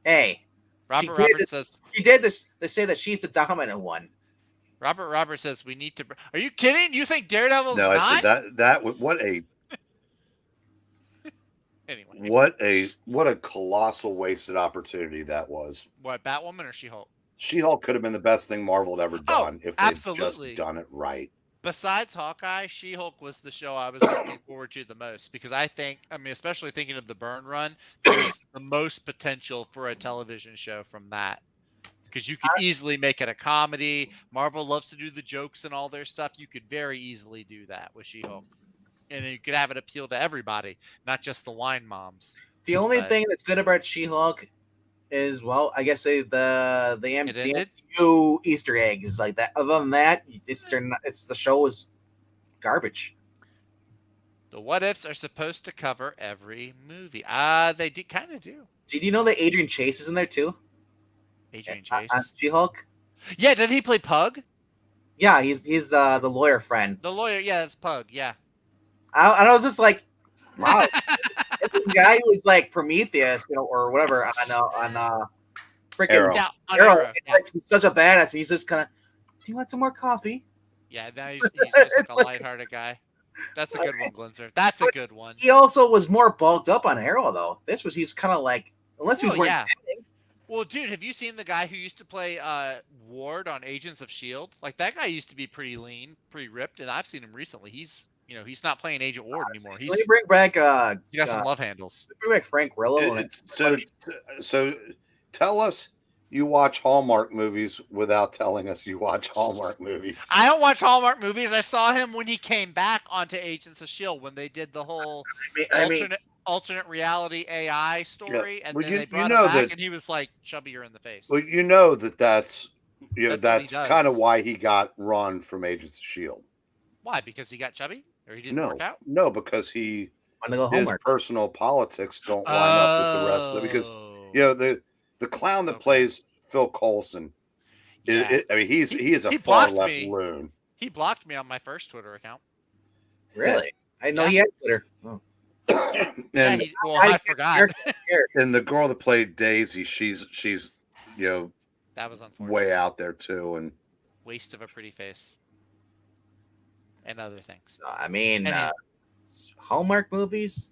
Hey, Robert did Roberts it. says. she did this. They say that she's the dominant one. Robert Roberts says we need to. Are you kidding? You think Daredevil's No, I not? said that Anyway, what a colossal wasted opportunity that was. what, Batwoman or She-Hulk? She-Hulk could have been the best thing Marvel had ever done if they'd absolutely. just done it right. Besides Hawkeye, She-Hulk was the show I was looking forward to the most because I mean, especially thinking of the Byrne run, there's the most potential for a television show from that. Because you could easily make it a comedy. Marvel loves to do the jokes and all their stuff. You could very easily do that with She-Hulk. And you could have it appeal to everybody, not just the wine moms. The only But- thing that's good about She-Hulk is, well, I guess the It ended? MCU Easter eggs like that. Other than that, it's the show is garbage. The what ifs are supposed to cover every movie. They do kind of do. Did you know that Adrian Chase is in there too? Adrian Chase. She-Hulk. Yeah, did he play Pug? Yeah, he's the lawyer friend. The lawyer. Yeah, that's Pug. Yeah. I was just like, wow, it's this guy who was like Prometheus, or whatever on freaking Arrow. Yeah, on Arrow. Arrow, It's yeah. like, he's such a badass, and he's just kind of. Do you want some more coffee? Yeah, now he's just like a lighthearted guy. That's a good one, Glinzer. That's a good one. He also was more bulked up on Arrow though. He's kind of like, unless he was Well, wearing. yeah. Well, dude, have you seen the guy who used to play Ward on Agents of S.H.I.E.L.D.? Like, that guy used to be pretty lean, pretty ripped, and I've seen him recently. He's not playing Agent Ward anymore. Let me bring back He's got some love handles. bring back Frank Grillo. So tell us you watch Hallmark movies without telling us you watch Hallmark movies. I don't watch Hallmark movies. I saw him when he came back onto Agents of S.H.I.E.L.D. when they did the whole alternate reality AI story, and Well, then you- they you brought know him back, that- and he was like chubbier in the face. Well, you know that's That's what he does. kind of why he got run from Agents of S.H.I.E.L.D. Why? Because he got chubby, or he didn't No, work out? no, because his Hallmark. personal politics don't line up with the rest of it. Because the clown that Okay. plays Phil Coulson, Yeah. he is a he far blocked left me. loon. He blocked me on my first Twitter account. Really? I know Yeah. he had Twitter. Oh. Yeah, and I forgot. and the girl that played Daisy, she's That was unfortunate. way out there too. And Waste of a pretty face. And other things. So, I mean, Anyway. Hallmark movies.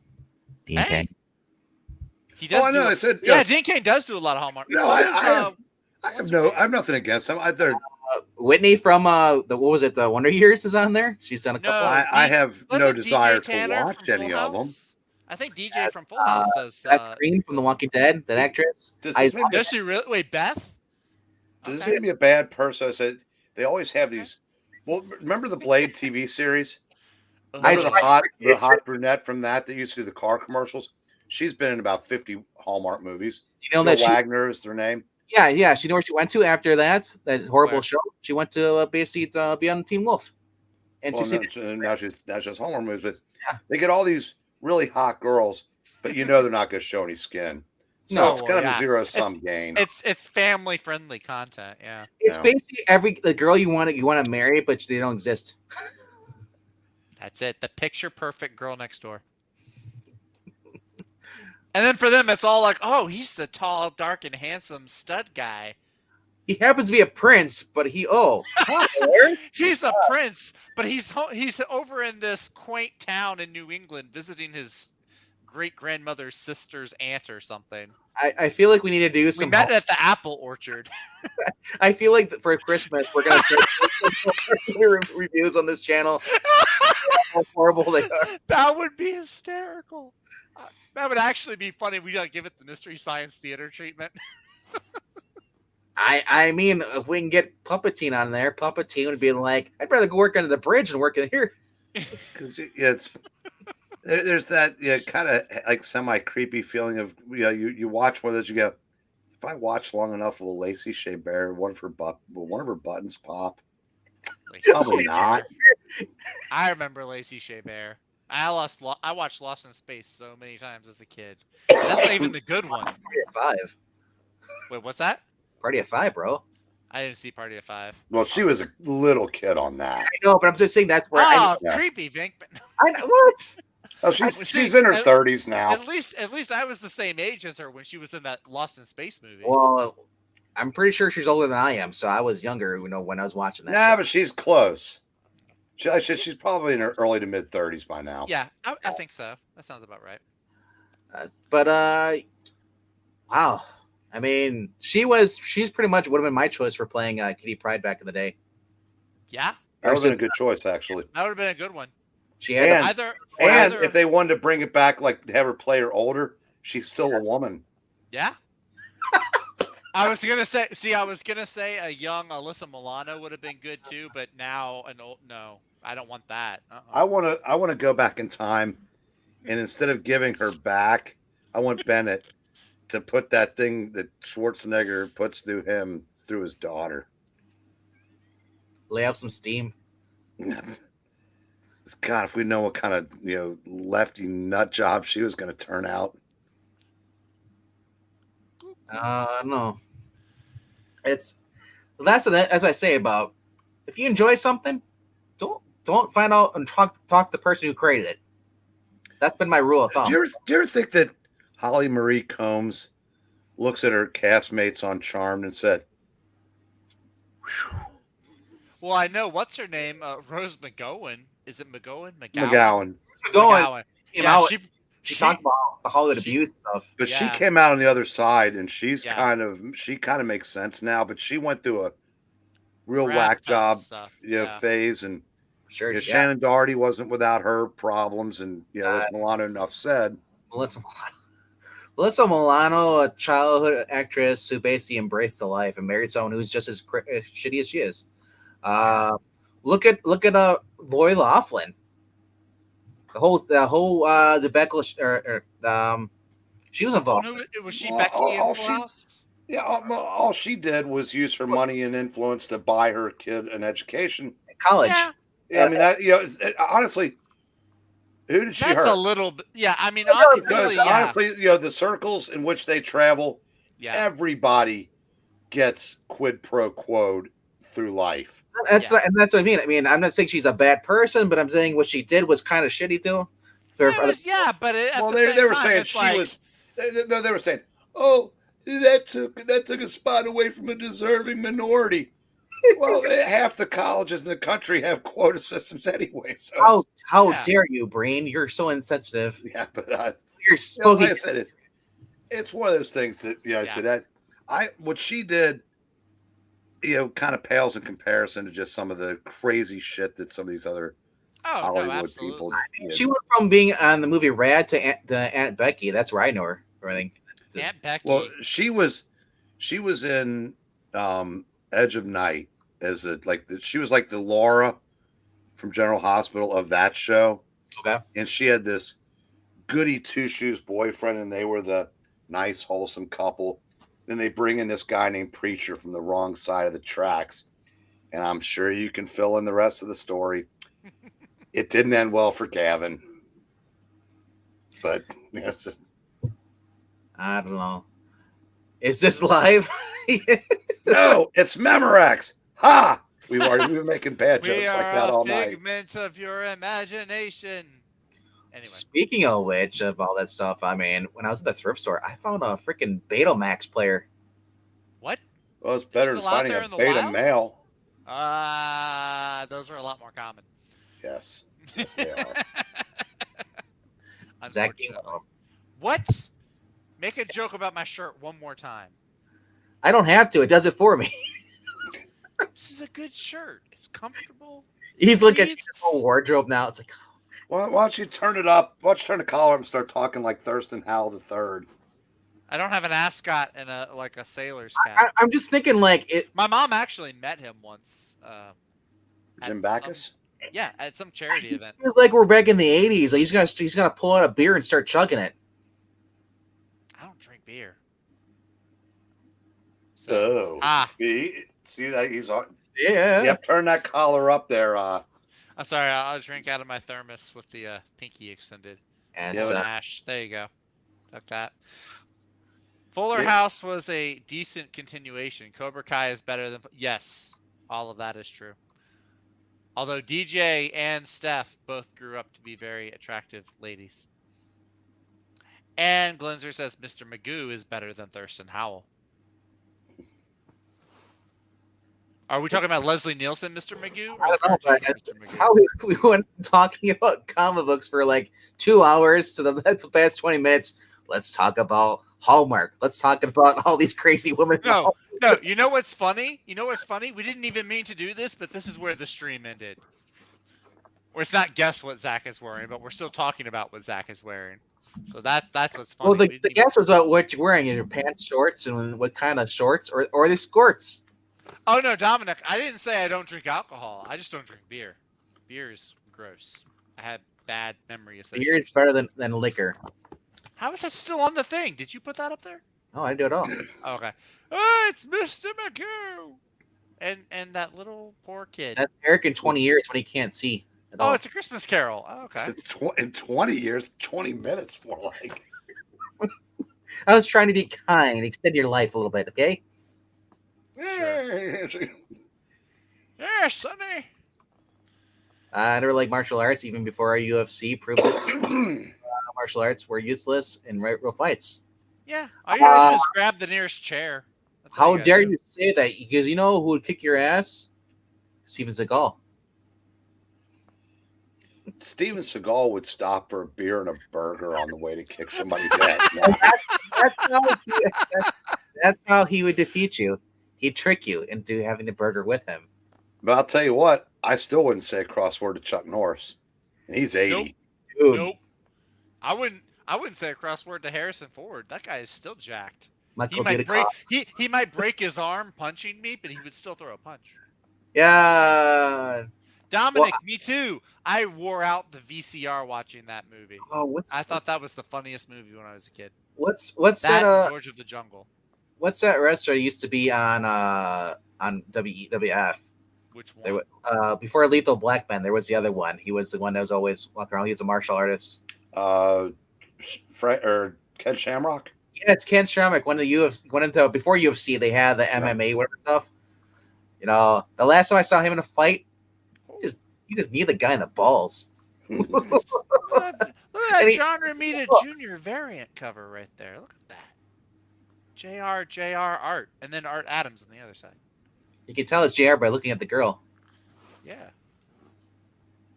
Dean Hey. Cain. He does. I know. do I said yeah, Dean Cain does do a lot of Hallmark. No, What I is, have nothing against him. Whitney from the Wonder Years is on there. She's done a No, couple. I have no wasn't desire DJ to Tanner watch from any Full of them. House? I think DJ from Full House does. Beth Green from The Walking Dead, that actress. Does I- this make Does she really? Wait, Beth? Does this Okay. make me a bad person? I said they always have these. Well, remember the Blade TV series? Remember the hot brunette from that used to do the car commercials? She's been in about 50 Hallmark movies. You know Jill that she, Wagner is their name. yeah. You know where she went to after that horrible Where? show. She went to basically be on Team Wolf, and Well, she now she's Hallmark movies, but Yeah. they get all these really hot girls, but they're not going to show any skin. So No, it's kind of yeah. a zero-sum game. It's family friendly content. Yeah. it's Yeah. basically the girl you want to marry, but they don't exist. That's it. The picture perfect girl next door. And then for them, it's all like, oh, he's the tall, dark, and handsome stud guy. He happens to be a prince, but He's a prince, but he's over in this quaint town in New England visiting his great grandmother's sister's aunt or something. I feel like we need to do We some. met at the apple orchard. I feel like for Christmas we're gonna do reviews on this channel. How horrible they are. That would be hysterical. That would actually be funny. We give it the Mystery Science Theater treatment. I mean, if we can get Puppetine on there, Puppetine would be like, I'd rather go work under the bridge than work in here. Because it's there's that kind of like semi creepy feeling of you watch one of those, you go, if I watch long enough, will Lacey Shea Bear will one of her buttons pop? Probably not. I remember Lacey Shea Bear. I watched Lost in Space so many times as a kid. And that's not even the good one. Party of 5. Wait, what's that? Party of 5, bro. I didn't see Party of 5. Well, she was a little kid on that. I know, but I'm just saying that's where Creepy, Vink. I know what? Oh, she's in her 30s now. At least I was the same age as her when she was in that Lost in Space movie. Well, I'm pretty sure she's older than I am, so I was younger, when I was watching that. Nah, but she's close. She's probably in her early to mid 30s by now. Yeah, I think so. That sounds about right. Wow. I mean, she's pretty much would have been my choice for playing Kitty Pryde back in the day. Yeah, That would have been a good choice, actually. that would have been a good one. She had Either if they wanted to bring it back, like have her play her older, she's still a woman. Yeah. I was gonna say a young Alyssa Milano would have been good too, but now no, I don't want that. I want to go back in time, and instead of giving her back, I want Bennett to put that thing that Schwarzenegger puts through him through his daughter. lay off some steam. God, if we know what kind of lefty nut job she was going to turn out. No. That's as I say about if you enjoy something, don't find out and talk to the person who created it. That's been my rule of thumb. Do you ever think that Holly Marie Combs looks at her castmates on Charmed and said, "Whew." Well, I know what's her name, Rose McGowan. Is it McGowan? McGowan. Yeah, she talked about the Hollywood abuse stuff. But she came out on the other side, and she kind of makes sense now. But she went through a real whack job, phase, and Shannon Doherty wasn't without her problems, and as Milano enough said. Melissa Milano, a childhood actress who basically embraced the life and married someone who's just as shitty as she is. Look at Lori Loughlin. The whole debacle. She was involved. Was she Becky in Lost? Yeah, all she did was use her money and influence to buy her kid an education, college. Yeah, I mean, honestly, who did she hurt? That's a little bit. Yeah, I mean, honestly, the circles in which they travel, everybody gets quid pro quoed through life. That's what I mean. I mean, I'm not saying she's a bad person, but I'm saying what she did was kind of shitty too. They were saying they were saying, oh, that took a spot away from a deserving minority. Well, half the colleges in the country have quota systems anyway. So how dare you, Breen? You're so insensitive. Yeah, but you're so. Like I said, it's one of those things that I said that what she did, kind of pales in comparison to just some of the crazy shit that some of these other Hollywood people. She went from being on the movie Rad to Aunt Becky. That's where I know her. I think Aunt Becky. Well, she was in Edge of Night as she was like the Laura from General Hospital of that show. Okay. And she had this goody two shoes boyfriend, and they were the nice, wholesome couple. Then they bring in this guy named Preacher from the wrong side of the tracks. And I'm sure you can fill in the rest of the story. It didn't end well for Gavin. But yes. I don't know. Is this live? No, it's Memorex. Ha! We've been making bad jokes like that all night. Figments of your imagination. Anyway. Speaking of which, of all that stuff, I mean, when I was at the thrift store, I found a freaking Betamax player. What? Well, it's better than finding a beta male. Those are a lot more common. Yes they are. Zach, What? Make a joke about my shirt one more time. I don't have to. It does it for me. This is a good shirt. It's comfortable. He's looking at Breathes. your whole wardrobe now. It's like, Why don't you turn it up? Why don't you turn the collar up and start talking like Thurston Howell III? I don't have an ascot and a sailor's cap. I'm just thinking like it. My mom actually met him once. Jim Backus? Yeah, at some charity event. It feels like we're back in the '80s. Like he's gonna pull out a beer and start chugging it. I don't drink beer. See that he's on. Yeah. Yep, turn that collar up there. I'm sorry, I'll drink out of my thermos with the pinky extended. And Yeah, Smash. There you go. Like that. Fuller House was a decent continuation. Cobra Kai is better than... Yes, all of that is true. Although DJ and Steph both grew up to be very attractive ladies. And Glenzer says Mr. Magoo is better than Thurston Howell. Are we talking about Leslie Nielsen, Mr. Magoo? I don't know, but Mr. that's Magoo? how we went talking about comic books for like 2 hours. So that's the past 20 minutes. Let's talk about Hallmark. Let's talk about all these crazy women. No. You know what's funny? We didn't even mean to do this, but this is where the stream ended. Where it's not guess what Zach is wearing, but we're still talking about what Zach is wearing. So that's what's funny. Well, the guess was about what you're wearing. Your pants, shorts, and what kind of shorts, or the skirts. Oh no, Dominic! I didn't say I don't drink alcohol. I just don't drink beer. Beer is gross. I have bad memory associations. Beer is better than liquor. How is that still on the thing? Did you put that up there? No, I do it all. Oh, okay. Oh, it's Mr. Magoo! And that little poor kid. That's Eric in 20 years when he can't see at all. Oh, it's a Christmas Carol. Oh, okay. In 20 years, 20 minutes more like. I was trying to be kind, extend your life a little bit, okay? Yeah, Sonny. I never liked martial arts, even before our UFC proved it. Martial arts were useless in real fights. Yeah, all you gotta do is grab the nearest chair. That's all How you dare gotta do. you say that? Because you know who would kick your ass? Steven Seagal. Steven Seagal would stop for a beer and a burger on the way to kick somebody's ass. That's how he would defeat you. He'd trick you into having the burger with him. But I'll tell you what, I still wouldn't say a crossword to Chuck Norris. And he's 80. Nope. Dude, Nope. I wouldn't say a crossword to Harrison Ford. That guy is still jacked. Michael He might break his arm punching me, but he would still throw a punch. Yeah. Dominic, me too. I wore out the VCR watching that movie. Oh, I thought that was the funniest movie when I was a kid. What's That that? George of the Jungle. What's that wrestler used to be on WWF? Which They one? before Lethal Black Man, there was the other one. He was the one that was always walking around. He was a martial artist. Ken Shamrock. Yeah, it's Ken Shamrock. When the UFC went into before UFC, they had the MMA whatever stuff. You know, the last time I saw him in a fight, he just kneed the guy in the balls. Look at that And he- John Romita Jr. variant cover right there. Look at that. JR Art, and then Art Adams on the other side. You can tell it's JR by looking at the girl. Yeah.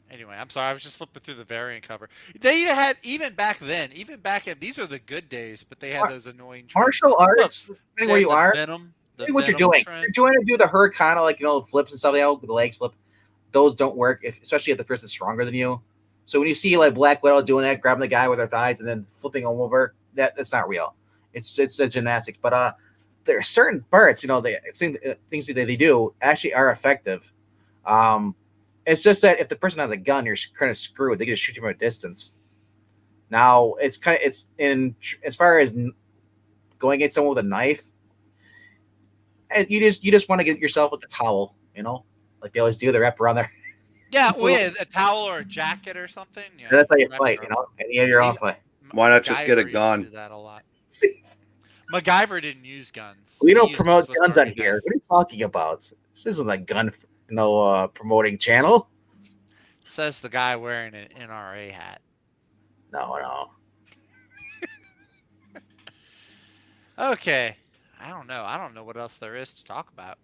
Anyway, I'm sorry. I was just flipping through the variant cover. They even back then, these are the good days, but they had those annoying Martial arts, depending where you the are, Venom, the depending what you're Venom doing. trend. You're trying to do the her kind of like flips and stuff. They all with the legs flip. Those don't work, especially if the person's stronger than you. So when you see like Black Widow doing that, grabbing the guy with her thighs and then flipping him over, that's not real. It's a gymnastics. But there are certain parts, things that they do actually are effective. It's just that if the person has a gun, you're kind of screwed. They can just shoot you from a distance. Now it's as far as going against someone with a knife, you just want to get yourself with a towel, like they always do. They wrap around there. Yeah, well, yeah, a towel or a jacket or something. Yeah, And that's how you fight, and you have your own fight. Why not just get a MacGyver used to gun? do that a lot. See, MacGyver didn't use guns. we He don't used promote Swiss guns on Army here. knife. What are you talking about? This isn't a gun, promoting channel. Says the guy wearing an NRA hat. No. Okay, I don't know what else there is to talk about.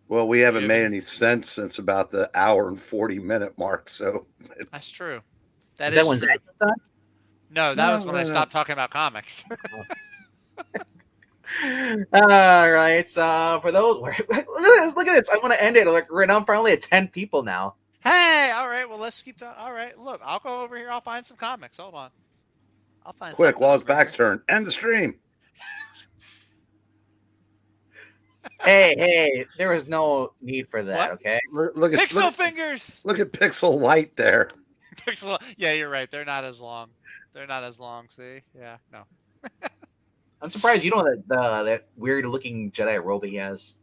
Well, we haven't Yeah. made any sense since about the hour and 40-minute mark. So That's true. Is that when true. Zach was on? No, that was when I stopped talking about comics. All right. So for those, look at this. I want to end it. Like right now, I'm finally at 10 people now. Hey, all right. Well, let's keep that. All right. Look, I'll go over here. I'll find some comics. Hold on. I'll find. Quick, while his over back's here. turned. End the stream. Hey, there was no need for that. What? Okay. Look at Pixel fingers. Look at Pixel Light there. Pixel. Yeah, you're right. They're not as long. They're not as long. See? Yeah. No. I'm surprised you don't know that weird looking Jedi robe he has.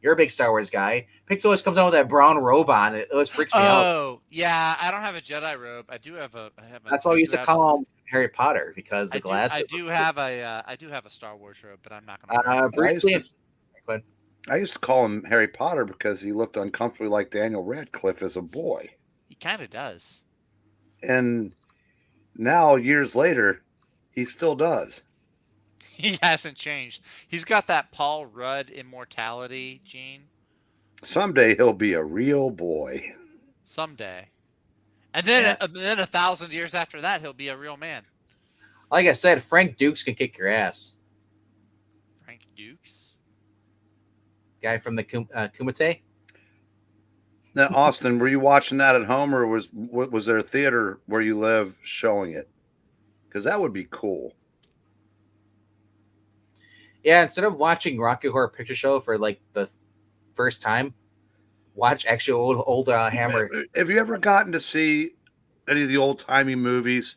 You're a big Star Wars guy. Pixel always comes out with that brown robe on. It always freaks me out. Oh, yeah. I don't have a Jedi robe. I do have a. That's why we used to call him Harry Potter because the glasses. I do have a Star Wars robe, but I'm not gonna. Briefly. I used to call him Harry Potter because he looked uncomfortably like Daniel Radcliffe as a boy. He kind of does. And now, years later, he still does. He hasn't changed. He's got that Paul Rudd immortality gene. Someday he'll be a real boy. Someday. And then, then 1,000 years after that, he'll be a real man. Like I said, Frank Dukes can kick your ass. Frank Dukes? Guy from the Kumite. Now, Austin, were you watching that at home, or was there a theater where you live showing it? Because that would be cool. Yeah, instead of watching Rocky Horror Picture Show for like the first time, watch actual old Hammer. Have you ever gotten to see any of the old timey movies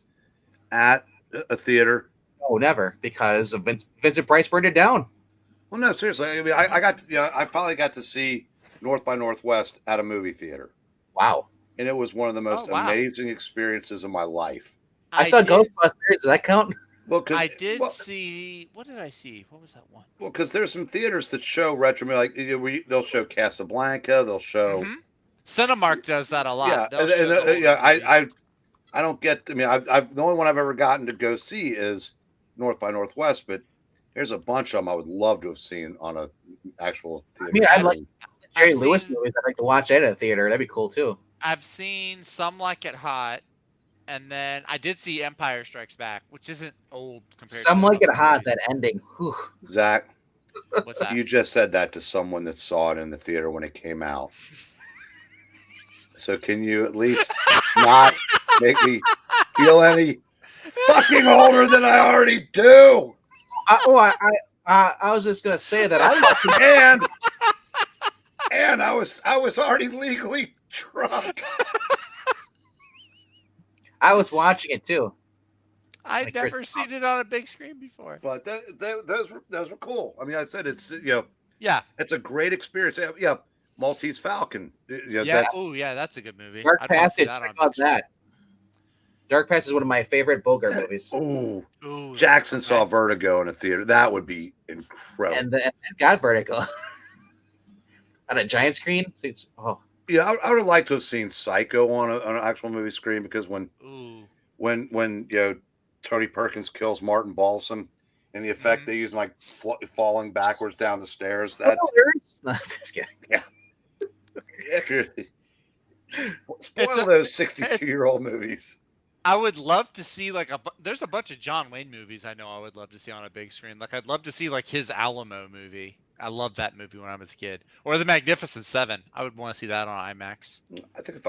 at a theater? No, never, because of Vincent Price burned it down. Well, no, seriously. I mean, I finally got to see North by Northwest at a movie theater. Wow. And it was one of the most amazing experiences of my life. I saw Ghostbusters. Does that count? Well, I did see. What did I see? What was that one? Well, because there's some theaters that show retro, like they'll show Casablanca, they'll show. Mm-hmm. Cinemark does that a lot. Yeah, I don't get. I mean, I've the only one I've ever gotten to go see is North by Northwest, but there's a bunch of them I would love to have seen on a actual theater. I mean, I'd like Jerry Lewis movies. I'd like to watch that at a theater. That'd be cool too. I've seen Some Like It Hot, and then I did see Empire Strikes Back, which isn't old compared. Some Like It Hot. That ending. Whew. Zach, what's that? You just said that to someone that saw it in the theater when it came out. So can you at least not make me feel any fucking older than I already do? I was just gonna say that I watched it, and I was already legally drunk. I was watching it too. I'd never seen it on a big screen before. But those were cool. I mean, I said it's yeah, it's a great experience. Yeah, Maltese Falcon. Yeah. Oh yeah, that's a good movie. Dark Passage. Check out that. Dark Passage is one of my favorite Bogart movies. Ooh, Jackson saw Vertigo in a theater. That would be incredible. And got Vertigo on a giant screen. Yeah, I would have liked to have seen Psycho on an actual movie screen, because when Tony Perkins kills Martin Balsam and the effect they use, like falling backwards down the stairs. That's no, just kidding. Yeah. Spoil those 62-year-old movies. I would love to see there's a bunch of John Wayne movies I know I would love to see on a big screen. Like I'd love to see like his Alamo movie. I loved that movie when I was a kid. Or The Magnificent Seven. I would want to see that on IMAX. I think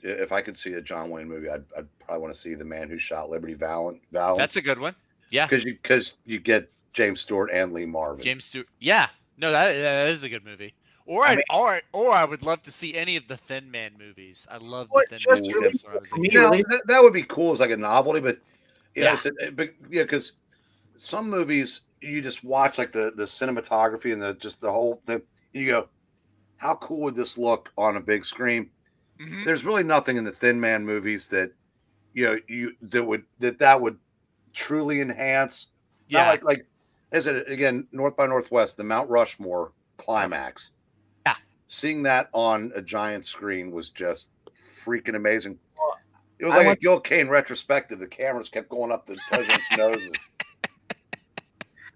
if I could see a John Wayne movie, I'd probably want to see The Man Who Shot Liberty Valance. That's a good one. Yeah. Because you get James Stewart and Lee Marvin. James Stewart. Yeah. No, that is a good movie. Or I would love to see any of the Thin Man movies. I love the Thin Man movies. That would be cool as like a novelty, but because some movies you just watch like the cinematography and the whole thing, you go, how cool would this look on a big screen? Mm-hmm. There's really nothing in the Thin Man movies that that would truly enhance. Yeah, not like is it again North by Northwest, the Mount Rushmore climax. Seeing that on a giant screen was just freaking amazing. It was like a Gil Kane retrospective. The cameras kept going up the president's noses.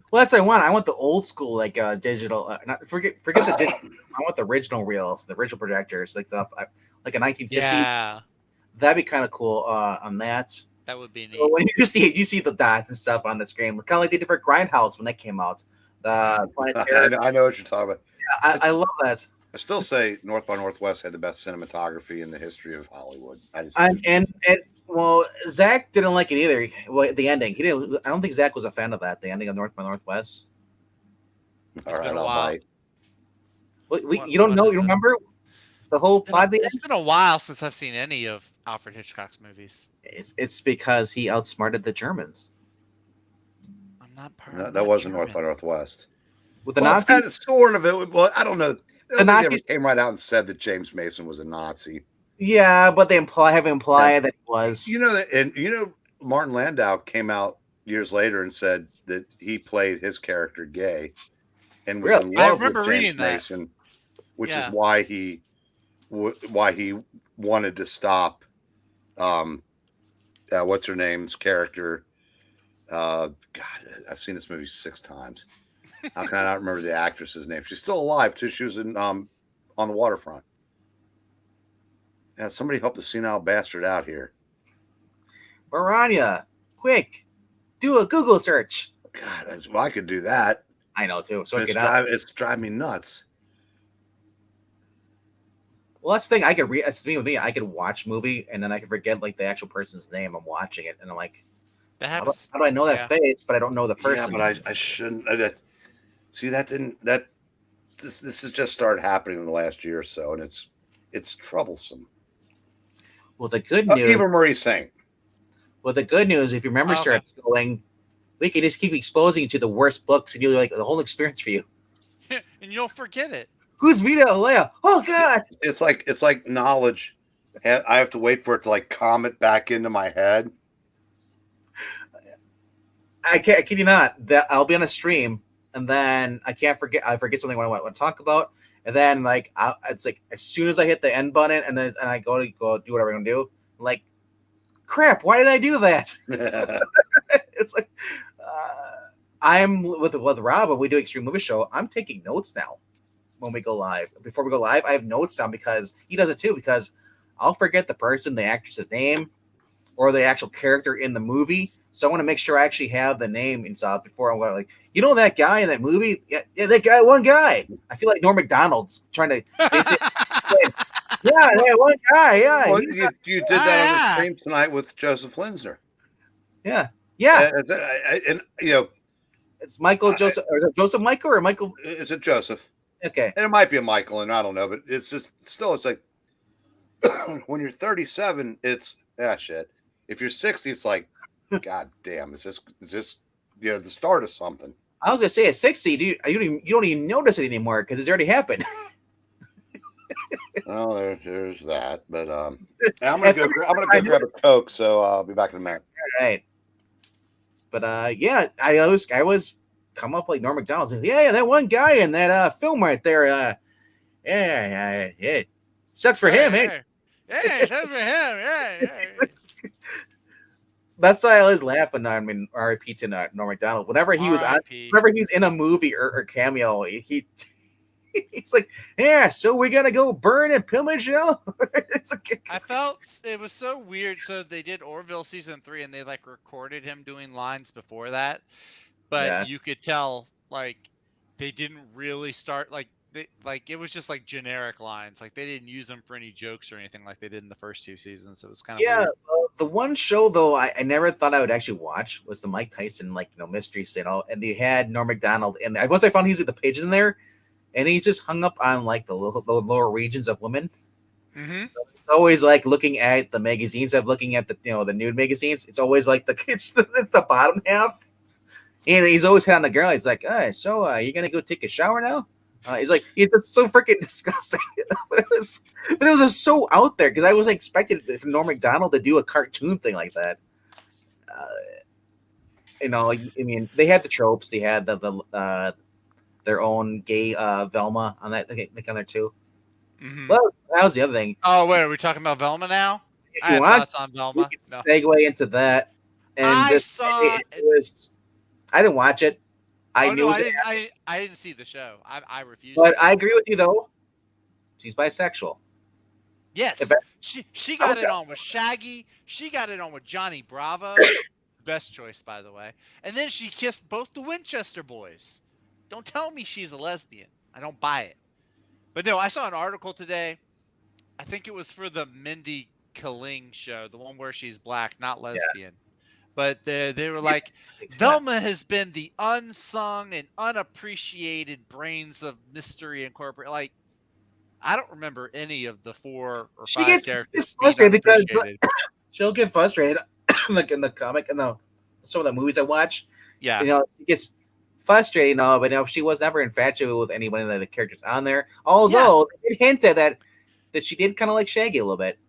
Well, that's what I want. I want the old school, like digital. Forget the digital. I want the original reels, the original projectors, like stuff, like a 1950. Yeah, that'd be kind of cool on that. That would be neat. So when you see the dots and stuff on the screen, kind of like they did for Grindhouse when that came out. The Planet Terror. I know what you're talking about. Yeah, I love that. I still say North by Northwest had the best cinematography in the history of Hollywood. Well, Zach didn't like it either. Well, the ending, he didn't. I don't think Zach was a fan of that. The ending of North by Northwest. All right, I'll bite. You don't know? You remember the whole plot? It's been a while since I've seen any of Alfred Hitchcock's movies. It's because he outsmarted the Germans. I'm not part. That wasn't North by Northwest. With the Nazis, kind of, sort of it. Well, I don't know. The Nazis came right out and said that James Mason was a Nazi. Yeah, but they have implied that he was. You know that, and Martin Landau came out years later and said that he played his character gay, and was in love with James Mason, which is why he wanted to stop. What's her name's character? God, I've seen this movie 6 times. How can I not remember the actress's name? She's still alive too. She was in On the Waterfront. Yeah, somebody help the senile bastard out here. Maranya, quick, do a Google search. God, I could do that. I know too. So it's driving me nuts. Well, that's the thing. That's the thing with me. I could watch movie and then I could forget like the actual person's name. I'm watching it and I'm like, how do I know that face? But I don't know the person. Yeah, but I shouldn't. See, this has just started happening in the last year or so, and it's troublesome. Well, the good news. Eva Marie Saint. Well, the good news, if your memory starts going, we can just keep exposing you to the worst books, and you'll like the whole experience for you. And you'll forget it. Who's Vita Alea? Oh God! It's like knowledge. I have to wait for it to like comet back into my head. I kid you not. That I'll be on a stream, and then I forget something what I want to talk about, and then like it's like as soon as I hit the end button, and I go do whatever I'm gonna do, I'm like, crap, why did I do that? It's like I'm with Rob when we do Extreme Movie Show. I'm taking notes now when we go live. Before we go live, I have notes down because he does it too. Because I'll forget the person, the actress's name, or the actual character in the movie. So I want to make sure I actually have the name and stuff before I'm like, that guy in that movie? Yeah, that guy, one guy. I feel like Norm Macdonald's trying to basically one guy, yeah. Well, you did that on the stream tonight with Joseph Linsner. Yeah. And it's Michael Joseph, or Joseph Michael or Michael? It's a Joseph. Okay. And it might be a Michael, and I don't know, but it's just still, it's like when you're 37, it's shit. If you're 60, it's like, God damn, is this the start of something? I was gonna say at 60, you don't even notice it anymore because it's already happened. Well, there's that, but I'm gonna go grab a Coke, so I'll be back in a minute. All right. But I always come up like Norm Macdonald says, yeah, that one guy in that film right there, yeah, sucks for him, eh? Yeah, sucks for him, yeah. That's why I always laugh when R.I.P. to Norm Macdonald. Whenever he was whenever he's in a movie or cameo, he's like, yeah, so we're gonna go burn and pillage, It's like, I felt it was so weird. So they did Orville season 3, and they like recorded him doing lines before that, but you could tell like they didn't really start it was just like generic lines. Like they didn't use them for any jokes or anything like they did in the first 2 seasons. So it was kind of weird. The one show though I never thought I would actually watch was the Mike Tyson mysteries, and they had Norm Macdonald, and once I found he's at the page in there, and he's just hung up on like the lower regions of women. Mm-hmm. So it's always like looking at the magazines, looking at the the nude magazines. It's always like it's the bottom half, and he's always hitting on the girl. He's like, so you gonna go take a shower now? He's like, it's just so freaking disgusting. But it was just so out there because I was expecting for Norm Macdonald to do a cartoon thing like that. I mean, they had the tropes. They had the their own gay Velma on that, on there too. Mm-hmm. Well, that was the other thing. Oh wait, are we talking about Velma now? If you want, thoughts on Velma. We can segue into that. And I didn't watch it. I didn't see the show. I refused. But I agree with you though. She's bisexual. Yes, If I- she got Okay. it on with Shaggy. She got it on with Johnny Bravo. Best choice, by the way. And then she kissed both the Winchester boys. Don't tell me she's a lesbian. I don't buy it. But no, I saw an article today. I think it was for the Mindy Kaling show, the one where she's black, not Yeah. lesbian. But they were Yeah, like, yeah. Velma has been the unsung and unappreciated brains of Mystery Incorporated. Like, I don't remember any of the 4 or She 5 gets characters being frustrated because unappreciated. she'll get frustrated, like in the comic and some of the movies I watch. Yeah. She gets frustrated, but she was never infatuated with any one of the characters on there. Although it hinted that she did kind of like Shaggy a little bit.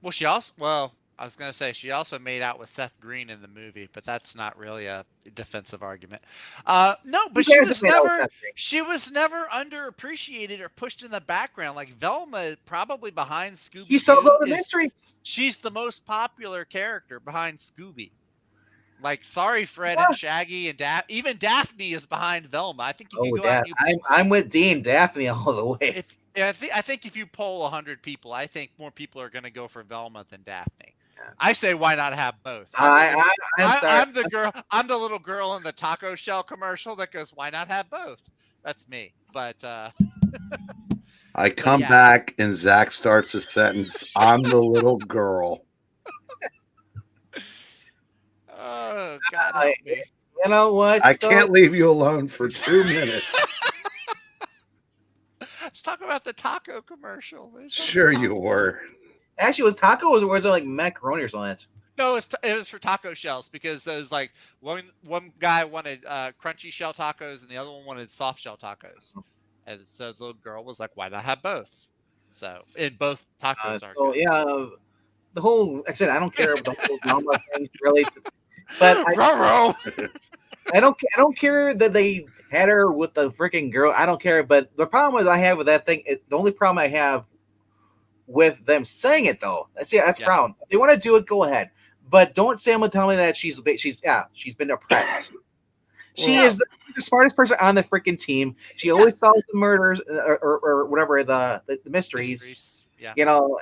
Well, I was gonna say she also made out with Seth Green in the movie, but that's not really a defensive argument. No, but You guys have made out with Seth Green. she was never underappreciated or pushed in the background. Like Velma, probably behind Scooby. She solves all the mysteries. She's the most popular character behind Scooby. Like, sorry, Fred Yeah. and Shaggy and even Daphne is behind Velma. I think if you go out, I'm with Dean Daphne all the way. I think if you poll 100 people, I think more people are going to go for Velma than Daphne. Yeah. I say why not have both? I'm sorry. I'm the girl. I'm the little girl in the taco shell commercial that goes, "Why not have both?" That's me. But I come back and Zach starts a sentence. I'm the little girl. Oh God, help me. You know what? I can't leave you alone for 2 minutes. Let's talk about the taco commercial. Sure you were. Actually, was tacos or was it like macaroni or something? No, it was for taco shells because it was like one guy wanted crunchy shell tacos and the other one wanted soft shell tacos. And so the little girl was like, "Why not have both?" So, and both tacos are good. Yeah, the whole. Like I said, I don't care about the whole drama thing really, but I don't care that they had her with the freaking girl. I don't care. But the problem I have with that thing, the only problem I have with them saying it though, that's the problem. If they want to do it, go ahead. But don't say and tell me that she's been oppressed. She is the smartest person on the freaking team. She always solves the murders or whatever the mysteries. Yeah.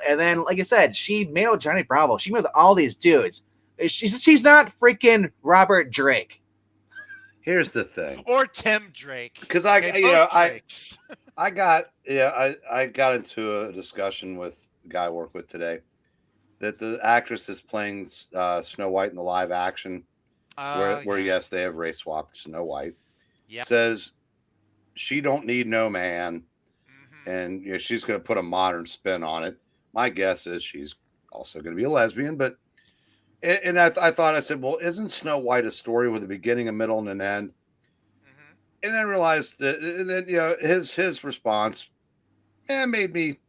And then like I said, she made out Johnny Bravo. She made all these dudes. She's not freaking Robert Drake. Here's the thing. Or Tim Drake. Because I got into a discussion with the guy I work with today that the actress is playing Snow White in the live action, where yes, they have race swapped Snow White. Yep. Says she don't need no man, and she's going to put a modern spin on it. My guess is she's also going to be a lesbian, but and I thought, I said, well, isn't Snow White a story with a beginning, a middle, and an end? And then realized that, and then his response, made me,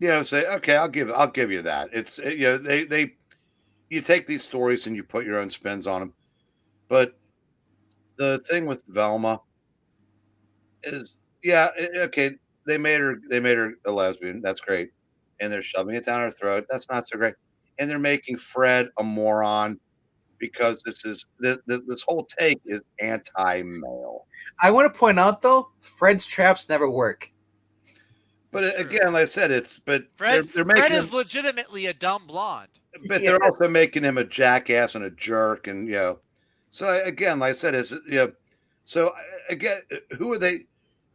say, okay, I'll give you that. It's you take these stories and you put your own spins on them, but the thing with Velma is, okay, they made her a lesbian. That's great, and they're shoving it down her throat. That's not so great, and they're making Fred a moron because this whole take is anti-male. I want to point out though, Fred's traps never work. But again, like I said, Fred is legitimately a dumb blonde. But they're also making him a jackass and a jerk, and So again, like I said, So again, who are they?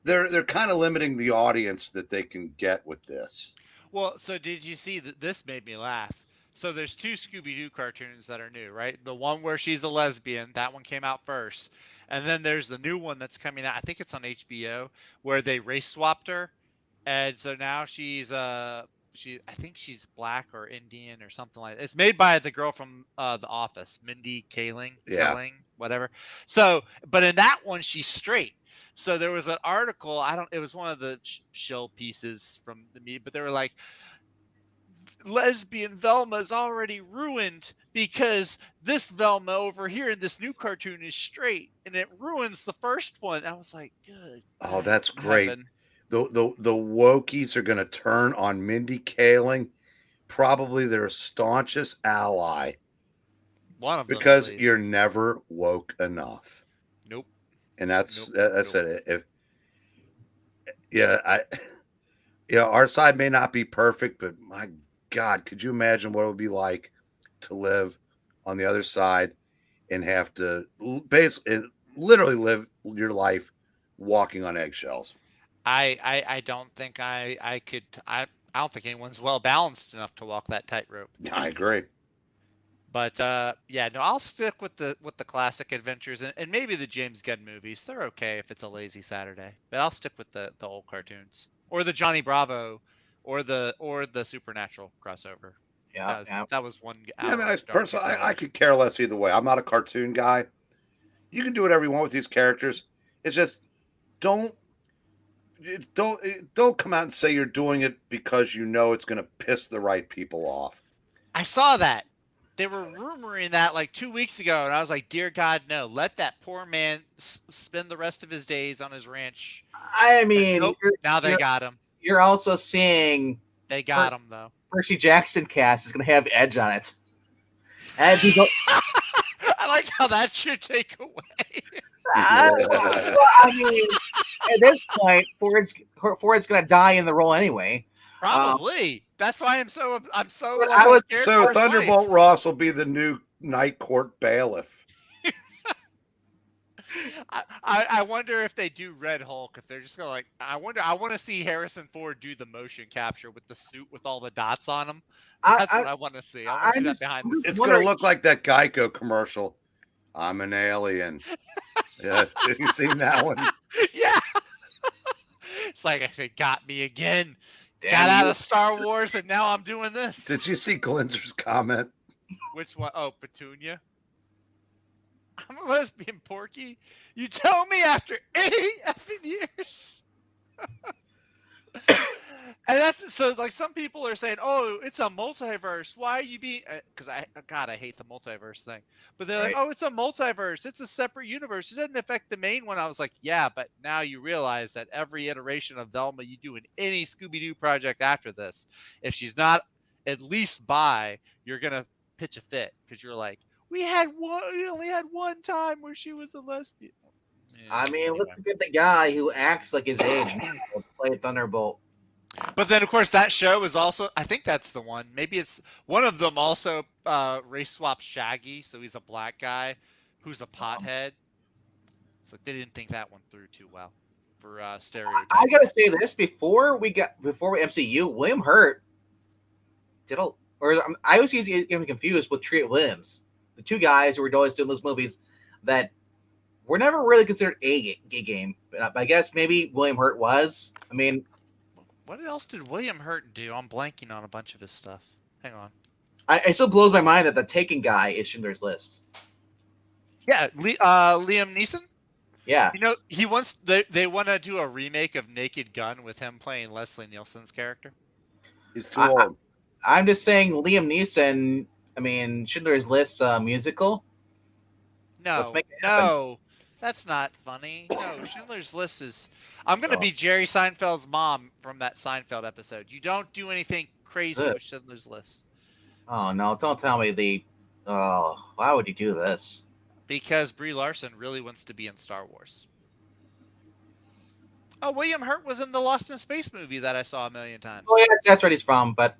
They're kind of limiting the audience that they can get with this. Well, so did you see that? This made me laugh. So there's 2 Scooby-Doo cartoons that are new, right? The one where she's a lesbian, that one came out first. And then there's the new one that's coming out. I think it's on HBO, where they race swapped her. And so now I think she's black or Indian or something like that. It's made by the girl from The Office, Mindy Kaling, whatever. So, but in that one, she's straight. So there was an article, it was one of the shill pieces from the media, but they were like, lesbian Velma is already ruined because this Velma over here in this new cartoon is straight, and it ruins the first one. I was like, good. Oh, that's great. Heaven. The wokies are going to turn on Mindy Kaling, probably their staunchest ally. One of them, because you're never woke enough. Nope. And that's it. our side may not be perfect, but my God, could you imagine what it would be like to live on the other side and have to basically literally live your life walking on eggshells? I don't think I could. I don't think anyone's well balanced enough to walk that tightrope. I agree. But yeah, no, I'll stick with the classic adventures and maybe the James Gunn movies. They're okay if it's a lazy Saturday, but I'll stick with the old cartoons or the Johnny Bravo or the Supernatural crossover. Yeah. That was one Yeah, I mean, hour of dark personally, I advantage. could care less either way. I'm not a cartoon guy. You can do whatever you want with these characters. It's just don't don't come out and say you're doing it because you know it's going to piss the right people off. I saw that. They were rumoring that like 2 weeks ago, and I was like, "Dear God, no! Let that poor man spend the rest of his days on his ranch." I mean, Nope. Now they got him. You're also seeing They got him though. Percy Jackson cast is going to have Edge on it. And people, I like how that should take away. I mean, at this point, Ford's going to die in the role anyway. Probably. That's why I'm so scared So for his life. Thunderbolt Ross will be the new Night Court bailiff. I wonder if they do Red Hulk, if they're just gonna like. I want to see Harrison Ford do the motion capture with the suit with all the dots on him. That's what I want to see. I want to see that behind the scenes. It's going to look like that Geico commercial. I'm an alien. Yeah, have you seen that one? Yeah. It's like they got me again. Damn Got out you. of Star Wars and now I'm doing this. Did you see Glinzer's comment? Which one? Oh, Petunia. I'm a lesbian, Porky. You tell me after 8 effing years. And that's so like some people are saying, "Oh, it's a multiverse. Why are you being?" Because I hate the multiverse thing. But they're like, "Oh, it's a multiverse. It's a separate universe. It doesn't affect the main one." I was like, "Yeah, but now you realize that every iteration of Velma you do in any Scooby-Doo project after this, if she's not at least bi, you're gonna pitch a fit because you're like, we only had one time where she was a lesbian." Yeah, I mean, anyway. let's get the guy who acts like his age to play Thunderbolt. But then, of course, that show is also, I think that's the one. Maybe it's one of them also race swaps Shaggy, so he's a black guy who's a pothead. So they didn't think that one through too well for stereotyping. I gotta say this before we MCU, William Hurt I always get him confused with Treat Williams, the two guys who were always doing those movies that were never really considered a gay game. But I guess maybe William Hurt was. I mean, what else did William Hurt do? I'm blanking on a bunch of his stuff. Hang on. it still blows my mind that the Taken guy is Schindler's List. Yeah, Liam Neeson. Yeah, You know, they want to do a remake of Naked Gun with him playing Leslie Nielsen's character. He's too old. I'm just saying Liam Neeson. I mean, Schindler's List musical. Let's No, make it happen. no, that's not funny. No, Schindler's List is. I'm gonna be Jerry Seinfeld's mom from that Seinfeld episode. You don't do anything crazy with Schindler's List. Oh no! Don't tell me why would you do this? Because Brie Larson really wants to be in Star Wars. Oh, William Hurt was in the Lost in Space movie that I saw a million times. Oh, yeah, that's where he's from, but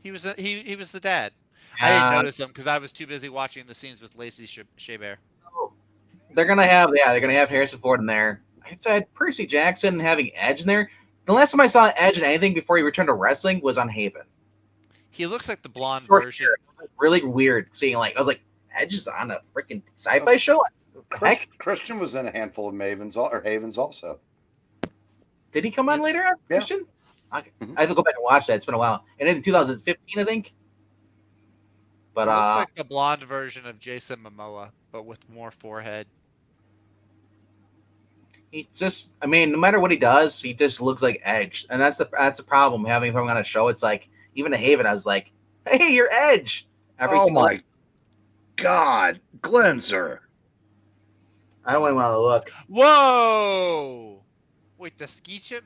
he was the dad. I didn't notice him because I was too busy watching the scenes with Lacey Chabert. So they're gonna have Harrison Ford in there. I said Percy Jackson having Edge in there. The last time I saw Edge in anything before he returned to wrestling was on Haven. He looks like the blonde version. Really weird seeing I was like, Edge is on a freaking sci-fi show. Heck, Christian was in a handful of Havens also. Did he come on later? Yeah. Christian? I have to go back and watch that. It's been a while. And in 2015, I think. But looks like the blonde version of Jason Momoa, but with more forehead. He just, I mean, no matter what he does, he just looks like Edge, and that's the problem having him on a show. It's like even a Haven, I was like, hey, you're Edge. My God, Glenzer. I don't want to look. Whoa! Wait, the ski trip?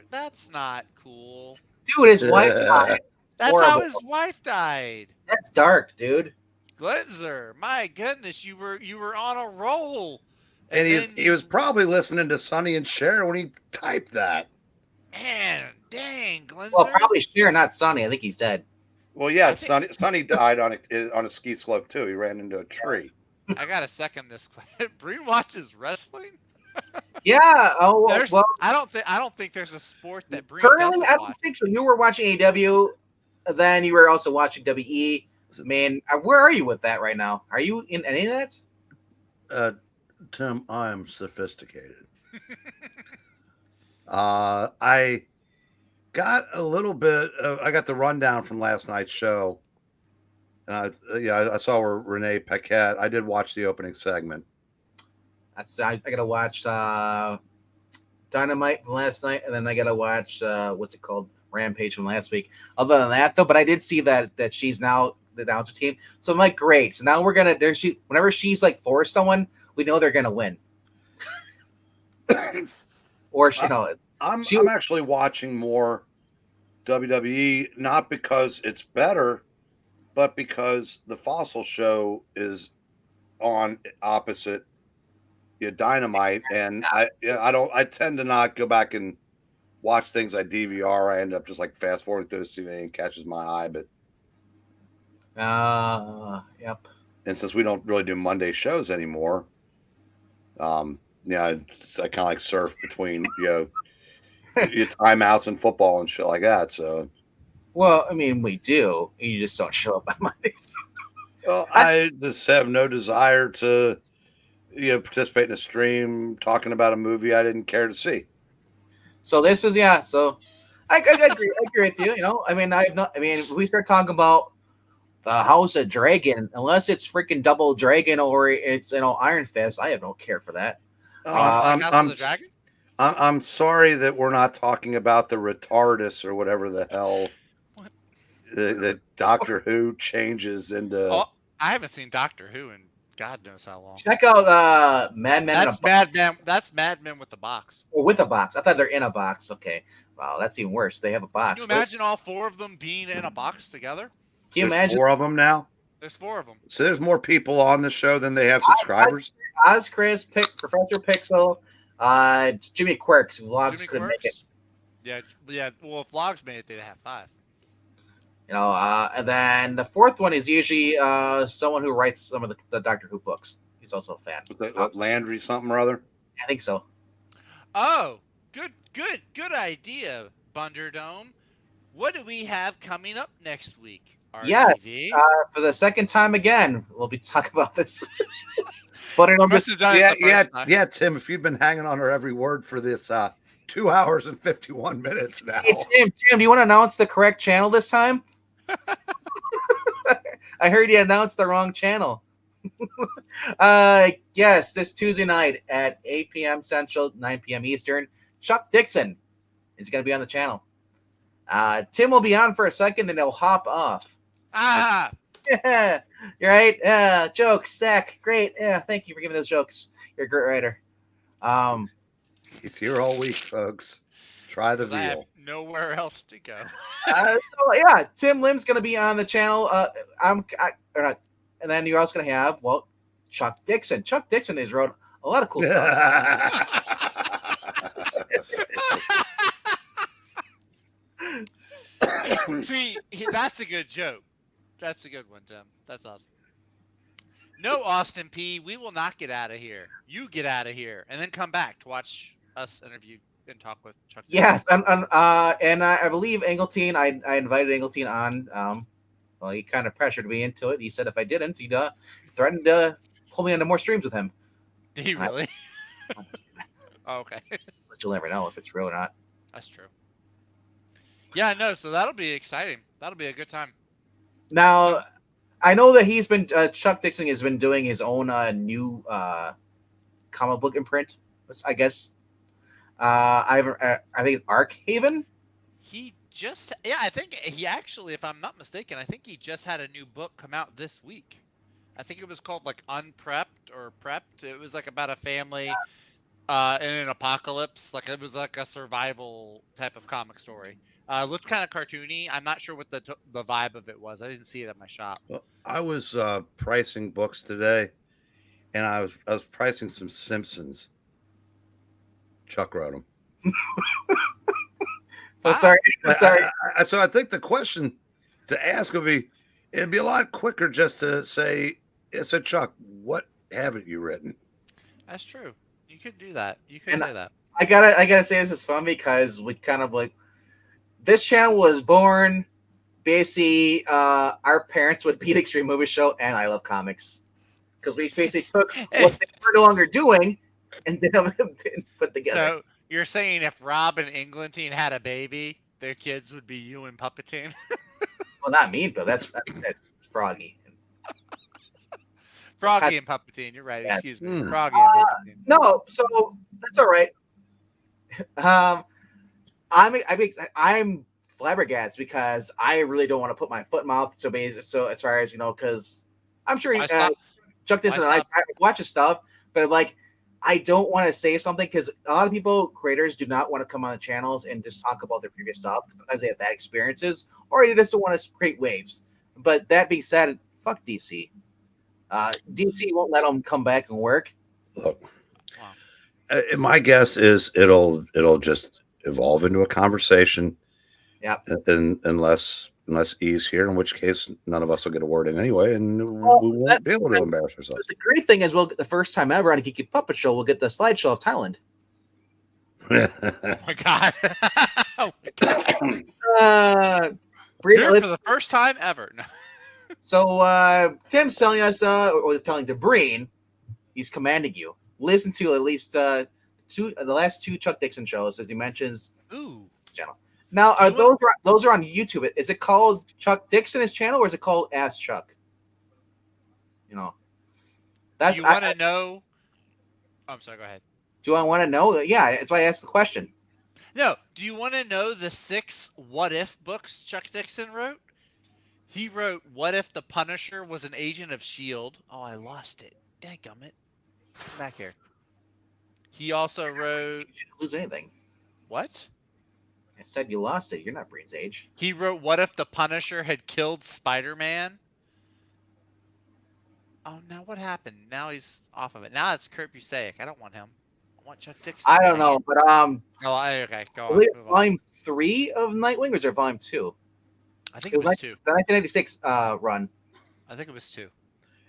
That's not cool. Dude, his wife died. That's horrible. how his wife died. That's dark, dude. Glenzer, my goodness, you were on a roll. And he was probably listening to Sonny and Cher when he typed that. Man, dang, Glenzer. Well, probably Cher, not Sonny. I think he's dead. Well, yeah, I think- Sonny died on a ski slope too. He ran into a tree. I gotta second this question. Breen watches wrestling. Yeah. Oh There's, well. I don't think there's a sport that Breen Currently, doesn't I don't watch. think so. You were watching AEW, then you were also watching WE. Man, where are you with that right now? Are you in any of that? Tim, I am sophisticated. I got a little bit. I got the rundown from last night's show, and I saw where Renee Paquette. I did watch the opening segment. I gotta watch Dynamite from last night, and then I gotta watch what's it called, Rampage from last week. Other than that, though, but I did see that she's now the announcer team, so I'm like, great. So now we're gonna whenever she's like for someone, we know they're gonna win, or I'm actually watching more WWE, not because it's better, but because the Fossil show is on opposite Dynamite, and I tend to not go back and watch things I DVR. I end up just like fast forwarding through the TV and catches my eye. But yep. And since we don't really do Monday shows anymore, I kind of like surf between your timeouts and football and shit like that. So, well, I mean, we do. You just don't show up on Mondays. Well, I just have no desire to participate in a stream talking about a movie I didn't care to see. So this is So I agree. I agree with you. I mean, we start talking about the House of Dragon, unless it's freaking Double Dragon or it's Iron Fist. I have no care for that. I'm sorry that we're not talking about the retardus or whatever the hell the Doctor Who changes into. Oh, I haven't seen Doctor Who in God knows how long. Check out Mad Men. That's Mad Men. That's Mad Men with the box. Or with a box. I thought they're in a box. Okay. Wow, that's even worse. They have a box. Can you imagine all four of them being in a box together? Can you imagine? 4 of them now? There's 4 of them. So there's more people on the show than they have subscribers? Oz, Chris, Professor Pixel, Jimmy Quirks. Vlogs couldn't make it. Yeah. Well, if Vlogs made it, they'd have 5. And then the 4th one is usually someone who writes some of the Doctor Who books. He's also a fan. Landry something or other? I think so. Oh, good idea, Bunderdome. What do we have coming up next week? Yes, for the second time again, we'll be talking about this. But yeah, Tim, if you've been hanging on our every word for this 2 hours and 51 minutes now. Hey, Tim, do you want to announce the correct channel this time? I heard you announced the wrong channel. Yes, this Tuesday night at 8 p.m. Central, 9 p.m. Eastern, Chuck Dixon is going to be on the channel. Tim will be on for a second, then he'll hop off. Yeah, you're right. Yeah, jokes, Zach. Great. Yeah, thank you for giving those jokes. You're a great writer. He's here all week, folks. Try the veal. I have nowhere else to go. Tim Lim's gonna be on the channel. And then you're also gonna have Chuck Dixon. Chuck Dixon has wrote a lot of cool stuff. See, that's a good joke. That's a good one, Tim. That's awesome. No, Austin P. We will not get out of here. You get out of here, and then come back to watch us interview and talk with Chuck. Yes, and I believe Angleton. I invited Angleton on. Well, he kind of pressured me into it. He said if I didn't, he'd threatened to pull me into more streams with him. Did he really? Oh, okay. But you'll never know if it's real or not. That's true. Yeah, no. So that'll be exciting. That'll be a good time. Now, I know that he's been Chuck Dixon has been doing his own new comic book imprint. I guess. I think it's Arkhaven. I think he actually, if I'm not mistaken, I think he just had a new book come out this week. I think it was called like Unprepped or Prepped. It was like about a family in an apocalypse. Like it was like a survival type of comic story. Looked kind of cartoony. I'm not sure what the vibe of it was. I didn't see it at my shop. Well, I was pricing books today, and I was pricing some Simpsons. Chuck wrote them. So Wow. sorry. Sorry. So I think the question to ask would be, it'd be a lot quicker just to say, so Chuck, what haven't you written? That's true. You could do that. You could And say that. I gotta say this is fun because we kind of like this channel was born basically our parents would beat Extreme Movie Show and I Love Comics because we basically took what they were no longer doing and didn't put together. So you're saying if Rob and Englentine had a baby, their kids would be you and Puppetine? Well, not me, but that's Froggy. Froggy and Puppetine. You're right. Yes. Excuse me. Froggy and Puppetine. No, so that's all right. I'm flabbergasted because I really don't want to put my foot in mouth. So as far as because I'm sure Chuck Dixon and I watch his stuff, but like I don't want to say something because a lot of people, creators, do not want to come on the channels and just talk about their previous stuff. Sometimes they have bad experiences, or they just don't want to create waves. But that being said, fuck DC. DC won't let them come back and work. Look, my guess is it'll just evolve into a conversation. Yeah. Unless E's here, in which case none of us will get a word in anyway, and we won't be able to embarrass ourselves. The great thing is, we'll get the first time ever on a Geeky Puppet Show, we'll get the slideshow of Thailand. Oh my god! Breen, for the first time ever. No. So Tim's telling us, or telling to Breen, he's commanding you listen to at least the last two Chuck Dixon shows, as he mentions. Ooh. Channel. Now, are those are on YouTube? Is it called Chuck Dixon his channel, or is it called Ask Chuck? That's. Do you want to know? Oh, I'm sorry. Go ahead. Do I want to know? Yeah, that's why I asked the question. No. Do you want to know the 6 What If books Chuck Dixon wrote? He wrote What If the Punisher was an agent of S.H.I.E.L.D. Oh, I lost it. Dadgummit. Come back here. He also wrote. You shouldn't lose anything. What? I said you lost it. You're not Breen's age. He wrote What If the Punisher had killed Spider-Man? Oh, now what happened? Now he's off of it. Now it's Kurt Busiek. I don't want him. I want Chuck Dixon. I don't know, but Oh, okay. Go on. Volume 3 of Nightwing, or is there volume 2? I think it was 2. The 1996 run. I think it was 2.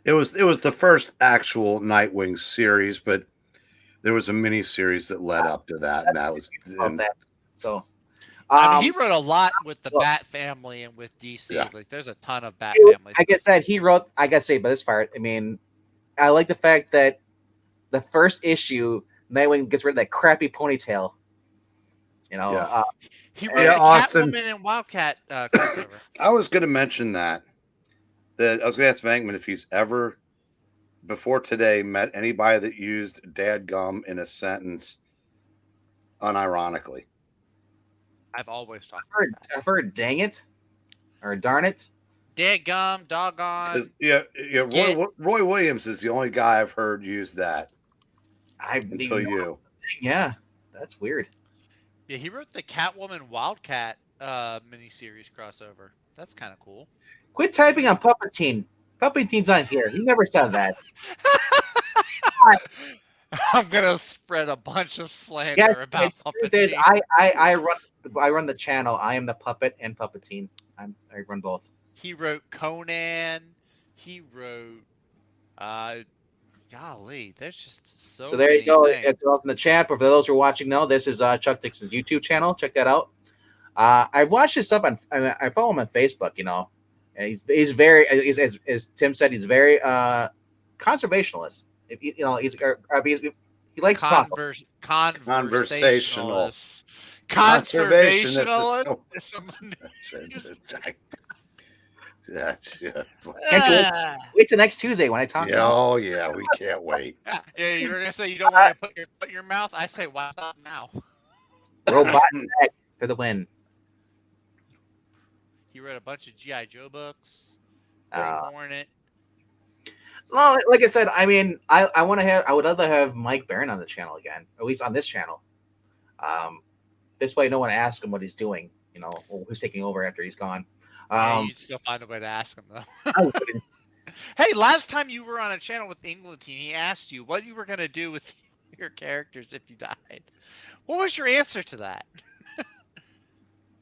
It was the first actual Nightwing series, but there was a mini series that led up to that, and that was that. So. I mean, he wrote a lot with the Bat family and with DC. Yeah. Like, there's a ton of Bat families. Like I said, he wrote. I gotta say, by this part, I mean, I like the fact that the first issue, Nightwing gets rid of that crappy ponytail. He wrote Catwoman and Wildcat crossover. I was going to mention that I was going to ask Venkman if he's ever, before today, met anybody that used dadgum in a sentence unironically. I've always talked I've heard dang it or darn it. Dadgum, doggone. Roy Williams is the only guy I've heard use that. Until you. Yeah, that's weird. Yeah, he wrote the Catwoman Wildcat miniseries crossover. That's kind of cool. Quit typing on Puppetine. Puppetine's on here. He never said that. I'm gonna spread a bunch of slander about Puppetine. I run the channel. I am the puppet and Puppetine. I run both. He wrote Conan. He wrote golly, there's just so there you go. things. It's off in the chat. But for those who are watching now, this is Chuck Dixon's YouTube channel. Check that out. I've watched his stuff I follow him on Facebook, and he's very, as Tim said, he's very conservationalist. If he likes to talk. Conversationalist. Wait till next Tuesday when I talk. Oh yeah, we can't wait. Yeah, you were gonna say you don't want to put your foot in your mouth. I say, why not now? Robot neck for the win. He wrote a bunch of G.I. Joe books. Hornet. Well, like I said, I mean, I would love to have Mike Barron on the channel again, at least on this channel. This way, no one asks him what he's doing. Who's taking over after he's gone. You still find a way to ask him though. I wouldn't. Hey, last time you were on a channel with Englentine, he asked you what you were gonna do with your characters if you died. What was your answer to that?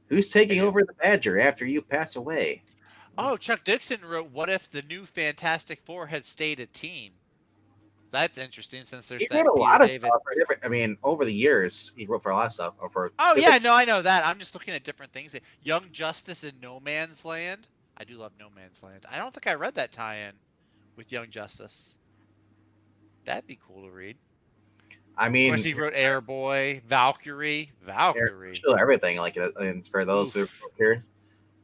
Who's taking over the Badger after you pass away? Oh, Chuck Dixon wrote, "What if the new Fantastic Four had stayed a team?" That's interesting since there's He wrote that a Peter lot of David. stuff for different. I mean, over the years, he wrote for a lot of stuff. Or for Oh yeah, no, I know that. I'm just looking at different things. Young Justice in No Man's Land. I do love No Man's Land. I don't think I read that tie-in with Young Justice. That'd be cool to read. I Of mean, course, he wrote Airboy, Valkyrie. still everything like it. And for those who Oof. are here,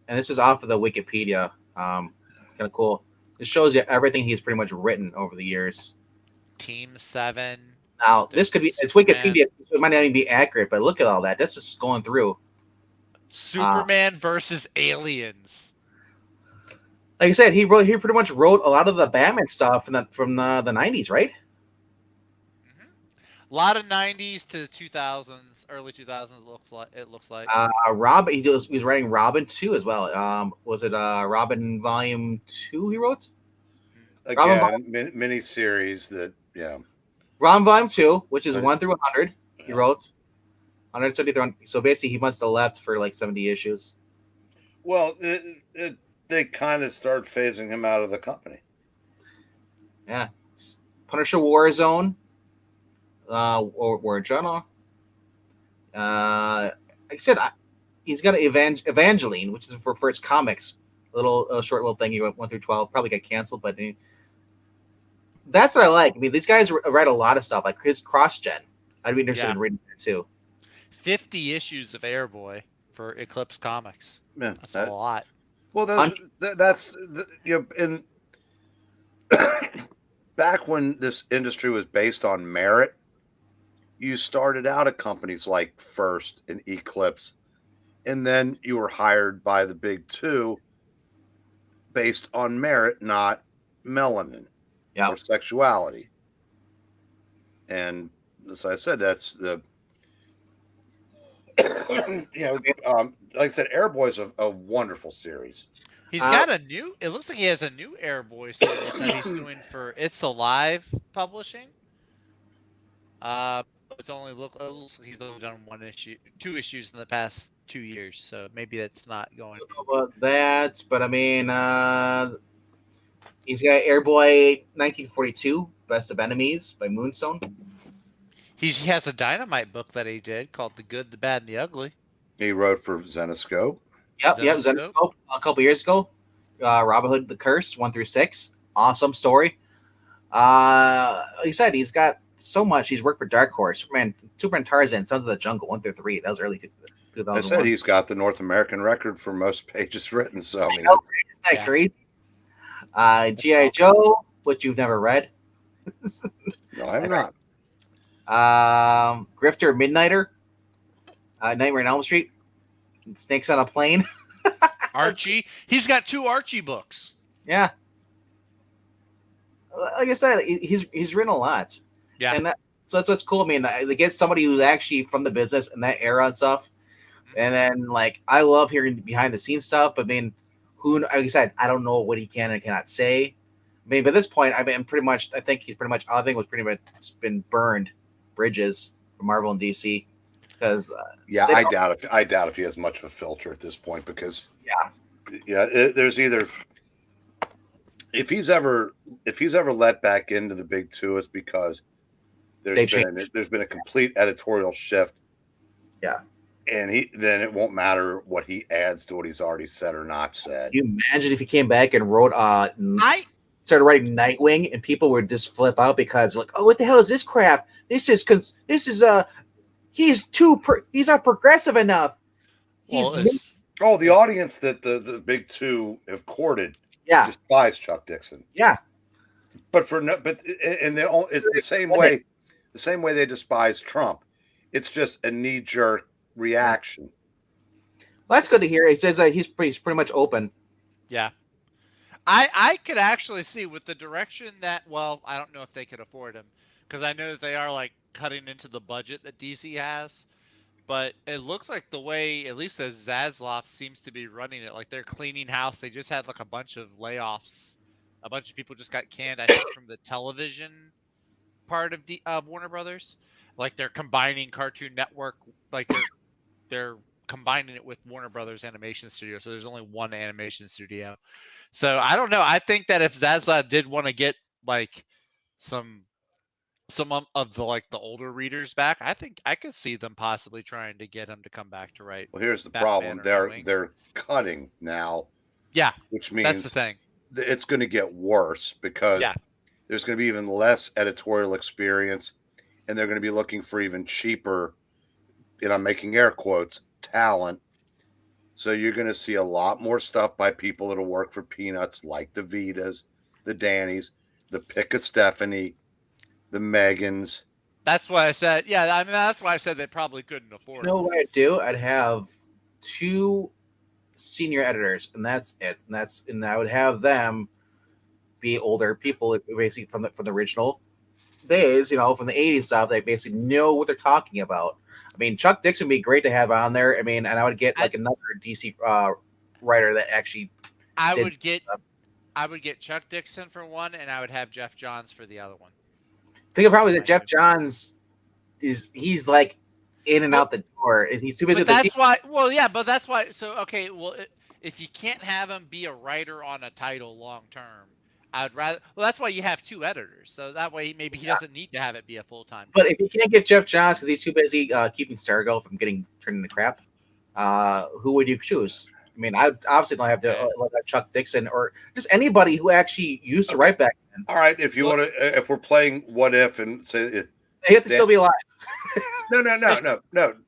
and this is off of the Wikipedia. Kind of cool. It shows you everything he's pretty much written over the years. Team 7. Now, this could be it's Superman. Wikipedia, so it might not even be accurate. But look at all that. That's just going through. Superman versus aliens. Like I said, he pretty much wrote a lot of the Batman stuff from the 90s, right? A lot of 90s to 2000s, early 2000s. It looks like. Robin, he was writing Robin 2 as well. Was it Robin Volume 2 he wrote? Again, mini series that Robin Volume 2, which is 1 through 100. He wrote 173. So basically, he must have left for like 70 issues. Well, they kind of started phasing him out of the company. Yeah, Punisher Warzone. Or Journal. Like I said, he's got Evangeline, which is for first comics. A short little thing. He went 1 through 12. Probably got canceled, but that's what I like. I mean, these guys write a lot of stuff, like his cross gen. I'd be interested in reading that too. 50 issues of Airboy for Eclipse Comics. Man, that's a lot. Well, that's in back when this industry was based on merit, you started out at companies like First and Eclipse, and then you were hired by the big two based on merit, not melanin or sexuality. And as I said, that's the like I said, Airboy is a wonderful series. He's got a new. It looks like he has a new Airboy series that he's doing for It's Alive Publishing. It's only looks like he's only done 2 issues in the past 2 years, so maybe that's not going. But I mean, he's got Airboy 1942, Best of Enemies by Moonstone. He has a Dynamite book that he did called The Good, the Bad, and the Ugly. He wrote for Zenoscope. Yep, Zenoscope a couple years ago. Robin Hood the Curse 1 through 6, awesome story. Like I said, he's got so much. He's worked for Dark Horse, Superman Tarzan, Sons of the Jungle 1 through 3. That was early 2001. I said he's got the North American record for most pages written. So I mean, isn't that crazy? G.I. Joe, which you've never read. No, I have not. Grifter, Midnighter, Nightmare on Elm Street, Snakes on a Plane. Archie. He's got 2 Archie books. Yeah. Like I said, he's written a lot. Yeah. And so that's what's cool. I mean, they get somebody who's actually from the business and that era and stuff. And then, like, I love hearing behind the scenes stuff. But I mean, like I said, I don't know what he can and cannot say. I mean, by this point, I think he's pretty much been burned bridges for Marvel and DC. Because I doubt if he has much of a filter at this point, because there's either if he's ever let back into the big two, it's because there's been a complete editorial shift. Yeah. And then it won't matter what he adds to what he's already said or not said. Can you imagine if he came back and wrote started writing Nightwing and people would just flip out because like, oh, what the hell is this crap? He's not progressive enough. The audience that the big two have courted despise Chuck Dixon. Yeah. It's the same way they despise Trump. It's just a knee-jerk reaction. Well, that's good to hear. He says that he's pretty much open. Yeah. I could actually see with the direction that, well, I don't know if they could afford him, because I know that they are like cutting into the budget that DC has, but it looks like the way, at least as Zaslav seems to be running it, like they're cleaning house. They just had like a bunch of layoffs. A bunch of people just got canned, I think, from the television part of Warner Brothers. Like they're combining Cartoon Network, like they're combining it with Warner Brothers Animation Studio. So there's only one animation studio. So I don't know. I think that if Zaslav did want to get like some of the like the older readers back, I think I could see them possibly trying to get him to come back to write. Well, here's the Batman problem. or Nightwing. They're cutting now. Yeah, which that's means the thing. it's going to get worse because there's going to be even less editorial experience, and they're going to be looking for even cheaper, and I'm making air quotes, talent. So you're going to see a lot more stuff by people that'll work for peanuts, like the Vitas, the Dannys, the Pick of Stephanie, the Megans. That's why I said, I mean, that's why I said they probably couldn't afford You know what I'd do? I'd have 2 senior editors, and that's it. And I would have them be older people, basically from the original days, from the 80s stuff. They basically know what they're talking about. I mean, Chuck Dixon would be great to have on there. I mean, and I would get like another DC writer that actually. I would get Chuck Dixon for one, and I would have Jeff Johns for the other one. I think the problem is that Jeff Johns he's like in and out the door. He's too busy. But that's why. Well, yeah, but that's why. So okay, well, if you can't have him be a writer on a title long term, I'd rather. Well, that's why you have 2 editors. So that way, maybe he doesn't need to have it be a full time. But if you can't get Jeff Johns because he's too busy keeping Stargirl from getting turned into crap, who would you choose? I mean, I obviously don't have to like Chuck Dixon or just anybody who actually used to write back then. All right, if you want to, if we're playing What If and say they have to still be alive. No,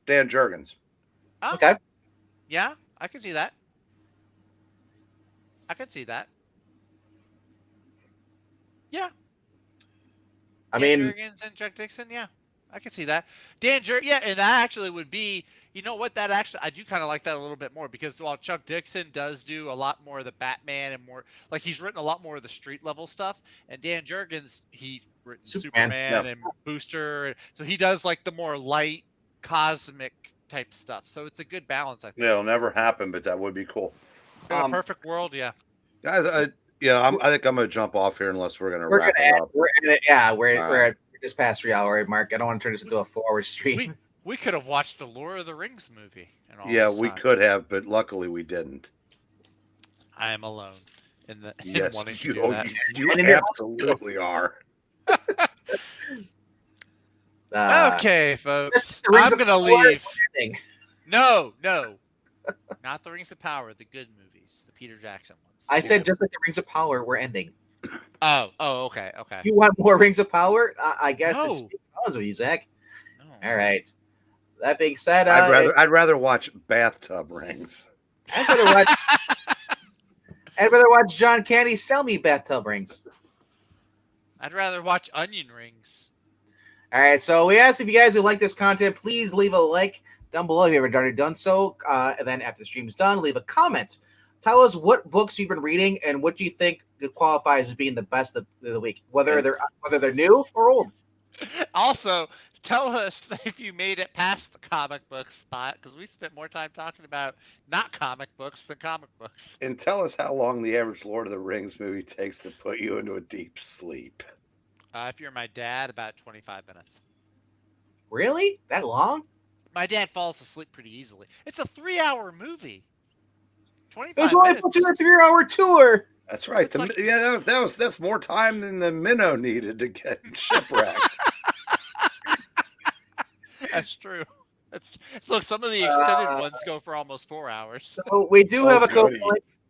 Dan Jurgens. Oh, okay. Yeah, I could see that. Yeah. I Dan mean, Jurgens and Chuck Dixon. Yeah, I could see that. Dan Jurgens. Yeah, and that actually would be. You know what? That actually, I do kind of like that a little bit more because while Chuck Dixon does do a lot more of the Batman and more like he's written a lot more of the street level stuff, and Dan Jurgens he written Superman and Booster, so he does like the more light cosmic type stuff. So it's a good balance, I think. Yeah, it'll never happen, but that would be cool. In a perfect world, yeah. Guys, I think I'm gonna jump off here unless we're gonna wrap it up. We're at just past 3 hour mark. I don't want to turn this into a 4-hour stream. We could have watched the Lord of the Rings movie. We could have, but luckily we didn't. I am alone in wanting to do that. You absolutely are. Okay, folks. I'm going to leave. No. Not the Rings of Power, the good movies, the Peter Jackson ones. I said just like the Rings of Power, we're ending. Oh, okay. You want more Rings of Power? I guess No. it's with you, Zach. No. All right. That being said, I'd rather watch Bathtub Rings. I'd rather watch John Candy sell me bathtub rings. I'd rather watch Onion Rings. All right, so we asked if you guys who like this content, please leave a like down below if you haven't already done so. And then after the stream is done, leave a comment. Tell us what books you've been reading and what do you think qualifies as being the best of the week, whether they're new or old. Also, tell us if you made it past the comic book spot, because we spent more time talking about not comic books than comic books. And tell us how long the average Lord of the Rings movie takes to put you into a deep sleep. If you're my dad, about 25 minutes. Really? That long? My dad falls asleep pretty easily. It's a 3-hour movie. 25 That's why I put you a 3-hour tour. That's right. That's more time than the minnow needed to get shipwrecked. That's true. Look, some of the extended ones go for almost 4 hours. So we do have a code.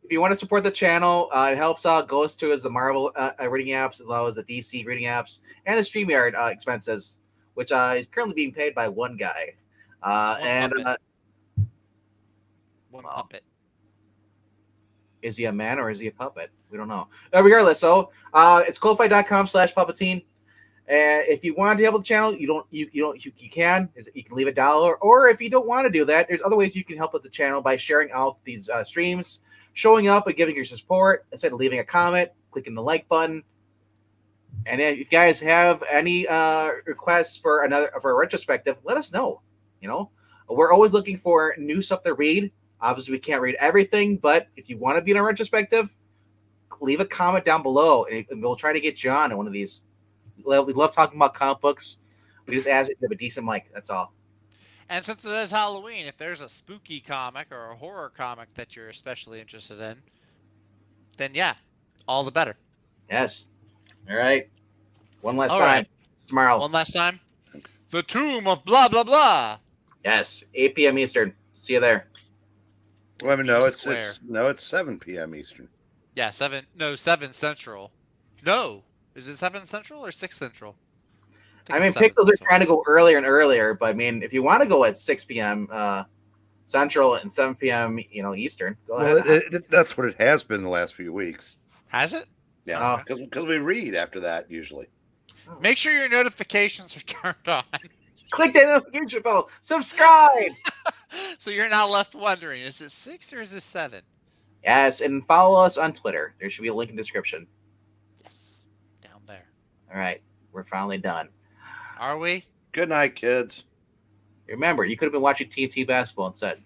If you want to support the channel, it helps out. Goes to the Marvel reading apps as well as the DC reading apps and the StreamYard expenses, which is currently being paid by one guy. One puppet. Is he a man or is he a puppet? We don't know. Regardless, so it's Ko-Fi.com/Puppeteen. And if you want to help the channel, you can leave $1, or if you don't want to do that, there's other ways you can help with the channel by sharing out these streams, showing up and giving your support instead of leaving a comment, clicking the like button. And if you guys have any requests for a retrospective, let us know. We're always looking for new stuff to read. Obviously, we can't read everything, but if you want to be in a retrospective, leave a comment down below, and we'll try to get you on one of these. We love talking about comic books. We just ask you to have a decent mic. That's all. And since it is Halloween, if there's a spooky comic or a horror comic that you're especially interested in, then yeah, all the better. Yes. All right. One last All time. right. Tomorrow. One last time. The Tomb of blah blah blah. Yes. 8 p.m. Eastern. See you there. Well, no, it's Square. 7 p.m. Eastern. Yeah, 7 Central. No. Is it 7 Central or 6 Central? I mean, it's 7 Pixels are Central. trying to go earlier and earlier, but I mean, if you want to go at 6 p.m. Central and 7 p.m. Eastern, go Well, ahead. that's what it has been the last few weeks. Has it? Yeah, because we read after that usually. Make sure your notifications are turned on. Click that notification bell. Subscribe. So you're not left wondering, is it 6 or is it 7? Yes, and follow us on Twitter. There should be a link in the description. Yes. Down there. All right. We're finally done. Are we? Good night, kids. Remember, you could have been watching TNT basketball instead.